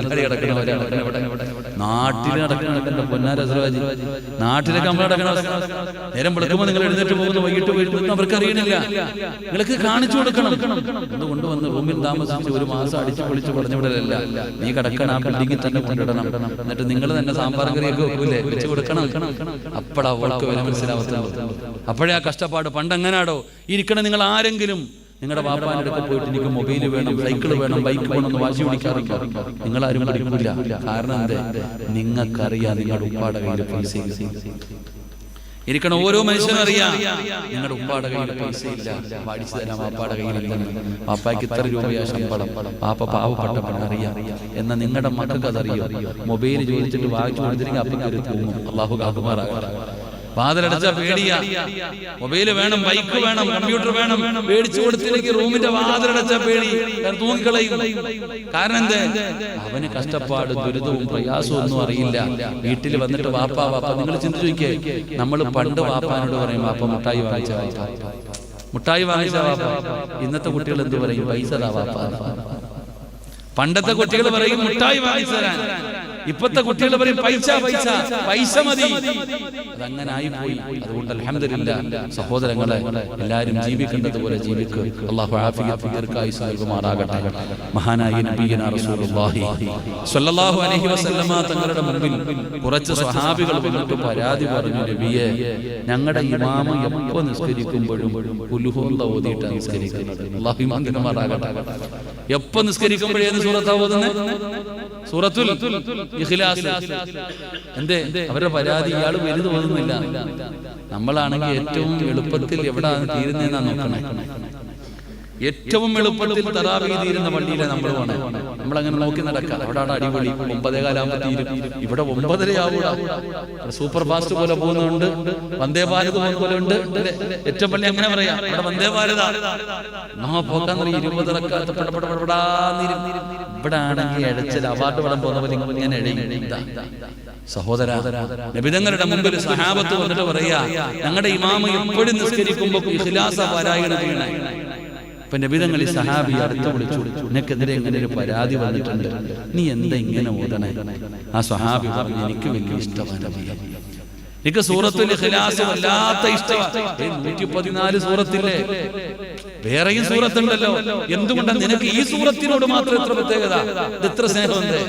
നാട്ടിൽ നടക്കുന്ന പൊന്നാരസരാജി നാട്ടിലൊക്കെ നമ്മൾ നടക്കണ നേരം വെളുക്കുമ്പോൾ നിങ്ങൾ എഴുന്നേറ്റ് പോകുന്നു, വൈകിട്ട് വരുന്നു, അവർക്ക് അറിയണില്ല. നിങ്ങൾക്ക് കാണിച്ചു കൊടുക്കണം. അത് കൊണ്ടുവന്ന് റൂമിൽ താമസിച്ച് 1 മാസം അടിച്ചു പൊളിച്ച് പറഞ്ഞു വിടലല്ല. നീ കിടക്കണം, ആ ബിൽഡിങ്ങിൽ തന്നെ കൊണ്ടിടണം. എന്നിട്ട് നിങ്ങൾ തന്നെ സാമ്പാർ കറിയൊക്കെ വെക്കൂലേ, വെച്ച് കൊടുക്കണം. അപ്പഴാ അവൾക്ക് വില മനസ്സിലാവത്തുള്ളൂ. അപ്പോഴേ ആ കഷ്ടപ്പാട്. പണ്ട് എങ്ങനാടോ ഇരിക്കണം. നിങ്ങൾ ആരെങ്കിലും നിങ്ങളുടെ വാപ്പാൻ്റെ അടുത്ത് പോയിട്ട് എനിക്ക് മൊബൈൽ വേണം, സൈക്കിൾ വേണം, ബൈക്ക് വേണം എന്ന് വാശി പിടിക്കാറില്ല. നിങ്ങളാരും പഠിക്കില്ല. കാരണം എന്താ? നിങ്ങൾക്കറിയാം നിങ്ങളുടെ ഉപ്പാടെ കയ്യിൽ പൈസ ഇരിക്കണം. ഓരോ മനുഷ്യനും അറിയാം നിങ്ങളുടെ ഉപ്പാടെ കയ്യിൽ പൈസ ഇല്ല. വാടിച്ചു തരാം വാപ്പാടെ കയ്യിൽ എന്തെന്ന്. വാപ്പായ്ക്ക് ഇത്ര രൂപയാ ശമ്പളം, വാപ്പ പാവപ്പെട്ടവൻ അറിയാം. എന്നാൽ നിങ്ങളുടെ മക്കൾക്ക് അതറിയോ? മൊബൈൽ ചോദിച്ചിട്ട് വാങ്ങിച്ചു കൊടുത്തില്ലെങ്കിൽ അപ്പം കയറി തൂങ്ങും. അള്ളാഹു കാക്കുമാറാകട്ടെ. വാതിലടച്ച പേടിയാ. മൊബൈല് വേണം, ബൈക്ക് വേണം, കമ്പ്യൂട്ടർ വേണം. മേടിച്ചു കൊടുത്തില്ലെങ്കിൽ റൂമിന്റെ വാതിലടച്ച പേടി, തൂങ്ങിക്കളയും. കാരണം എന്തേ? അവന് കഷ്ടപ്പാട്, ദുരിതവും പ്രയാസവും ഒന്നും അറിയില്ല. വീട്ടിൽ വന്നിട്ട് വാപ്പ നിങ്ങൾ ചിന്തിച്ചു നോക്കിയേ. നമ്മൾ പണ്ട് വാപ്പാനോട് പറയും, വാപ്പ മുട്ടായി വാങ്ങിച്ച വാപ്പ. ഇന്നത്തെ കുട്ടികൾ എന്ത് പറയും? പൈസ താ വാപ്പ. പണ്ടത്തെ കുട്ടികൾ പറയും മുട്ടായി വാങ്ങിച്ചു തരാൻ. ഇപ്പോഴത്തെ കുട്ടികൾ പറയും പൈസ മതി. അതങ്ങനെ ആയിപ്പോയി. അതുകൊണ്ട് അൽഹംദുലില്ലാഹ് സഹോദരങ്ങളെ, എല്ലാവരും ജീവിക്കേണ്ടതുപോലെ ജീവിക്കുക. അല്ലാഹു ആഫിയത്ത് ദീർഘായുസ്സ് നൽകുമാറാകട്ടെ. മഹാനായ നബിയനാ റസൂലുള്ളാഹി സ്വല്ലല്ലാഹു അലൈഹി വസല്ലമ തങ്ങളുടെ മുമ്പിൽ കുറച്ച് സ്വഹാബികൾ വന്നിട്ട് പരാതി പറഞ്ഞു, നബിയെ, ഞങ്ങളുടെ ഇമാമ് എപ്പോൾ നിസ്കരിക്കുമ്പോഴും ഖുൽ ഹുവല്ലാഹു ഓതിയിട്ടാണ് നിസ്കരിക്കുന്നത്. അല്ലാഹു ഈമാൻ തരുമാറാകട്ടെ. എപ്പോൾ നിസ്കരിക്കുമ്പോഴേന്ന് സൂറത്താ ഓതുന്നത്? സൂറത്തുൽ ഇഖ്ലാസ്. എന്തേ? അവരുടെ പരാതി ഇയാൾ വലുത് ഓതുന്നില്ല. നമ്മളാണെങ്കിൽ ഏറ്റവും എളുപ്പത്തിൽ എവിടെയാണ് തീരുന്നതെന്നാ നോക്കണേ. ഏറ്റവും എളുപ്പത്തിൽ തറാവീഹ് തീരുന്ന പള്ളിയിലെ നമ്മൾ പോണേ. നമ്മളങ്ങനെ നോക്കി നടക്കാം. അവിടെ അടിപൊളി 9:15 തീരും. ഇവിടെ 9:30 ആവൂടാ. സൂപ്പർ ഫാസ്റ്റ് പോലെ പോകുന്നുണ്ട്, വന്ദേ ഭാരത് പോലെ ഉണ്ട്. ഏറ്റവും പള്ളി അങ്ങനെ പറയാം, അവിടെ വന്ദേ ഭാരത പോക്കാൻ 20 റക്അത്ത് ഇവിടെ ആണെങ്കിൽ എഴച്ചൽ അവാർഡ് പടം പോകുന്ന പോലെ ഇങ്ങനെ എഴയും. സഹോദര, നബിതങ്ങളുടെ മുമ്പിൽ സഹാബത്ത് വന്നിട്ട് പറയാ, ഞങ്ങളുടെ ഇമാമ എപ്പോഴും നിസ്കരിക്കുമ്പോ ഇഖ്ലാസ പാരായണം ചെയ്യണേ. അപ്പൊ നബിതങ്ങൾ ഈ സഹാബി അടുത്ത് വിളിച്ചു, നിനക്കെതിരെ ഇങ്ങനെ ഒരു പരാതി വന്നിട്ടുണ്ട്, നീ എന്താ ഇങ്ങനെ ഓതണേ? ആ സഹാബി പറഞ്ഞു, എനിക്ക് വലിയ ഇഷ്ടമാണ്, എനിക്ക് സൂറത്തുൽ ഇഖ്ലാസ് വല്ലാത്ത ഇഷ്ടമാണ്. 114 സൂറത്തില്ലേ, വേറെയും സൂറത്തുണ്ടല്ലോ. എന്തുകൊണ്ടാണ് നിനക്ക് ഈ സൂറത്തിനോട് മാത്രം എത്ര പ്രത്യേകത, എത്ര സ്നേഹമുണ്ട്?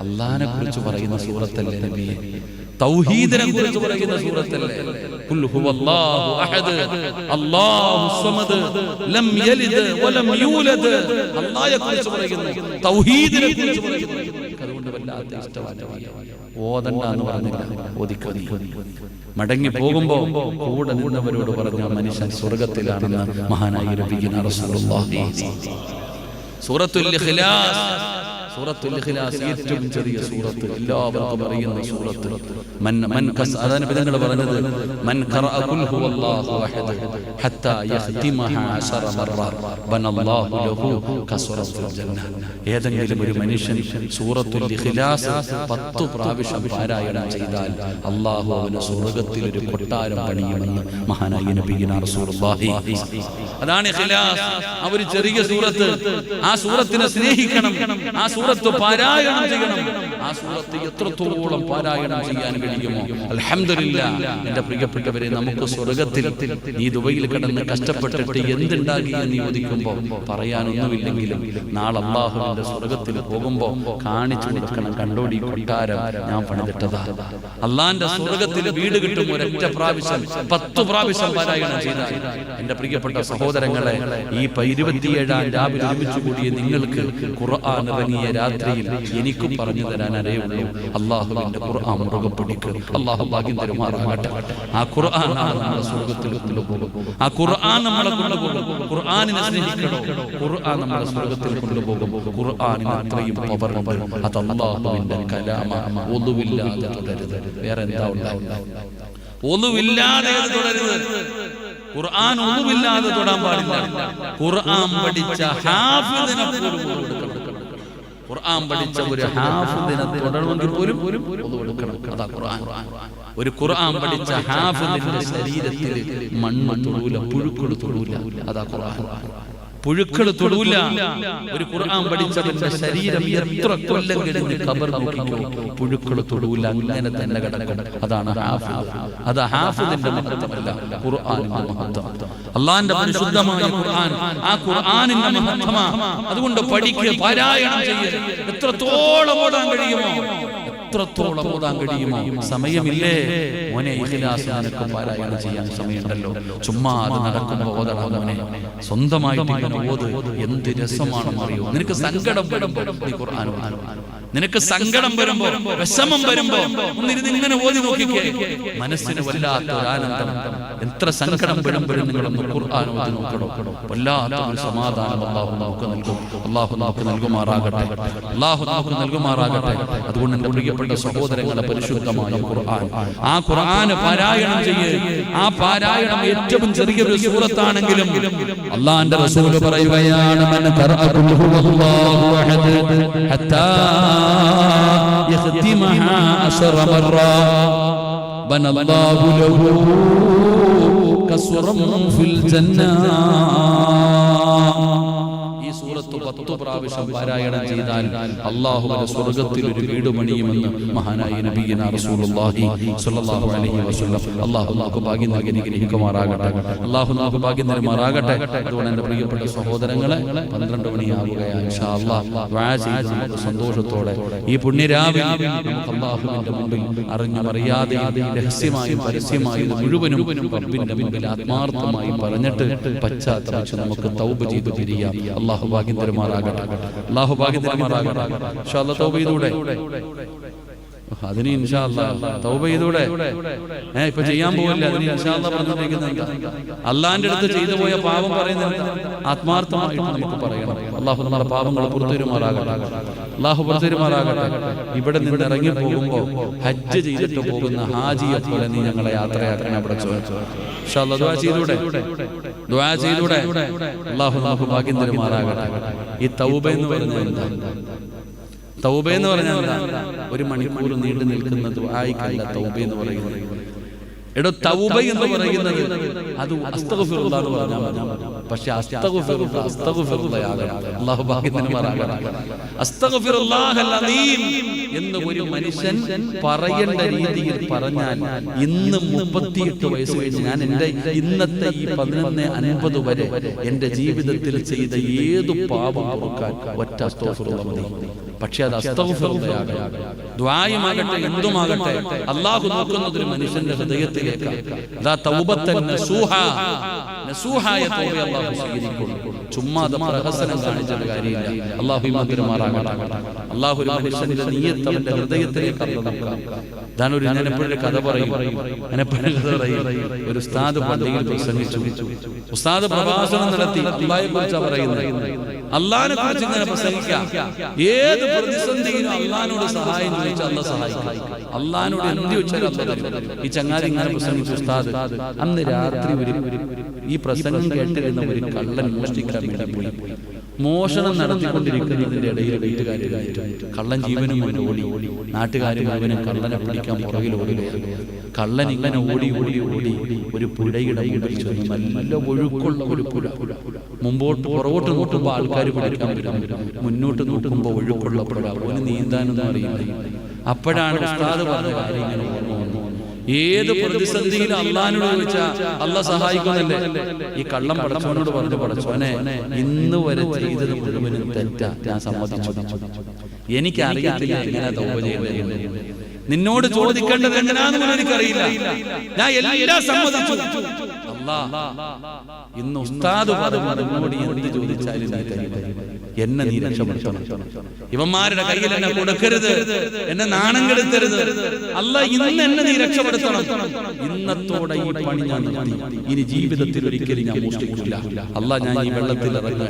അള്ളാഹിനെ കുറിച്ച് പറയുന്ന സൂറത്തല്ലേ നബിയെ? തൗഹീദിനെ കുറിച്ച് പറയുന്ന സൂറത്തല്ലേ? ഖുൽ ഹുവല്ലാഹു അഹദ് അല്ലാഹു സമദ് ലം യലിദ് വലം യൂലദ്. അല്ലാഹയെ കുറിച്ച് പറയുന്നു, തൗഹീദിനെ കുറിച്ച് പറയുന്നു. അതുകൊണ്ട് വല്ലാത്ത ഇഷ്ടമാണ്. ഓതണ്ട എന്ന് പറഞ്ഞില്ല, ഓതിക്കോതി. മടങ്ങി പോകുമ്പോ കൂടെ നിന്നവരോട് പറഞ്ഞ മനുഷ്യൻ സ്വർഗത്തിലാണെന്ന് മഹാനായ നബിയുനാ റസൂലുള്ളാഹി. സൂറത്തുൽ ഇഖ്ലാസ്, സൂറത്തുൽ ഇഖ്ലാസ് ഏറ്റവും ചെറിയ സൂറത്ത്, എല്ലാവർക്കും അറിയുന്ന സൂറത്ത്. അതാണ് നബിതങ്ങൾ പറഞ്ഞത്, മൻ ഖറഅ ഖുൽ ഹുവല്ലാഹു അഹദ് ഹത്താ യഖ്തിമഹ 10 മറ ബനല്ലാഹു ലഹു ഖസ്റത്തുൽ ജന്ന. ഏതെങ്കിലും ഒരു മനുഷ്യൻ സൂറത്തുൽ ഇഖ്ലാസ് 10 പ്രാവശ്യം പാരായണം ചെയ്താൽ അല്ലാഹു അവന് സ്വർഗ്ഗത്തിൽ ഒരു കൊട്ടാരം പണിയുമെന്ന് മഹാനായ നബിയുനാ റസൂലുള്ളാഹി. അതാണ് ഇഖ്ലാസ്, ആ ഒരു ചെറിയ സൂറത്ത്. ആ സൂറത്തിനെ സ്നേഹിക്കണം, ആ സൂറത്ത് പാരായണം ചെയ്യണം. ആ സൂറത്ത് എത്രത്തോളം പാരായണം ചെയ്യാൻ കഴിയുമോ? അൽഹംദുലില്ലാഹ്. എന്റെ പ്രിയപ്പെട്ടവരെ, നമുക്ക് സ്വർഗത്തിൽ നീ ദുബൈയിൽ കിടന്ന് കഷ്ടപ്പെട്ടിട്ട് എന്തുണ്ടാക്കി എന്ന് ചോദിക്കുമ്പോ പറയാനൊന്നുമില്ലെങ്കിലും നാളെ അല്ലാഹുവിന്റെ സ്വർഗത്തിൽ പോകുമ്പോ കാണിച്ചു കൊടുക്കണം, കണ്ടോടി കൊട്ടാരം ഞാൻ പണിതിട്ടതാ. അള്ളാന്റെ സ്വർഗത്തിൽ വീട് കിട്ടും ഒരൊറ്റ പ്രാവശ്യം, 10 പ്രാവശ്യം പാരായണം ചെയ്താൽ. എന്റെ പ്രിയപ്പെട്ട സഹോദരങ്ങളെ, ഈ 27-ാം രാവിലെ ഒരുമിച്ച് കൂടിയ നിങ്ങൾക്ക് ഖുർആൻ ഇറങ്ങിയ
രാത്രിയിൽ എനിക്കും പറഞ്ഞു തരാൻ അറിയുള്ളൂ. അള്ളാഹുവിന്റെ ഖുർആൻ മുറുകെ പിടിക്കുക. അള്ളാഹു ഭാഗ്യം തരുമാറാകട്ടെ. ആ ഖുർആൻ നമ്മളെ സ്വർഗ്ഗത്തിൽ കൊണ്ടുപോകും. ആ ഖുർആൻ നമ്മളെ കൊണ്ടുപോകും. ഖുർആനിനെ സ്നേഹിക്കണം. ഖുർആൻ നമ്മളെ സ്വർഗ്ഗത്തിൽ കൊണ്ടുപോകും. ഖുർആനിന് അത്രയും പവറുണ്ട്. അത് അള്ളാഹുവിന്റെ കലാമ. ഒന്നുമില്ലാതെ തുടരുത്. വേറെ എന്താ ഉണ്ടാവുക? ഒന്നുമില്ലാതെ തുടരുത്. ഖുർആൻ ഒന്നുമില്ലാതെ തൊടാൻ പാടില്ല. ഖുർആൻ പഠിച്ച ഹാഫിദിനെ പോലും ഖുർആൻ പഠിച്ച ഒരു ഹാഫിദിനെ തുടരണമെങ്കിൽ പോലും കൊടുക്കണം. അതാ ഖുർആൻ. ഒരു ഖുർആൻ പഠിച്ച ഹാഫിദിന്റെ ശരീരത്തിൽ മണ്ണ് തൊടൂല, പുഴുക്കൾ തൊടൂല. അതാ ഖുർആൻ. പുഴുക്കൾ തൊടൂല. ഒരു ഖുർആൻ പഠിച്ചവന്റെ ശരീരം എത്ര കൊല്ലം കഴിഞ്ഞ് ഖബർ നോക്കിക്കോ, പുഴുക്കൾ തൊടൂല. അങ്ങനെ തന്നെ കിടക്കും. അതാണ് ഹാഫിദ്. അത് ഹാഫിദിന്റെ മഹത്വമല്ല, ഖുർആനിന്റെ മഹത്വം. അള്ളാന്റെ പരിശുദ്ധമായ ഖുർആൻ, ആ ഖുർആനിന്റെ മഹത്വമാണ്. അതുകൊണ്ട് പഠിക്കുക, പാരായണം ചെയ്യുക. എത്രത്തോളം ഓടാൻ കഴിയുമോ എത്രത്തോളം ഓടാൻ കഴിയുമോ. സമയമില്ലേ മോനെ? ഇഖ്ലാസ് നിനക്ക് പാരായണം ചെയ്യാൻ സമയമുണ്ടല്ലോ. ചുമ്മാ അത് നടക്കുമ്പോ ഓതണം മോനെ. സ്വന്തമായിട്ട് ഇങ്ങനെ ഓത്. എന്ത് രസമാണെന്ന് അറിയോ? നിനക്ക് സങ്കടം വരുമ്പോ നീ ഖുർആൻ ഓത്. നിനക്ക് സങ്കടം വരുമ്പോ, വിഷമം വരുമ്പോ ഒന്നിരുന്ന് ഇങ്ങനെ ഓതി നോക്കിക്കേ. മനസ്സിന് വല്ലാത്തൊരു ആനന്ദം. എത്ര സങ്കടം വരുമ്പോഴും നിങ്ങളൊന്ന് ഖുർആൻ ഓതി നോക്കണോ. വല്ലാത്തൊരു സമാധാനം അല്ലാഹു നമുക്ക് നൽകും. അല്ലാഹു നമുക്ക് നൽകുമാറാകട്ടെ. അല്ലാഹു നമുക്ക് നൽകുമാറാകട്ടെ. അതുകൊണ്ട് എന്റെ പ്രിയപ്പെട്ട സഹോദരങ്ങളെ, പരിശുദ്ധമായ ഖുർആൻ, ആ ഖുർആൻ പാരായണം ചെയ്യുക. ആ പാരായണം ഏറ്റവും ചെറിയൊരു സൂറത്താണെങ്കിലും അല്ലാഹുവിന്റെ റസൂൽ പറയുകയാണ്, മൻ ഖറഅ ഖുൽ ഹുവല്ലാഹു അഹദ് ഹത്താ യഖ്തിമഹാ 10 മർറാ ബനല്ലാഹു ലഹു കസ്റൻ ഫിൽ ജന്നah. ഈ സൂറത്ത് 10 പ്രാവശ്യം പാരായണം ചെയ്താൽ അല്ലാഹുവിന്റെ സ്വർഗ്ഗത്തിൽ ഒരു വീട് പണിയുമെന്ന് മഹാനായ നബിയന റസൂലുള്ളാഹി സ്വല്ലല്ലാഹു അലൈഹി വസല്ലം. അല്ലാഹു നമുക്ക് ഭാഗ്യം നൽകി അനുഗ്രഹിക്കുമാറാകട്ടെ. അല്ലാഹു നമുക്ക് ഭാഗ്യം നൽകുമാറാകട്ടെ. അതുകൊണ്ട് എൻ്റെ പ്രിയപ്പെട്ട സഹോദരങ്ങളെ, 12 മണിയാവുകയാണ്. ഇൻഷാ അല്ലാഹ് ദുആ ചെയ്ത് നമുക്ക് സന്തോഷത്തോടെ ഈ പുണ്യരാവിൽ നമുക്ക് അല്ലാഹുവിന്റെ മുമ്പിൽ അറിഞ്ഞും അറിയാതെയും രഹസ്യമായും പരസ്യമായും മുഴുവനും റബ്ബിന്റെ മുമ്പിൽ ആത്മാർത്ഥമായി പറഞ്ഞിട്ട് പശ്ചാത്തപിച്ച് നമുക്ക് തൗബ ചെയ്ത് പിരിയാം. അല്ലാഹു ഭാഗ്യം തരുമാറാകട്ടെ. അല്ലാഹു ഭാഗ്യം തരുമാറാകട്ടെ. ഇൻഷാ അല്ലാഹ് തൗബ ചെയ്തൂടെ? അതിന് ഇൻഷാ അല്ലാഹ് തൗബ ചെയ്തൂടെ? ഇപ്പൊ ചെയ്യാൻ പോവില്ല. അതിന് ഇൻഷാ അല്ലാഹ് പറഞ്ഞുകൊണ്ടിരിക്കുന്നുണ്ട്. അള്ളാന്റെ അടുത്ത് ചെയ്തു പോയ പാപം പറയുന്നത് ആത്മാർത്ഥമായിട്ട് നമുക്ക് പറയണം. അല്ലാഹു നമ്മുടെ പാപങ്ങളെ പുറത്തുവരുമാറാകട്ടെ. അല്ലാഹു പുറത്തുവരുമാറാകട്ടെ. ഇവിടെ നിന്ന് ഇറങ്ങി പോകുമ്പോ ഹജ്ജ് ചെയ്തിട്ട് പോകുന്ന ഹാജിയെ പോലെ നീ ഞങ്ങളെ യാത്രയാക്കണം. അവിടെ ഇൻഷാ അല്ലാഹ് ദുആ ചെയ്തൂടെ? ദുആ ചെയ്തൂടെ? അല്ലാഹു നമുക്ക് ഭാഗ്യം തരുമാറാകട്ടെ. ഈ തൗബ എന്ന് പറഞ്ഞാൽ എന്താ? തൗബ എന്ന് പറഞ്ഞാൽ ഒരു മണിക്കൂർ നീണ്ടു നിൽക്കുന്ന ദുആയിക്കല്ല തൗബ എന്ന് പറയുന്നത്. എടോ, തൗബ എന്ന് പറയുന്നത് അത് അസ്തഗ്ഫിറുല്ലാഹ് എന്ന് പറഞ്ഞാൽ മതി. പക്ഷെ അസ്തഗ്ഫിറുല്ലാഹ് അല്ലാഹു ഭാഗ്യം തരുമാറാകട്ടെ. അസ്തഗ്ഫിറുല്ലാഹൽ അദീം എന്ന് ഒരു മനുഷ്യൻ പറയേണ്ട രീതിയിൽ പറഞ്ഞാൽ ഇന്ന് 38 വയസ്സ് കഴിഞ്ഞ് ഞാൻ എൻ്റെ ഇന്നത്തെ ഈ 11:50 വരെ എൻ്റെ ജീവിതത്തിൽ ചെയ്ത ഏതു പാപം പൊറുക്കാൻ ഒറ്റ അസ്തഗ്ഫിറുല്ലാഹ് മതി. പക്ഷെ അത് അസ്തഗ്ഫിറുല്ലാഹ് ദുആയുമാകട്ടെ എന്തുമാകട്ടെ അല്ലാഹു നോക്കുന്നത് ഒരു മനുഷ്യന്റെ ഹൃദയത്തിലേക്ക്. അതാ തൗബത്തൻ നസൂഹ, നസൂഹായ തൗബ അല്ലാഹു സ്വീകരിക്കും. ചുമ്മാ പ്രഹസനം കാണിച്ചിട്ട് കാര്യമില്ല. അല്ലാഹു ഈമാൻ അല്ലാഹു ഒരു മനുഷ്യന്റെ നിയ്യത്ത് അവന്റെ ഹൃദയത്തിലേക്ക് നോക്കാം. ഞാൻ എപ്പോഴൊരു കഥ പറയും. ഒരു ഉസ്താദ് പള്ളിയിൽ പ്രസംഗിച്ചു. ഉസ്താദ് പ്രഭാഷണം നടത്തി. അല്ലാഹയെ കുറിച്ചാണ് പറയുന്നത്. അല്ലാഹനെ കുറിച്ച് ഇങ്ങനെ പ്രസംഗിക്കാം. ഏത് പ്രതിസന്ധിയിലും അല്ലാഹനോട് സഹായം ചോദിച്ചാൽ അല്ലാഹ് സഹായിക്കും. അല്ലാഹനോട് എന്ത് ചോദിച്ചാലും അല്ലാഹ് തരും. ഈ ചങ്ങാതി ഇങ്ങനെ പ്രസംഗിച്ചു ഉസ്താദ്. അന്ന് രാത്രി ഈ പ്രസംഗം കേട്ടിരുന്ന ഒരു കള്ളൻ മോഷ്ടിക്കാൻ വേണ്ടി പോയി. മോഷണം നടത്തിക്കൊണ്ടിരിക്കുന്നതിന്റെ ഇടയിൽ വീട്ടുകാരുമായിട്ട് കള്ളൻ ജീവനും കൊണ്ട് ഓടി. നാട്ടുകാർ മുഴുവനും കള്ളനെ പിടിക്കാൻ പുറകിൽ ഓടുകയാണ്. കള്ളൻ ഇങ്ങനെ ഓടി ഓടി ഓടി ഒരു പുഴയുടെ മുമ്പിൽ ചെന്നു. നല്ല ഒഴുക്കുള്ള ഒരു പുഴ. പുറകോട്ട് നോക്കുമ്പോൾ ആൾക്കാർ പിടിക്കാൻ വരും. മുന്നോട്ട് നോക്കുമ്പോൾ ഒഴുക്കുള്ള പുഴ. അവന് നീന്താനൊന്നും അറിയില്ല. അപ്പോഴാണ് ഉസ്താദ് പറഞ്ഞ കാര്യം ഇങ്ങനെ ഓർമ്മ വന്നു. ഏത് പ്രതിസന്ധിയിലും അള്ളാഹിനോട് ചോദിച്ചാൽ അള്ളാഹ് സഹായിക്കുന്നല്ലേ. ഈ കള്ളം പടച്ചവനോട് പറഞ്ഞു, പടച്ചവനെ ഇന്ന് വരെ ചെയ്തത് മുഴുവനും തെറ്റാ, ഞാൻ സമ്മതിച്ചു. എനിക്ക് അറിയത്തില്ല എങ്ങനെ തൗബ ചെയ്യുന്നത്. നിന്നോട് ചോദിക്കേണ്ടത് എങ്ങനെയാണെന്ന് എനിക്കറിയില്ല. ഞാൻ എല്ലാം സമ്മതിച്ചു. അല്ലാഹ് ഇന്ന് ഉസ്താദ് പറഞ്ഞോട് എന്ത് ചോദിച്ചാലും
എന്നെ നീ രക്ഷപ്പെടുത്തണം. ഇവന്മാരുടെ കയ്യിൽ എന്നെ കൊടുക്കരുത്, എന്നെ നാണം കെടുത്തരുത്. അല്ലാ ഇന്ന് എന്നെ നീ രക്ഷപ്പെടുത്തണം. ഇന്നത്തോടെ ഈ പണി ഞാൻ നിർത്തി. ഇനി ജീവിതത്തിൽ ഒരിക്കലും ഞാൻ മോഷ്ടിക്കില്ല. അല്ലാ ഞാൻ ഈ വെള്ളത്തിൽ ഇറങ്ങുക,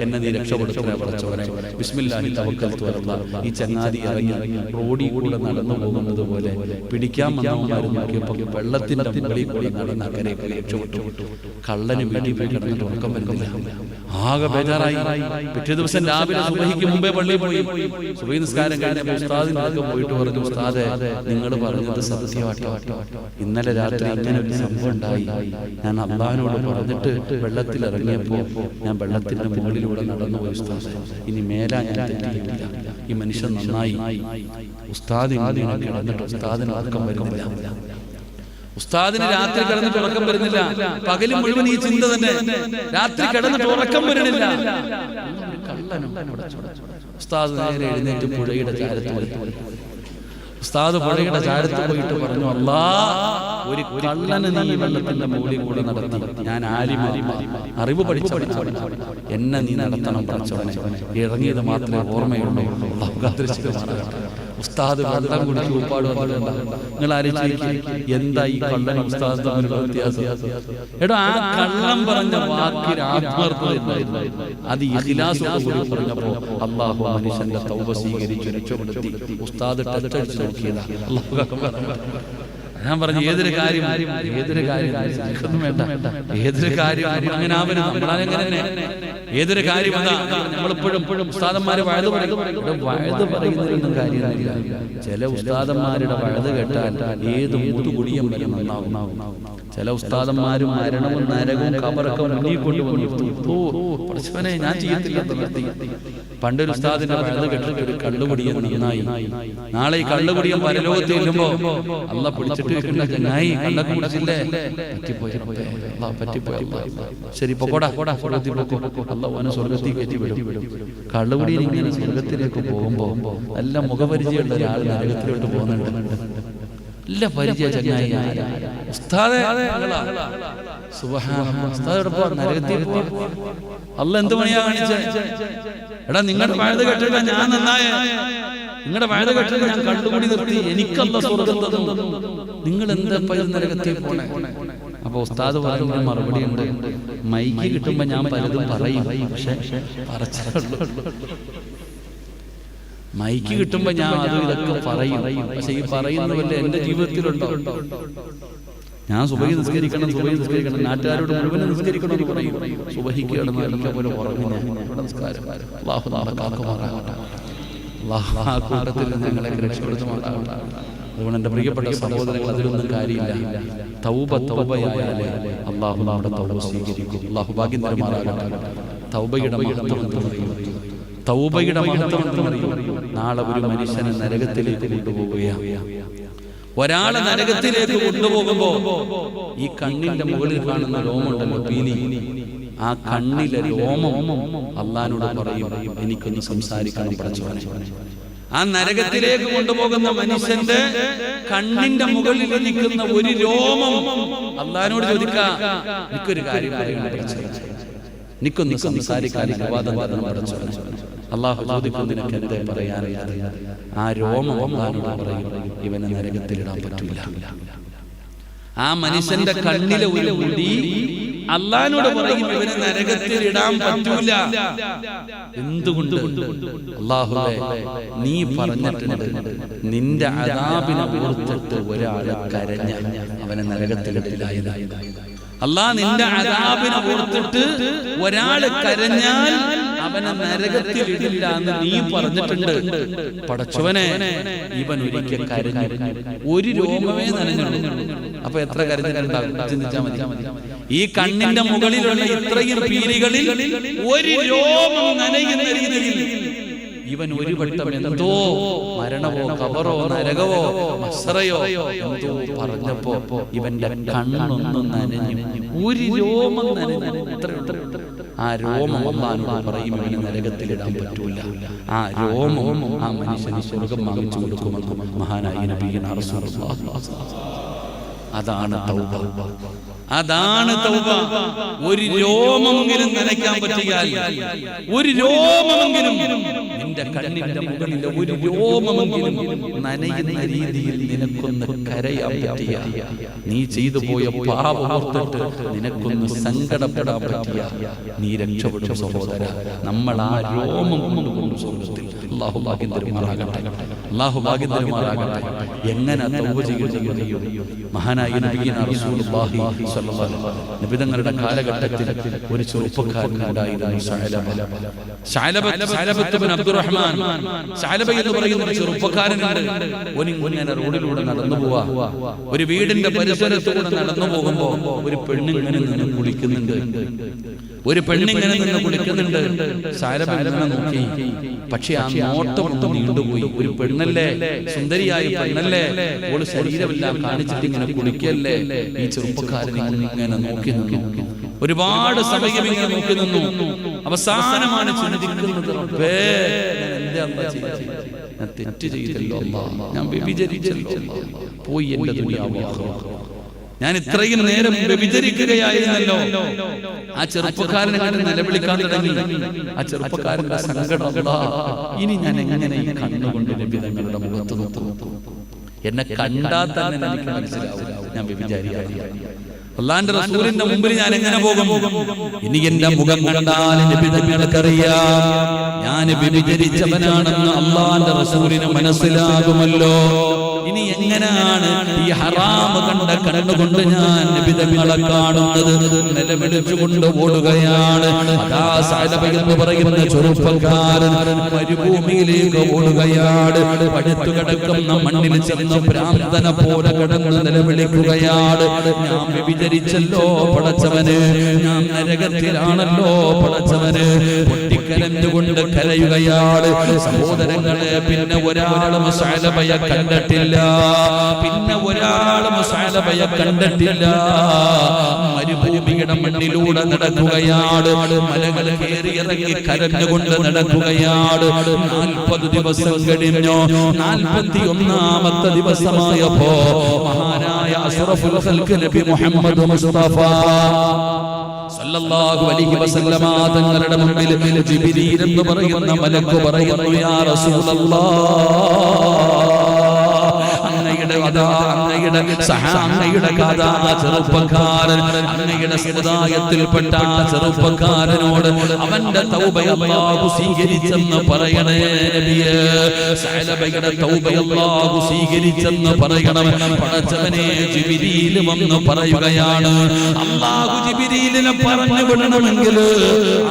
എന്നെ നീ രക്ഷപ്പെടുത്തണേ പടച്ചവനെ. ബിസ്മില്ലാഹി തവക്കൽതു അലല്ലാഹ്. ഈ ചങ്ങാതി ഇറങ്ങി റോഡിൽ കൂടെ നടന്നു പോകുന്നത് പോലെ പിടിക്കാൻ വന്നവന്മാർ നോക്കിയപ്പോൾ വെള്ളത്തിന്റെ മുകളിൽ കൂടെ നടന്ന അക്കരയ്ക്ക് രക്ഷപ്പെട്ടു. കള്ളന് വീട്ടിൽ പോയി കിടന്നിട്ട് ഉറക്കം വരുന്നില്ല. ആകെ ബേജാറായി. പിറ്റേ ദിവസം രാവിലെ സുബഹിക്ക് മുമ്പേ പള്ളിയിൽ പോയി. സുബഹി നിസ്കാരം കഴിഞ്ഞപ്പോൾ ഉസ്താദിന്റെ അടുത്ത് പോയിട്ട് പറഞ്ഞു, ഉസ്താദേ നിങ്ങൾ പറഞ്ഞത് സത്യമാട്ടോ, ഇന്നലെ രാത്രി ഇങ്ങനെ ഒരു സംഭവം ഉണ്ടായി. ഞാൻ അള്ളാഹിനോട് പറഞ്ഞിട്ട് വെള്ളത്തിൽ ഇറങ്ങിയപ്പോ ഞാൻ വെള്ളത്തിന്റെ മുകളിലൂടെ നടന്നു പോയി ഉസ്താദേ. ഇനി മേലാ ഞാൻ തെറ്റിയില്ല. ഈ മനുഷ്യൻ നന്നായി. ഉസ്താദ് ഇങ്ങനെ കിടന്നിട്ട് ഉസ്താദിന് ഉറക്കം വരുന്നില്ല. ഉസ്താദിന് രാത്രി കിടന്നിട്ട് ഉറക്കം വരുന്നില്ല. പകലും മുഴുവൻ ഈ ചിന്ത തന്നെ. രാത്രി കിടന്നിട്ട് ഉറക്കം വരുന്നില്ല. ഉസ്താദ് നേരെ എഴുന്നേറ്റ് പുഴയുടെ ചാരത്ത് പോയി. ഉസ്താദ് പുഴയുടെ ചാരത്ത് പോയിട്ട് പറഞ്ഞു, അല്ലാ ഒരു കള്ളന് നീ വെള്ളത്തിന്റെ മുകളിൽ കൂടെ നടത്തി. ഞാൻ അറിവ് പഠിച്ചവൻ, എന്നെ നീ നടത്തണം പഠിച്ചവനെ. ഇറങ്ങിയത് മാത്രമേ ഓർമ്മയുള്ളൂ. ഉസ്താദ് വെള്ളം കുടിച്ച് ഉപ്പാട് വന്നിട്ടുണ്ട്. നിങ്ങൾ ആലോചിച്ച് എന്താ ഈ കള്ളൻ ഉസ്താദ് തമ്മിലുള്ള വ്യത്യാസം? എടോ ആ കള്ളം പറഞ്ഞ വാക്കിന് ആത്മാർത്ഥത ഉണ്ടായിരുന്നു. അത് ഇഖ്ലാസോടുകൂടി പറഞ്ഞപ്പോ അല്ലാഹു മനുഷ്യന്റെ തൗബ സ്വീകരിച്ചു രക്ഷപ്പെടുത്തി. ഉസ്താദ് ടച്ച് അടിച്ച് നോക്കിയതാ. അല്ലാഹു അക്ബർ. ഞാൻ പറഞ്ഞു ഏതൊരു കാര്യം വേണ്ട, ഏതൊരു കാര്യം അങ്ങനെ ആവരുത്. നമ്മളങ്ങനെ ഏതൊരു കാര്യം അതാ നമ്മളിപ്പോഴും ഉസ്താദന്മാര് വഴുത് പറയുന്നതിനൊന്നും കാര്യമില്ല. ചില ഉസ്താദന്മാരുടെ വഴുത് കേട്ടാൽ ഏത് മുതുകുടിയും വരും നന്നാവും. ചില ഉസ്താദന്മാരും മരണവും നരകവും കബറൊക്കെ മുന്നിൽ കൊണ്ടുവന്നു. ഞാൻ ചെയ്യത്തില്ല. പണ്ടൊരു ഉസ്താദിന്റെ വഴുത് കേട്ടിട്ട് ഒരു കള്ളുകുടിയൻ നന്നായി. നാളെ ഈ കള്ളുകുടിയൻ പരലോകത്ത് ചെല്ലുമ്പോ അല്ല പിടിച്ചിട്ട് ചങ്ങായി കള്ളൊക്കെ കുടിച്ചില്ലേ, പറ്റിപ്പോയി. ശരി പൊക്കോടാ, സ്വർഗത്തിൽ കയറ്റി വിടും. കള്ളുകുടിയിൽ ഇങ്ങനെ സ്വർഗത്തിലേക്ക് പോകുമ്പോ നല്ല മുഖപരിചയമുള്ള ഒരാൾ നരകത്തിലോട്ട് പോകുന്നുണ്ട്. നല്ല പരിചയ ചങ്ങായി. നരകത്തിൽ അല്ല എന്ത് പണിയാ കാണിച്ച? എടാ നിങ്ങളുടെ വഴുത് കെട്ടില്ല ഞാൻ നന്നായ, നിങ്ങളുടെ വഴുത് കെട്ടില്ല ഞാൻ കള്ളുകൂടി നിർത്തി, എനിക്കല്ല സ്വർഗം തന്നു. നിങ്ങൾ എന്താ നരകത്തിൽ പോണേ? അപ്പൊ ഉസ്താദ് പറയുന്ന മറുപടി ഉണ്ട്, മൈക്ക് കിട്ടുമ്പോ ഞാൻ പലതും പറയും, പക്ഷെ മൈക്ക് കിട്ടുമ്പോ ഞാൻ അത് ഇതൊക്കെ പറയും, പക്ഷെ ഈ പറയുന്ന വല്ല എന്റെ ജീവിതത്തിലുണ്ടോ? ഞാൻ സുബഹി നിസ്കരിക്കണം, നാട്ടുകാരോട് മുഴുവൻ നിസ്കരിക്കണം എന്ന് പറയും. സുബഹിക്ക് കിടന്ന് അലിക്ക പോലെ ഉറങ്ങി നമസ്കാരം. അല്ലാഹു നമ്മളെ കാക്കുമാറാകട്ടെ. അല്ലാഹു ആ കൂട്ടത്തിൽ ഞങ്ങളെ രക്ഷപ്പെടുത്തുമാറാകട്ടെ. അതുകൊണ്ട് എൻ്റെ പ്രിയപ്പെട്ട സഹോദരങ്ങൾ, അതിലൊന്നും കാര്യമില്ല. തൗബയായാലേ അല്ലാഹു നമ്മുടെ തൗബ സ്വീകരിക്കും. അല്ലാഹു ഭാഗ്യം തരുമാറാകട്ടെ. തൗബയുടെ മഹത്വം എന്നറിയും. നാളെ ഒരു മനുഷ്യനെ നരകത്തിലേക്ക് കൊണ്ടുപോവുകയാണ്. ഒരാളെ നരകത്തിലേക്ക് കൊണ്ടുപോകുമ്പോ ഈ കണ്ണിന്റെ മുകളിൽ കാണുന്ന രോമുണ്ടല്ലോ, പീലി, ആ കണ്ണിലെ രോമം അള്ളാനോട് പറയും, എനിക്കൊന്ന് സംസാരിക്കണം പഠിച്ചവനെ. ആ നരകത്തിലേക്ക് കൊണ്ടുപോകുന്ന മനുഷ്യന്റെ കണ്ണിന്റെ മുകളിൽ നിൽക്കുന്ന ഒരു രോമം അള്ളാനോട് ചോദിക്കാം, എനിക്കൊരു കാര്യം പറയണം പഠിച്ചവനെ, എനിക്കൊന്ന് സംസാരിക്കാൻ അനുവാദം തരണം പഠിച്ചവനെ. അള്ളാഹു ചോദിക്കും, നിനക്ക് എന്തേ പറയാനുള്ളത്? ആ രോമം അള്ളാനോട് പറയും, ഇവനെ നരകത്തിലിടാൻ പറ്റില്ല. ആ മനുഷ്യന്റെ കണ്ണിലെ ഒരു മുടി അള്ളാനോട് പറയും, ഇവനെ നരകത്തിലിടാൻ പറ്റൂല. എന്തുകൊണ്ട്? അല്ലാഹുവേ, നീ പറഞ്ഞിട്ടുണ്ട് നിന്റെ അദാബിനെ ഓർത്തിട്ട് ഒരാളെ കരഞ്ഞ അവനെ നരകത്തിലിടില്ല. അല്ലാഹ് നിന്റെ അദാബിനെ ഓർത്തിട്ട് ഒരാള് കരഞ്ഞാൽ അവനെ നരകത്തിൽ ഇടില്ല എന്ന് നീ പറഞ്ഞിട്ടുണ്ട്. പടച്ചവനെ, ഇവൻ ഒരിക്കൽ കരഞ്ഞു, ഒരു രോമമേ നനഞ്ഞുള്ളൂ. അപ്പൊ എത്ര കരഞ്ഞിട്ടുണ്ടാകും ചിന്തിച്ചാൽ മതി. ഈ കണ്ണിന്റെ മുകളിലുള്ള ഇത്രയും പീലികളിൽ ഒരു രോമം നനയുന്ന രീതിയിൽ ഇവൻ ഒരു വട്ടം എന്തോ മരണമോ കബറോ നരകവോ മസ്റയോ എന്തോ പറഞ്ഞപ്പോ ഇവന്റെ കണ്ണൊന്നും നനഞ്ഞു, ഒരു രോമം നനഞ്ഞു. ആ രോമം അല്ലാഹുവോട് പറയും, ഇവനെ നരകത്തിലിടാൻ പറ്റൂല. ആ രോമം ആ മനുഷ്യന് സ്വർഗം വാങ്ങിച്ചു കൊടുക്കുമെന്ന് മഹാനായ നബിയുനാ റസൂലുള്ളാഹി. അതാണ് തൗബ. അതാണ് തൗബ. ഒരു രോമമെങ്കിലും നനയ്ക്കാൻ പറ്റിയാൽ, ഒരു രോമമെങ്കിലും നിന്റെ കണ്ണിന്റെ മുകളിൽ ഒരു രോമമെങ്കിലും നനയുന്ന രീതിയിൽ നിനക്കൊന്ന് കരയാൻ പറ്റിയ, നീ ചെയ്തു പോയ പാപം ഓർത്തിട്ട് നിനക്കൊന്ന് സങ്കടപ്പെടാൻ പറ്റിയ, നീ രക്ഷപ്പെടും സഹോദര. നമ്മൾ ആ രോമം കൊണ്ടുകൊണ്ട് സ്വർഗ്ഗത്തിൽ. അല്ലാഹു ഭാഗ്യം തരുമാറാകട്ടെ, അല്ലാഹു ഭാഗ്യം തരുമാറാകട്ടെ. എങ്ങനെ തൗബ ചെയ്യുകയോ മഹാനായ നബിയിന റസൂലുള്ളാഹി സ്വല്ലല്ലാഹു അലൈഹി വസല്ലം നബിതങ്ങളുടെ കാലഘട്ടത്തിൽ ഒരു ചെറുപ്പക്കാരനുണ്ടായിരുന്നു, ശഅലബ ഇബ്നു അബ്ദുറഹ്മാൻ. ശഅലബ എന്ന് പറയുന്ന ഒരു ചെറുപ്പക്കാരനുണ്ട്. ഇങ്ങനെ റോഡിലൂടെ നടന്നു പോവാ. ഒരു വീടിന്റെ പരിസരത്തൂടെ നടന്നു പോകുമ്പോ ഒരു പെണ്ണിങ്ങനെ നിന്ന് കുളിക്കുന്നുണ്ട്. ശഅലബ ഇങ്ങനെ നോക്കി. പക്ഷെ ആ നോട്ടം നീണ്ടുപോയി. ഒരു പെണ്ണല്ലേ, സുന്ദരിയായ പെണ്ണല്ലേ, ഓള് ശരീരമെല്ലാം കാണിച്ചിട്ട് ഇങ്ങനെ കുളിക്കല്ലേ. ഈ ചെറുപ്പക്കാരൻ ഇങ്ങനെ നോക്കി നിന്നു. ഒരുപാട് സമയം ഇങ്ങനെ നോക്കി നിന്നു. അവസാനമാണ് ചിന്തിക്കുന്നത്, റബ്ബേ ഞാൻ തെറ്റ് ചെയ്തല്ലോ, ഞാൻ വ്യഭിചരിച്ചല്ലോ, പോയി എന്റെ ദുനിയാവ്. ഞാൻ ഇത്രയും നേരം വ്യഭിചരിക്കുകയായിരുന്നല്ലോ. ആ ചെറുപ്പക്കാരനെ കണ്ട് നിലവിളിക്കാൻ തുടങ്ങി. ആ ചെറുപ്പക്കാരന്റെ സങ്കടം, ഇനി ഞാൻ എങ്ങനെ ഈ കണ്ണുകൊണ്ട് നബിതങ്ങളുടെ മുഖത്ത് നോക്കും? എന്നെ കണ്ടാൽ തന്നെ എനിക്ക് മനസ്സിലാവും ഞാൻ വ്യഭിചാരിയായി. അല്ലാഹുവിന്റെ റസൂലിന്റെ മുമ്പിൽ ഞാൻ എങ്ങനെ പോകും? ഇനി എന്റെ മുഖം കണ്ടാൽ നബിതങ്ങൾക്കറിയാം ഞാൻ വ്യഭിചരിച്ചവനാണെന്ന് അല്ലാഹുവിന്റെ റസൂലിന് മനസ്സിലാകുമല്ലോ. ഇനി എങ്ങനെയാണ് ഈ ഹറാം കണ്ട കണ്ണുകൊണ്ട് ഞാൻ നബിതങ്ങളെ കാണുന്നത്? നിലവിളിച്ചുകൊണ്ട് ഓടുകയാണ്. അതാ സഅലബ എന്ന് പറയുന്ന ചെറുപ്പക്കാരൻ മരുഭൂമിയിലേക്ക് ഓടുകയാണ്. പടുത്തു കിടക്കുന്ന മണ്ണിൽ ചെന്ന് ഭ്രാന്തനെ പോലെ കിടന്ന് നിലവിളിക്കുകയാണ്, ഞാൻ വ്യഭിചരിച്ചല്ലോ പടച്ചവന്, ഞാൻ നരകത്തിലാണല്ലോ പടച്ചവന്. പൊട്ടിക്കരഞ്ഞുകൊണ്ട് കരയുകയാണ്. സഹോദരങ്ങളെ, പിന്നെ ഒരാളും സഅലബയെ കണ്ടിട്ടില്ല. പിന്നെ ഒരാളും സഅലബയെ കണ്ടിട്ടില്ല. മരുഭൂമിയുടെ മണ്ണിലൂടെ നടക്കുകയാണ്. മലകൾ കയറി ഇറങ്ങി കരഞ്ഞുകൊണ്ട് നടക്കുകയാണ്. 40 ദിവസം കഴിഞ്ഞു. 41ാമത്തെ ദിവസമായപ്പോ മഹാനായ അഷ്റഫുൽ ഖൽഖ് നബി മുഹമ്മദ് മുസ്തഫ സല്ലല്ലാഹു അലൈഹി വസല്ലമ തങ്ങളുടെ മുമ്പിൽ ജിബ്രീൽ എന്ന് പറയുന്ന മലക്ക് പറയുന്നു, യാ റസൂലല്ലാഹ്, അങ്ങയുടെ ചെറുപ്പക്കാരൻ, അങ്ങയുടെ സമുദായത്തിൽപ്പെട്ട ചെറുപ്പക്കാരനോട് അവന്റെ തൗബ അല്ലാഹു സ്വീകരിച്ചെന്ന് പറയണേ നബിയേ. സഅലബയുടെ തൗബ അല്ലാഹു സ്വീകരിച്ചെന്ന് പറയണം. പടച്ചവനെ, ജിബ്രീൽ വന്ന് പറയുകയാണ്. അല്ലാഹു ജിബ്രീലിനെ പറഞ്ഞു വിടണമെങ്കിൽ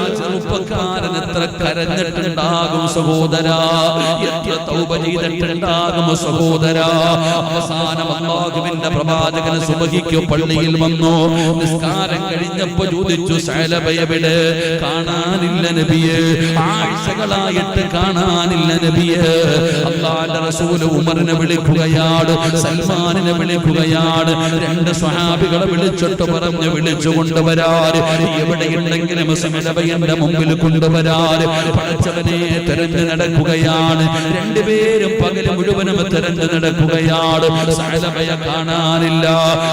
ആ ചെറുപ്പക്കാരൻ എത്ര കരഞ്ഞിട്ടുണ്ടാകും സഹോദരാ, എത്ര തൗബ ചെയ്തിട്ടുണ്ടാകും സഹോദരാ. അവസാനം അല്ലാഹുവിന്റെ പ്രവാചകൻ സുബഹിക്ക് പള്ളിയിൽ വന്നു. നിസ്കാരം കഴിഞ്ഞപ്പോൾ ചോദിച്ചു, സഅലബ എവിടെ? കാണാനില്ല നബിയേ. ആഴ്ചകളായിട്ട് കാണാനില്ല നബിയേ. അല്ലാഹുവിന്റെ റസൂൽ ഉമറിനെ വിളിക്കുകയാണ്, സൽമാനിനെ വിളിക്കുകയാണ്. 2 സ്വഹാബികളെ വിളിച്ചിട്ട് പറഞ്ഞു, വിളിച്ചു കൊണ്ടുവരാൻ, എവിടെയുണ്ടെങ്കിലും സഅലബയുടെ മുമ്പിൽ കൊണ്ടുവരാൻ. പടച്ചവനെ തെരഞ്ഞു നടക്കുകയാണ്. 2 പേരും പകല് മുഴുവനും തെരഞ്ഞു നടക്കുകയാണ്. സഅലബയെ കാണാനില്ല.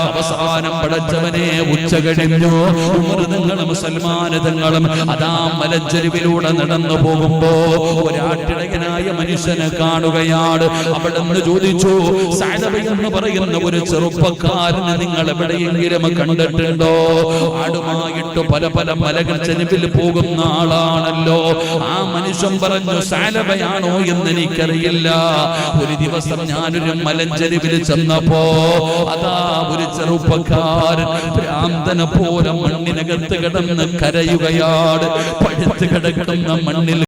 അവസാനം പടച്ചവനെ ഉച്ച കഴിഞ്ഞു. ഉമർ തങ്ങളും സൽമാൻ തങ്ങളും അതാ മലഞ്ചെരുവിലൂടെ നടന്നു പോകുമ്പോ ഒരാട്ടിടയനായ മനുഷ്യനെ കാണുകയാണ്. അവിടെ നിന്ന് ചോദിച്ചു, സഅലബ എന്ന് പറയുന്ന ഒരു ചെറുപ്പക്കാരനെ നിങ്ങൾ എവിടെയെങ്കിലും കണ്ടിട്ടുണ്ടോ? ആടുമായിട്ട് പല പല മലകൾ ചെരുവിൽ പോകുന്ന ആളാണല്ലോ. ആ മനുഷ്യൻ പറഞ്ഞു, സഅലബയാണോ എന്ന് എനിക്കറിയില്ല. ഒരു ദിവസം ഞാനൊരു മലഞ്ചെരുവിൽ ചെന്നപ്പോ അതാ ഒരു ചെറുപ്പക്കാരൻ ഭ്രാന്തനെ പോലെ മണ്ണിനകത്ത് കിടന്ന് കരയുകയാണ്. പഴുത്ത് കിടക്കുന്ന മണ്ണിൽ